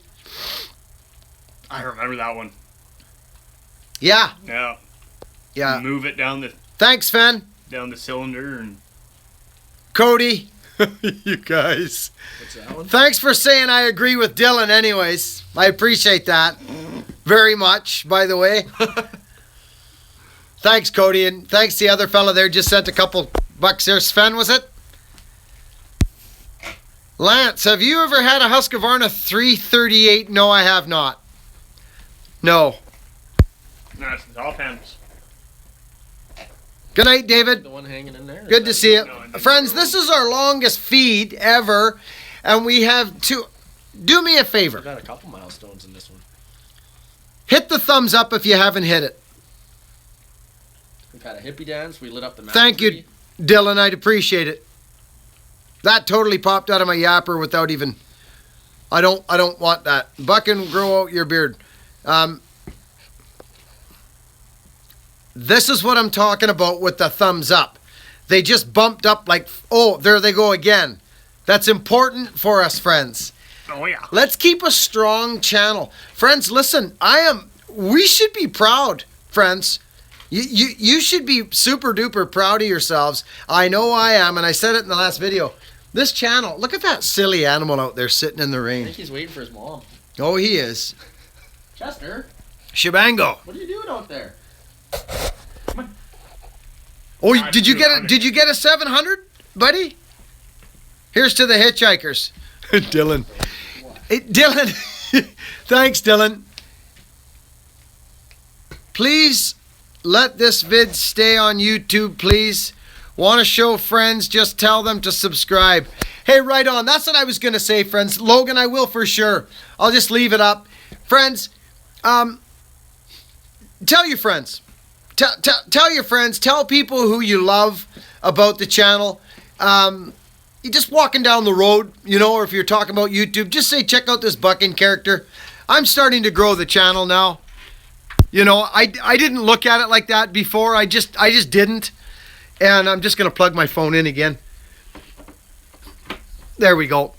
I remember that one. Yeah. Yeah. Yeah. Move it down the Thanks, Fen. cylinder and Cody. You guys. What's that one? Thanks for saying I agree with Dylan anyways. I appreciate that very much, by the way. Thanks, Cody, and thanks the other fella there just sent a couple bucks there. Sven, was it? Lance, have you ever had a Husqvarna 338? No, I have not. No. that's the top ends. Good night, David. The one hanging in there? Good to see you. No, I didn't. Friends, this is our longest feed ever, and we have to... Do me a We've favor. got a couple milestones in this one. Hit the thumbs up if you haven't hit it. We've had a hippie dance. We lit up the mountain Thank you, tree. Dylan. I'd appreciate it. That totally popped out of my yapper without even... I don't want that. Buckin, grow out your beard. This is what I'm talking about with the thumbs up. They just bumped up like, oh, there they go again. That's important for us, friends. Oh yeah. Let's keep a strong channel. Friends, listen, we should be proud, friends. You should be super duper proud of yourselves. I know I am, and I said it in the last video. This channel, look at that silly animal out there sitting in the I rain. think he's waiting for his mom. Oh, he is. Chester, Shabango. what are you doing out there? Oh, did you get a 700, buddy? Here's to the hitchhikers. Dylan. Hey, Dylan. Thanks, Dylan. Please let this vid stay on YouTube, please. Want to show friends, just tell them to subscribe. Hey, right on. That's what I was going to say, friends. Logan, I will for sure. I'll just leave it up. Friends, tell your friends. Tell your friends. Tell people who you love about the channel. You're just walking down the road, or if you're talking about YouTube, just say, check out this Buckin character. I'm starting to grow the channel now. I didn't look at it like that before. I just didn't. And I'm just going to plug my phone in again. There we go.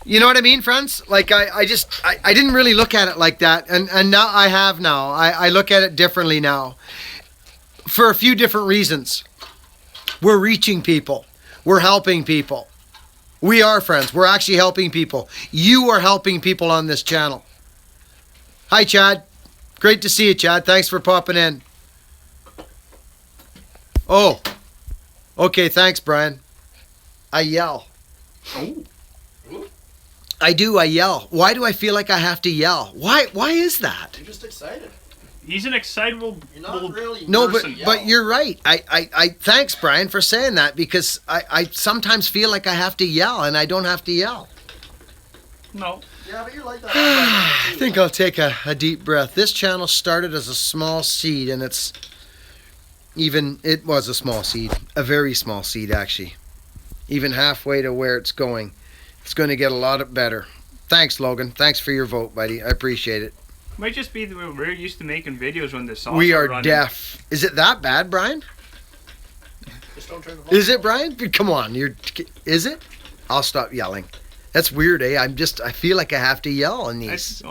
You know what I mean, friends? Like, I didn't really look at it like that. And now I have now. I look at it differently now. For a few different reasons. We're reaching people. We're helping people. We are, friends. We're actually helping people. You are helping people on this channel. Hi, Chad. Great to see you, Chad. Thanks for popping in. Oh. Okay, thanks, Brian. I yell. Oh. I do, I yell. Why do I feel like I have to yell? Why is that? You're just excited. He's an excitable You're not little really. No, person. but you're right. I thanks, Brian, for saying that, because I sometimes feel like I have to yell and I don't have to yell. No. Yeah, but you're like that. I think I'll take a deep breath. This channel started as a small seed, and it was a small seed, a very small seed actually. Even halfway to where it's going to get a lot better. Thanks, Logan. Thanks for your vote, buddy. I appreciate it. Might just be that we're used to making videos when the sauce We are running. deaf. Is it that bad, Brian? Just don't turn the Is it, Brian? Come on, is it? I'll stop yelling. That's weird, eh? I feel like I have to yell in these.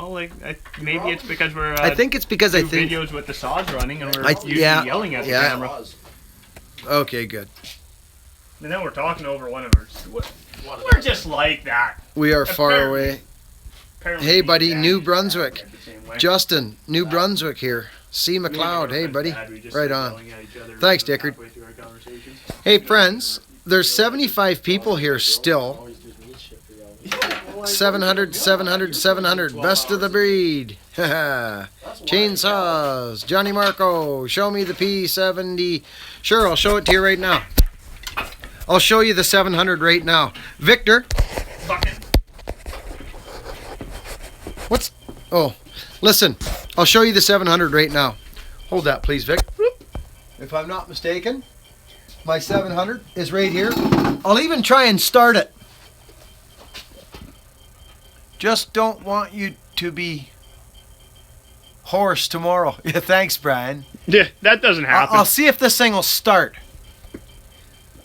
Maybe it's because we're. I think it's because I think. videos with the saws running and we're usually yeah, yelling at the yeah. camera. Okay, good. And then we're talking over one of ours. We're just like that. We are far Apparently. away. Apparently Hey, buddy, Dad New and Brunswick. Dad are the same way. Justin, New Brunswick here. C. Me and McLeod. Hey, girlfriend's buddy. dad, we just Right sit on. yelling at each other Thanks, Dickard. halfway through our conversations. Hey, friends. There's 75 people here still. 700, 700, 700. Best of the breed. Chainsaws. Johnny Marco. Show me the P70. Sure, I'll show it to you right now. I'll show you the 700 right now. Victor. Buckin. What's... Oh, listen. I'll show you the 700 right now. Hold that, please, Vic. If I'm not mistaken, my 700 is right here. I'll even try and start it. Just don't want you to be hoarse tomorrow. Yeah, thanks, Brian. Yeah, that doesn't happen. I'll see if this thing will start.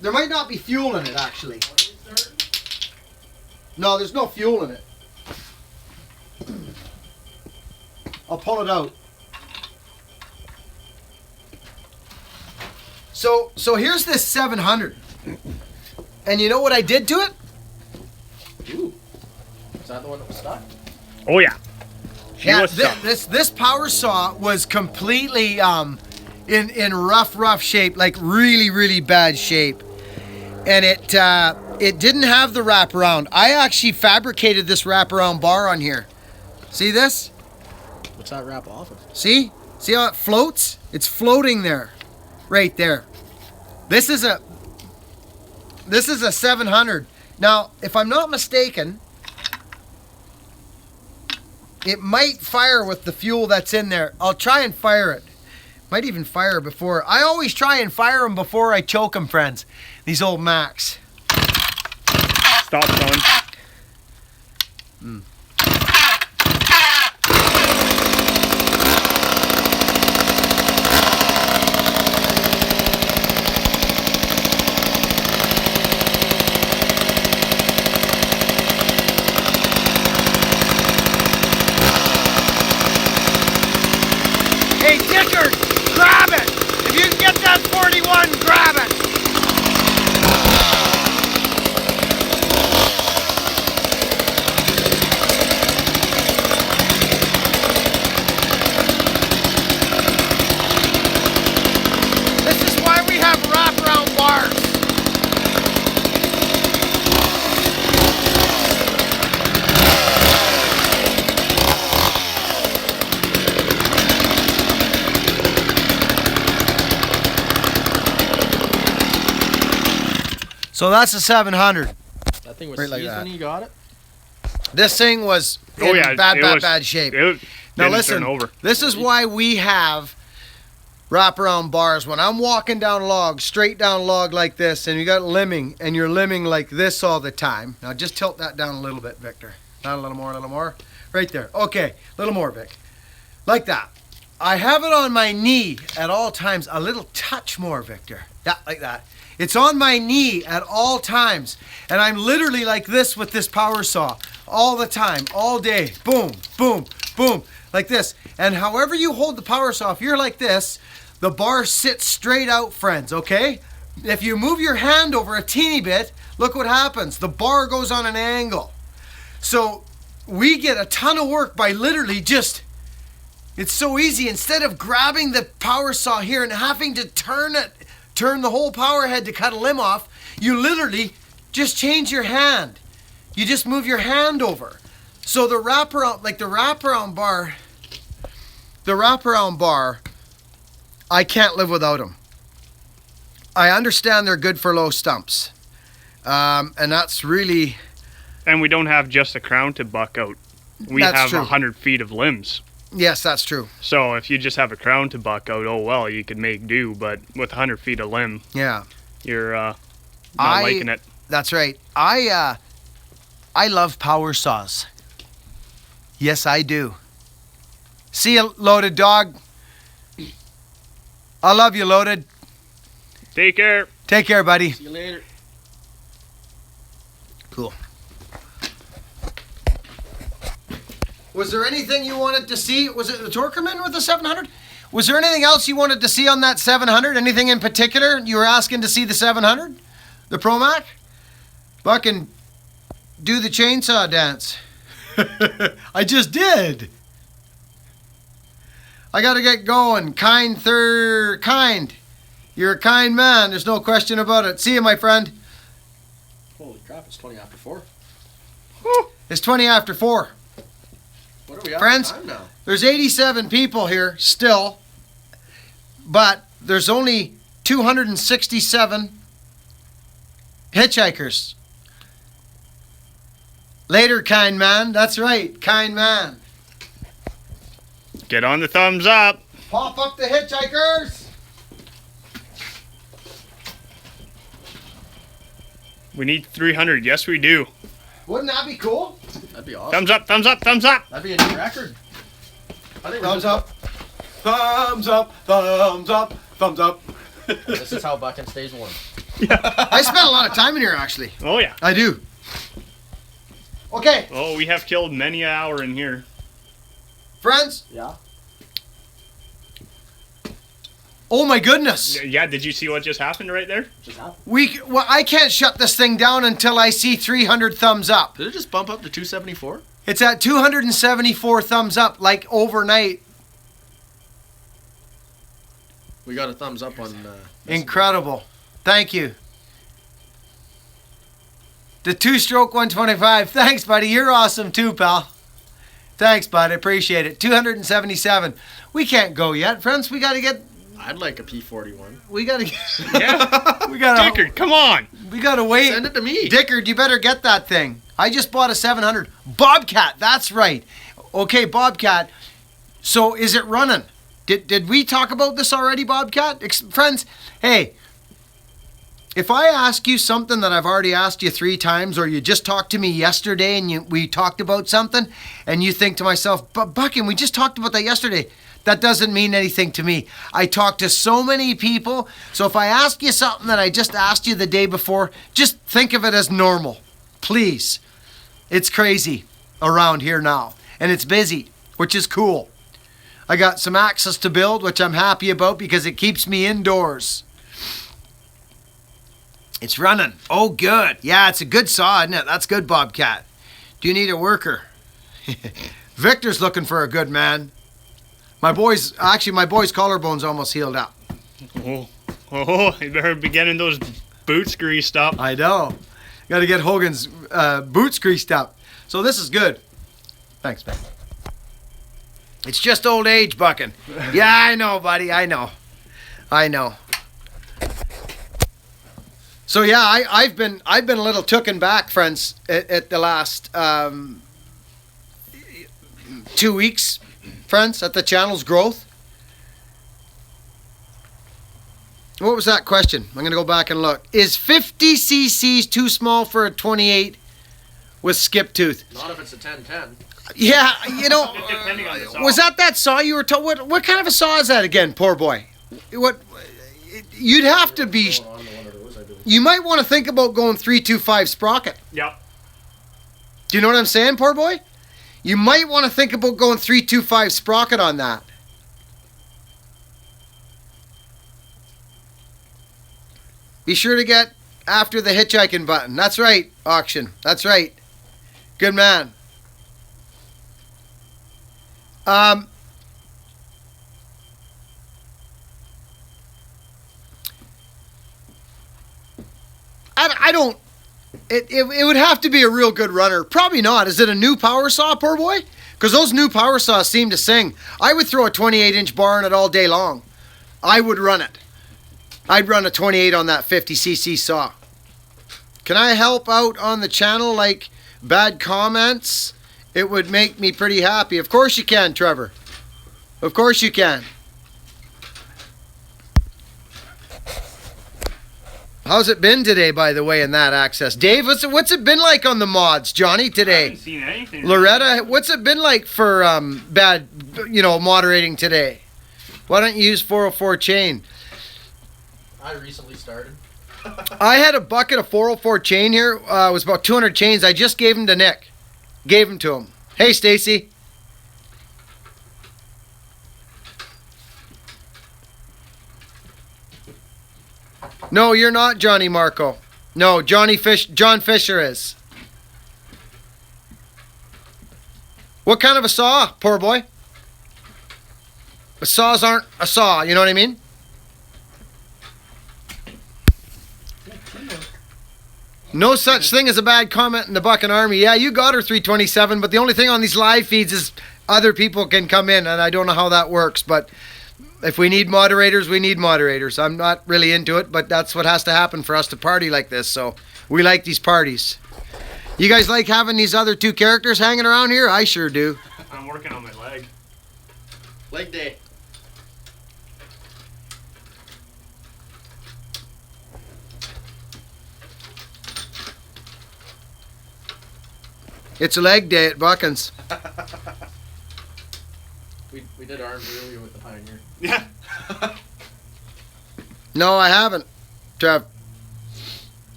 There might not be fuel in it, actually. No, there's no fuel in it. I'll pull it out. So here's this 700. And you know what I did to it? Ooh. Is that the one that was stuck? Oh yeah. She Yeah, was stuck. this power saw was completely in rough shape, like really bad shape. And it didn't have the wraparound. I actually fabricated this wraparound bar on here. See this? What's that wrap off of? See? See how it floats? It's floating there. Right there. This is a 700. Now, if I'm not mistaken, it might fire with the fuel that's in there. I'll try and fire it. Might even fire before. I always try and fire them before I choke them, friends. These old Macs. Stop, son. Hey, Dickard, grab it! If you can get that 41, grab it! This is why we have wraparound bars. So that's a 700. That thing was Right like seized that. when you got it? This thing was in Oh yeah. bad shape. It Now didn't listen, turn over. this is why we have wraparound bars. When I'm walking down log, straight down log like this, and you got limbing, and you're limbing like this all the time. Now just tilt that down a little bit, Victor. Down a little more. Right there. Okay, a little more, Vic. Like that. I have it on my knee at all times. A little touch more, Victor. Yeah, like that. It's on my knee at all times. And I'm literally like this with this power saw. All the time, all day. Boom, boom, boom. Like this. And however you hold the power saw, if you're like this, the bar sits straight out, friends, okay? If you move your hand over a teeny bit, look what happens. The bar goes on an angle. So we get a ton of work by literally just, it's so easy. Instead of grabbing the power saw here and having to turn turn the whole power head to cut a limb off. You literally just change your hand. You just move your hand over. So the wraparound, like the wraparound bar, I can't live without them. I understand they're good for low stumps. And that's really... And we don't have just a crown to buck out. We That's have true. 100 feet of limbs. Yes, that's true. So if you just have a crown to buck out, oh well, you could make do. But with 100 feet of limb, Yeah, you're not I- liking it. that's right. I love power saws. Yes, I do. See you, Loaded Dog. I love you, Loaded. Take care. Take care, buddy. See you later. Cool. Was there anything you wanted to see? Was it the Torkerman with the 700? Was there anything else you wanted to see on that 700? Anything in particular you were asking to see the 700? The Promac? Buckin, do the chainsaw dance. I just did. I gotta get going. Kind. You're a kind man. There's no question about it. See you, my friend. Holy crap, it's 20 after 4. It's 20 after 4. What are we at Friends, time now? There's 87 people here still, but there's only 267 hitchhikers. Later, kind man. That's right, kind man. Get on the thumbs up. Pop up the hitchhikers. We need 300. Yes, we do. Wouldn't that be cool? That'd be awesome. Thumbs up, thumbs up, thumbs up. That'd be a new record. I think we're Thumbs just- up. Thumbs up, thumbs up, thumbs up. This is how Buckin stays warm. I spent a lot of time in here, actually. Oh yeah. I do. Okay, Oh, we have killed many an hour in here. friends. Yeah. Oh my goodness. Yeah, did you see what just happened right there? Just happened. Well, I can't shut this thing down until I see 300 thumbs up. Did it just bump up to 274? It's at 274 thumbs up, like overnight. We got a thumbs up on. Incredible. Thank you. The 2-stroke 125. Thanks, buddy. You're awesome too, pal. Thanks, bud. I appreciate it. 277. We can't go yet, friends. We got to get. I'd like a P41. We got to. Yeah. We got to. Dickard, come on. We got to wait. Send it to me. Dickard, you better get that thing. I just bought a 700. Bobcat, that's right. Okay, Bobcat. So is it running? Did we talk about this already, Bobcat? Friends, hey, if I ask you something that I've already asked you 3 times, or you just talked to me yesterday and we talked about something, and you think to myself, but Buckin, we just talked about that yesterday. That doesn't mean anything to me. I talk to so many people, so if I ask you something that I just asked you the day before, just think of it as normal. Please. It's crazy around here now, and it's busy, which is cool. I got some access to build, which I'm happy about because it keeps me indoors. It's running. Oh, good. Yeah, it's a good saw, isn't it? That's good, Bobcat. Do you need a worker? Victor's looking for a good man. My boy's collarbone's almost healed up. Oh, you better be getting those boots greased up. I know. Got to get Hogan's boots greased up. So this is good. Thanks, man. It's just old age, Buckin. Yeah, I know, buddy. I know. So yeah, I've been a little tooken back, friends, at the last 2 weeks, friends, at the channel's growth. What was that question? I'm going to go back and look. Is 50 cc's too small for a 28 with skip tooth? Not if it's a 1010. Yeah, you know, Depending on the saw. was that saw you were told? What kind of a saw is that again, poor boy? What? You'd have to be. You might want to think about going 325 sprocket. Yep. Do you know what I'm saying, poor boy? You might want to think about going 325 sprocket on that. Be sure to get after the hitchhiking button. That's right, auction. That's right. Good man. I don't. It would have to be a real good runner. Probably not. Is it a new power saw, poor boy? Because those new power saws seem to sing. I would throw a 28-inch bar on it all day long. I would run it. I'd run a 28 on that 50cc saw. Can I help out on the channel, like bad comments? It would make me pretty happy. Of course you can, Trevor. Of course you can. How's it been today, by the way, in that access? Dave, what's it been like on the mods, Johnny, I today? haven't seen anything. Loretta, what's it been like for bad, moderating today? Why don't you use 404 chain? I recently started. I had a bucket of 404 chain here. It was about 200 chains. I just gave them to Nick. Gave them to him. Hey, Stacy. No, you're not Johnny Marco. No, John Fisher is. What kind of a saw, poor boy? Saws aren't a saw, you know what I mean? No such thing as a bad comment in the Buckin Army. Yeah, you got her 327, but the only thing on these live feeds is other people can come in, and I don't know how that works, but if we need moderators, we need moderators. I'm not really into it, but that's what has to happen for us to party like this, so we like these parties. You guys like having these other two characters hanging around here? I sure do. I'm working on my leg. Leg day. It's a leg day at Buckin's. We did arms earlier with the Pioneer. Yeah. No, I haven't, Trev.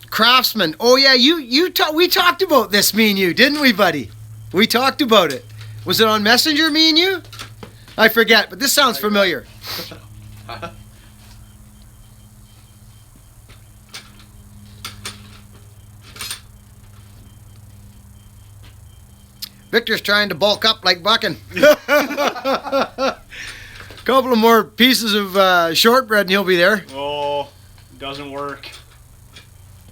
Craftsman. Oh yeah, we talked about this, me and you, didn't we, buddy? We talked about it. Was it on Messenger, me and you? I forget, but this sounds familiar. Victor's trying to bulk up like Buckin. Couple of more pieces of shortbread and he'll be there. Oh, doesn't work.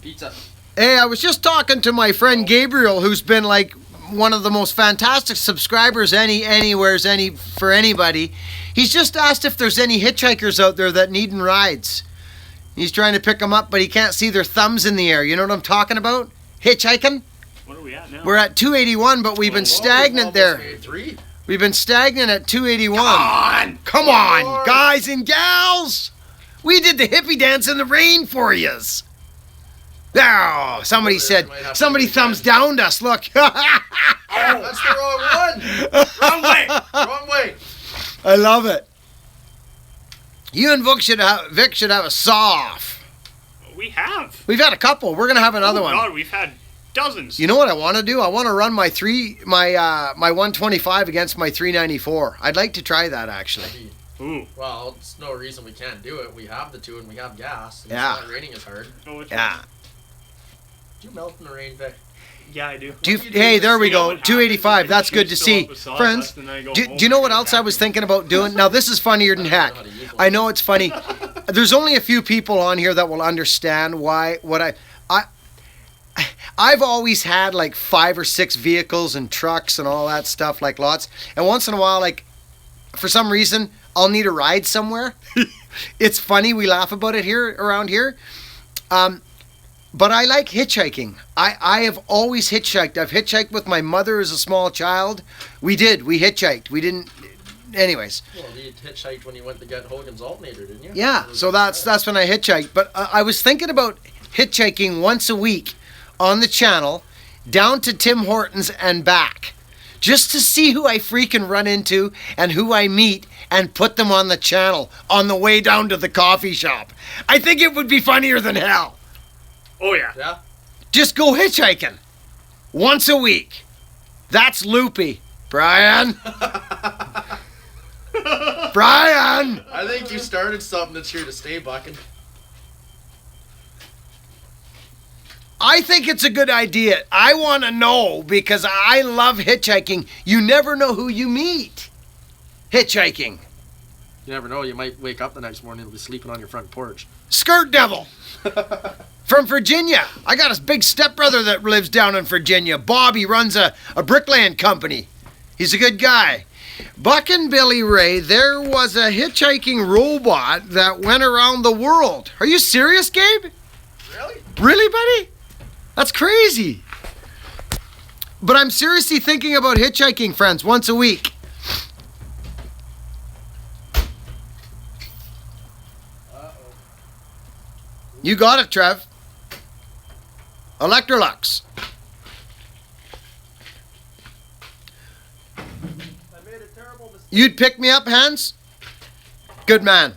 Pizza. Hey, I was just talking to my friend Gabriel, who's been like one of the most fantastic subscribers for anybody. He's just asked if there's any hitchhikers out there that needing rides. He's trying to pick them up, but he can't see their thumbs in the air. You know what I'm talking about? Hitchhiking? What are we at now? We're at 281, but we've been stagnant there. Three. We've been stagnant at 281. Come Lord. on, guys and gals. We did the hippie dance in the rain for yous. Oh, somebody thumbs downed us. Look. Oh, that's the wrong one. Wrong way. Wrong way. I love it. You and Vic should have a saw off. We have. We've had a couple. We're gonna have another one. God, we've had dozens. You know what I want to do? I want to run my 125 against my 394. I'd like to try that actually. Ooh. Well, it's no reason we can't do it. We have the two and we have gas. And Yeah. It's not raining as hard. Oh, it's Yeah. Do you melt in the rain, Vic? Yeah, I do. Hey, there we go. What happens 285. is That's you good to fill see. up with sawdust Friends, and then I go do home you know and what get else I was happy. thinking about doing? Now, this is funnier than heck. I know it's funny. There's only a few people on here that will understand I've always had like 5 or 6 vehicles and trucks and all that stuff, like lots. And once in a while, like, for some reason, I'll need a ride somewhere. It's funny. We laugh about it around here. But I like hitchhiking. I have always hitchhiked. I've hitchhiked with my mother as a small child. We hitchhiked. We didn't, anyways. Well, you hitchhiked when you went to get Hogan's alternator, didn't you? Yeah, so that's when I hitchhiked. But I was thinking about hitchhiking once a week on the channel down to Tim Hortons and back, just to see who I freaking run into and who I meet and put them on the channel on the way down to the coffee shop. I think it would be funnier than hell. Oh, yeah. Yeah? Just go hitchhiking once a week. That's loopy, Brian. Brian! I think you started something that's here to stay, Buckin. I think it's a good idea. I want to know because I love hitchhiking. You never know who you meet. Hitchhiking. You never know. You might wake up the next morning and be sleeping on your front porch. Skirt devil. from Virginia. I got a big stepbrother that lives down in Virginia. Bobby runs a bricklaying company. He's a good guy. Buckin Billy Ray, there was a hitchhiking robot that went around the world. Are you serious, Gabe? Really? Really, buddy? That's crazy. But I'm seriously thinking about hitchhiking, friends, once a week. You got it, Trev. Electrolux. I made a terrible mistake. You'd pick me up, Hans? Good man.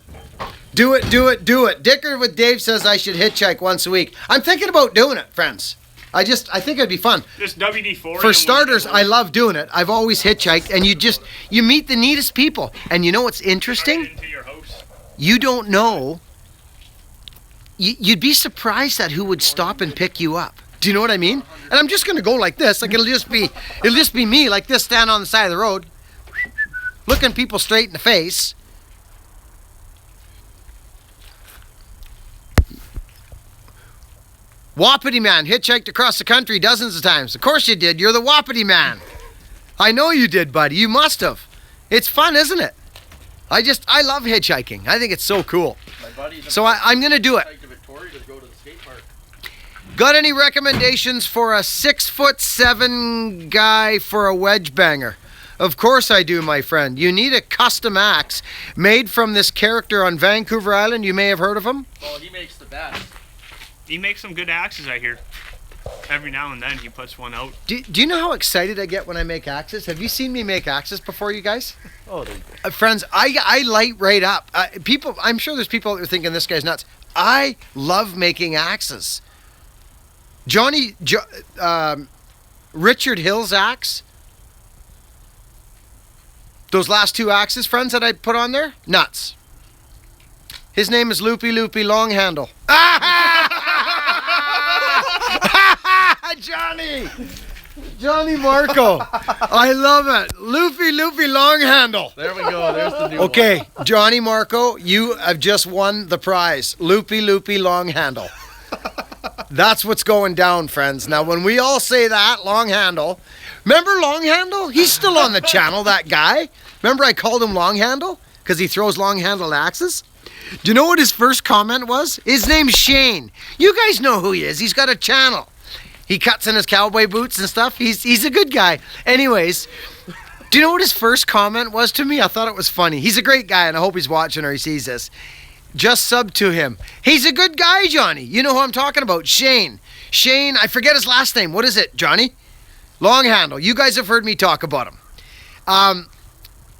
Do it, do it, do it. Dicker with Dave says I should hitchhike once a week. I'm thinking about doing it, friends. I think it'd be fun. Just WD-40. For starters, I love doing it. I've always hitchhiked, and you meet the neatest people. And you know what's interesting? Into your house. You don't know. You'd be surprised at who would stop and pick you up. Do you know what I mean? And I'm just gonna go like this. Like it'll just be me like this, stand on the side of the road, looking people straight in the face. Wapiti man hitchhiked across the country dozens of times. Of course you did. You're the Wapiti man. I know you did, buddy. You must have. It's fun, isn't it? I love hitchhiking. I think it's so cool. My buddies So I'm gonna do it. to Victoria to go to the skate park. Got any recommendations for a 6'7" guy for a wedge banger? Of course I do, my friend. You need a custom axe made from this character on Vancouver Island. You may have heard of him. Well, he makes the best. He makes some good axes, I hear. Every now and then he puts one out. Do you know how excited I get when I make axes? Have you seen me make axes before, you guys? Oh, Friends, I light right up. People, I'm sure there's people that are thinking this guy's nuts. I love making axes. Richard Hill's axe. Those last two axes, friends, that I put on there, nuts. His name is Loopy Loopy Long Handle. Johnny Marco. I love it. Loopy Loopy Long Handle. there we go. There's the new Okay, Johnny Marco, you have just won the prize. Loopy Loopy Long Handle. That's what's going down, friends. Now, when we all say that, Long Handle, remember Long Handle? He's still on the channel, that guy. Remember I called him Long Handle? Because he throws long handled axes? Do you know what his first comment was? His name's Shane. You guys know who he is. He's got a channel. He cuts in his cowboy boots and stuff. He's a good guy. Anyways, do you know what his first comment was to me? I thought it was funny. He's a great guy, and I hope he's watching or he sees this. Just sub to him. He's a good guy, Johnny. You know who I'm talking about. Shane. Shane, I forget his last name. What is it, Johnny? Long Handle. You guys have heard me talk about him.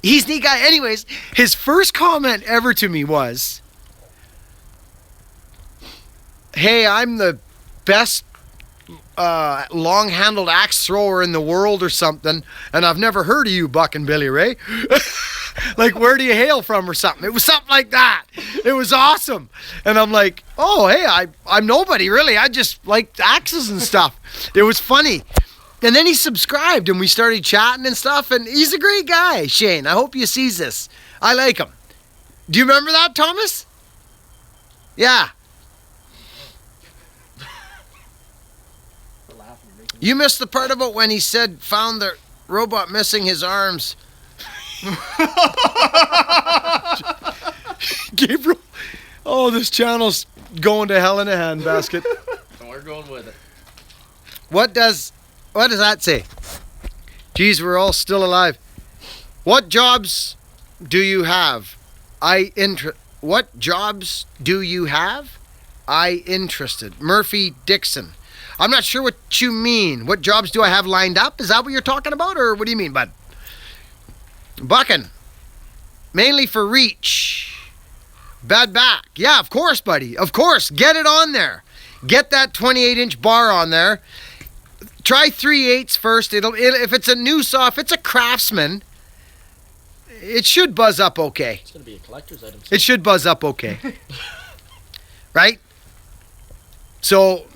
He's a neat guy. Anyways, his first comment ever to me was, hey, I'm the best long-handled axe thrower in the world or something, and I've never heard of you, Buckin Billy Ray. Like, where do you hail from or something? It was something like that. It was awesome. And I'm like, oh, hey, I'm nobody, really. I just like axes and stuff. It was funny. And then he subscribed, and we started chatting and stuff, and he's a great guy, Shane. I hope you sees this. I like him. Do you remember that, Thomas? Yeah. You missed the part about when he said found the robot missing his arms. Gabriel, oh, this channel's going to hell in a handbasket. And we're going with it. What does that say? Geez, we're all still alive. What jobs do you have? What jobs do you have? I interested. Murphy Dixon. I'm not sure what you mean. What jobs do I have lined up? Is that what you're talking about, or what do you mean, bud? Buckin. Mainly for reach. Bad back. Yeah, of course, buddy. Of course. Get it on there. Get that 28-inch bar on there. Try 3/8 first. It'll if it's a new saw, if it's a Craftsman, it should buzz up okay. It's going to be a collector's item. It should buzz up okay. Right? So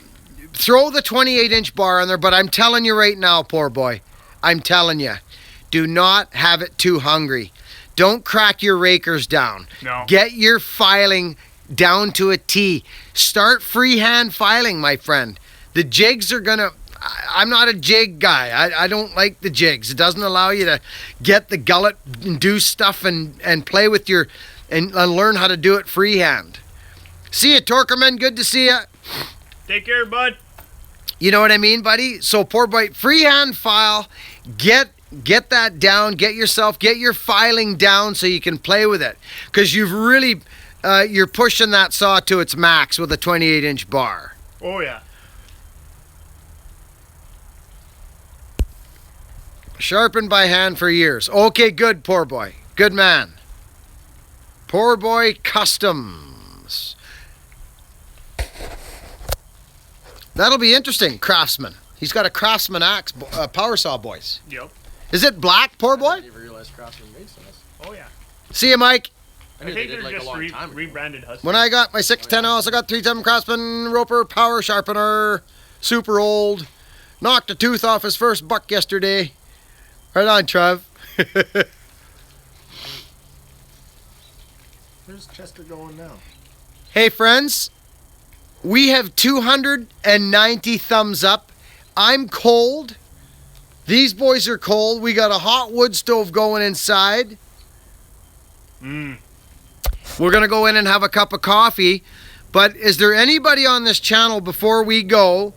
throw the 28-inch bar on there, but I'm telling you right now, poor boy, I'm telling you, do not have it too hungry. Don't crack your rakers down. No. Get your filing down to a T. Start freehand filing, my friend. The jigs are gonna. I'm not a jig guy. I don't like the jigs. It doesn't allow you to get the gullet and do stuff and play with your and learn how to do it freehand. See you, Torkerman. Good to see you. Take care, bud. You know what I mean, buddy? So poor boy, freehand file. Get that down. Get your filing down so you can play with it. Because you've really you're pushing that saw to its max with a 28-inch bar. Oh yeah. Sharpened by hand for years. Okay, good, poor boy. Good man. Poor boy Customs. That'll be interesting, Craftsman. He's got a Craftsman axe, power saw, boys. Yep. Is it black, poor boy? I didn't even realize Craftsman made those. Oh yeah. See you, Mike. I I knew think they they're did like a just long time ago. rebranded Husky. When I got my 610 I got 310 Craftsman Roper power sharpener. Super old. Knocked a tooth off his first buck yesterday. Right on, Trev. Where's Chester going now? Hey, friends. We have 290 thumbs up. I'm cold. These boys are cold. We got a hot wood stove going inside. We're going to go in and have a cup of coffee. But is there anybody on this channel before we go?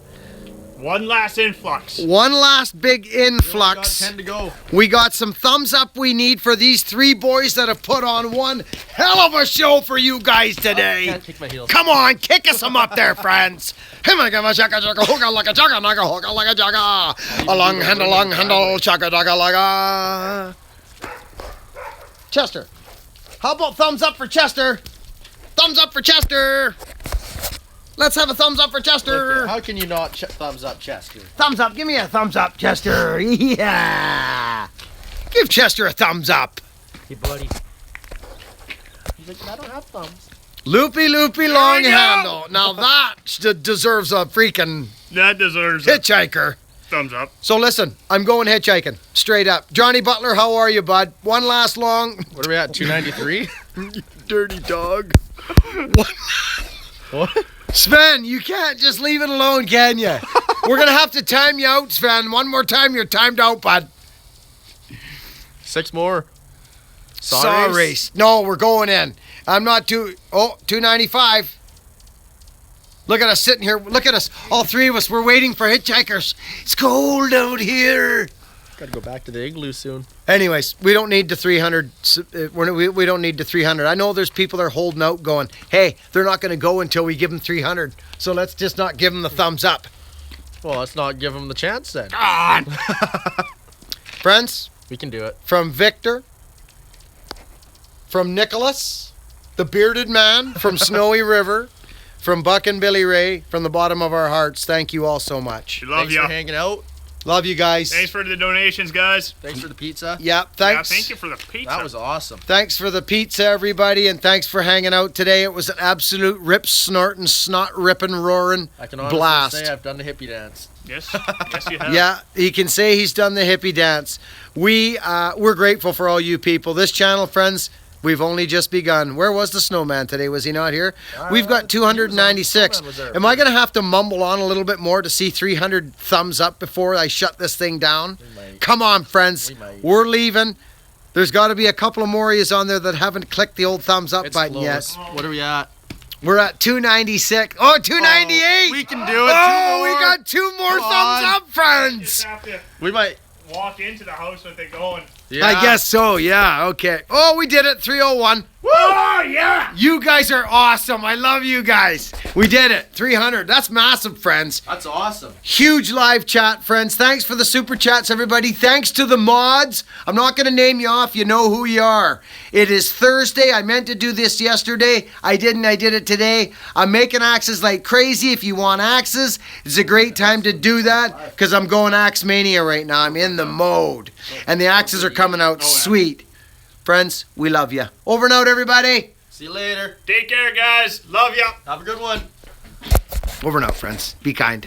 One last influx. One last big influx. Got 10 to go. We got some thumbs up we need for these three boys that have put on one hell of a show for you guys today. Can't kick my heels. Come on, kick us some up there, friends. A long handle, chaka chaka laga. Chester. How about thumbs up for Chester? Thumbs up for Chester. Let's have a thumbs up for Chester. How can you not thumbs up Chester? Thumbs up. Give me a thumbs up, Chester. Yeah. Give Chester a thumbs up. Hey, buddy. He's like, I don't have thumbs. Loopy long handle. Now that deserves a freaking That deserves a hitchhiker. thumbs up. So listen, I'm going hitchhiking. Straight up. Johnny Butler, how are you, bud? One last long. What are we at, 293? Dirty dog. What? Sven, you can't just leave it alone, can you? We're going to have to time you out, Sven. One more time, you're timed out, bud. 6 more. Saw race. No, we're going in. I'm not 295. Look at us sitting here. Look at us. All three of us. We're waiting for hitchhikers. It's cold out here. Gotta go back to the igloo soon. Anyways, we don't need the 300. We don't need the 300. I know there's people that are holding out going, hey, they're not going to go until we give them 300. So let's just not give them the thumbs up. Well, let's not give him the chance then. God. Friends, We can do it. from Victor, from Nicholas, the bearded man, from Snowy River, from Buckin Billy Ray, from the bottom of our hearts, thank you all so much. We love Thanks you. for hanging out. Love you guys. Thanks for the donations, guys. Thanks for the pizza. Yeah, thanks. Yeah, thank you for the pizza. That was awesome. Thanks for the pizza, everybody, and thanks for hanging out today. It was an absolute rip snorting, snot ripping, roaring I can honestly blast. say I've done the hippie dance. Yes, yes, you have. Yeah, he can say he's done the hippie dance. We're grateful for all you people. This channel, friends, we've only just begun. Where was the snowman today? Was he not here? We've got 296. Snowman was there. Am I going to have to mumble on a little bit more to see 300 thumbs up before I shut this thing down? might. Come on, friends. We might. We're leaving. There's got to be a couple of more of yous on there that haven't clicked the old thumbs up It's button close. yet. What are we at? We're at 296. Oh, 298. We can do it. Oh, 2 we more. got 2 more Come thumbs on. up, friends. Just have to We might. walk into the house with it going. Yeah. I guess so, yeah, okay. Oh, we did it, 301. Oh yeah! You guys are awesome. I love you guys. We did it, 300. That's massive, friends. That's awesome. Huge live chat, friends. Thanks for the super chats, everybody. Thanks to the mods. I'm not going to name you off. You know who you are. It is Thursday. I meant to do this yesterday. I didn't. I did it today. I'm making axes like crazy. If you want axes, it's a great time to do that because I'm going Axe Mania right now. I'm in the mode. And the axes are coming out sweet. Friends, we love you. Over and out, everybody. See you later. Take care, guys. Love ya. Have a good one. Over and out, friends. Be kind.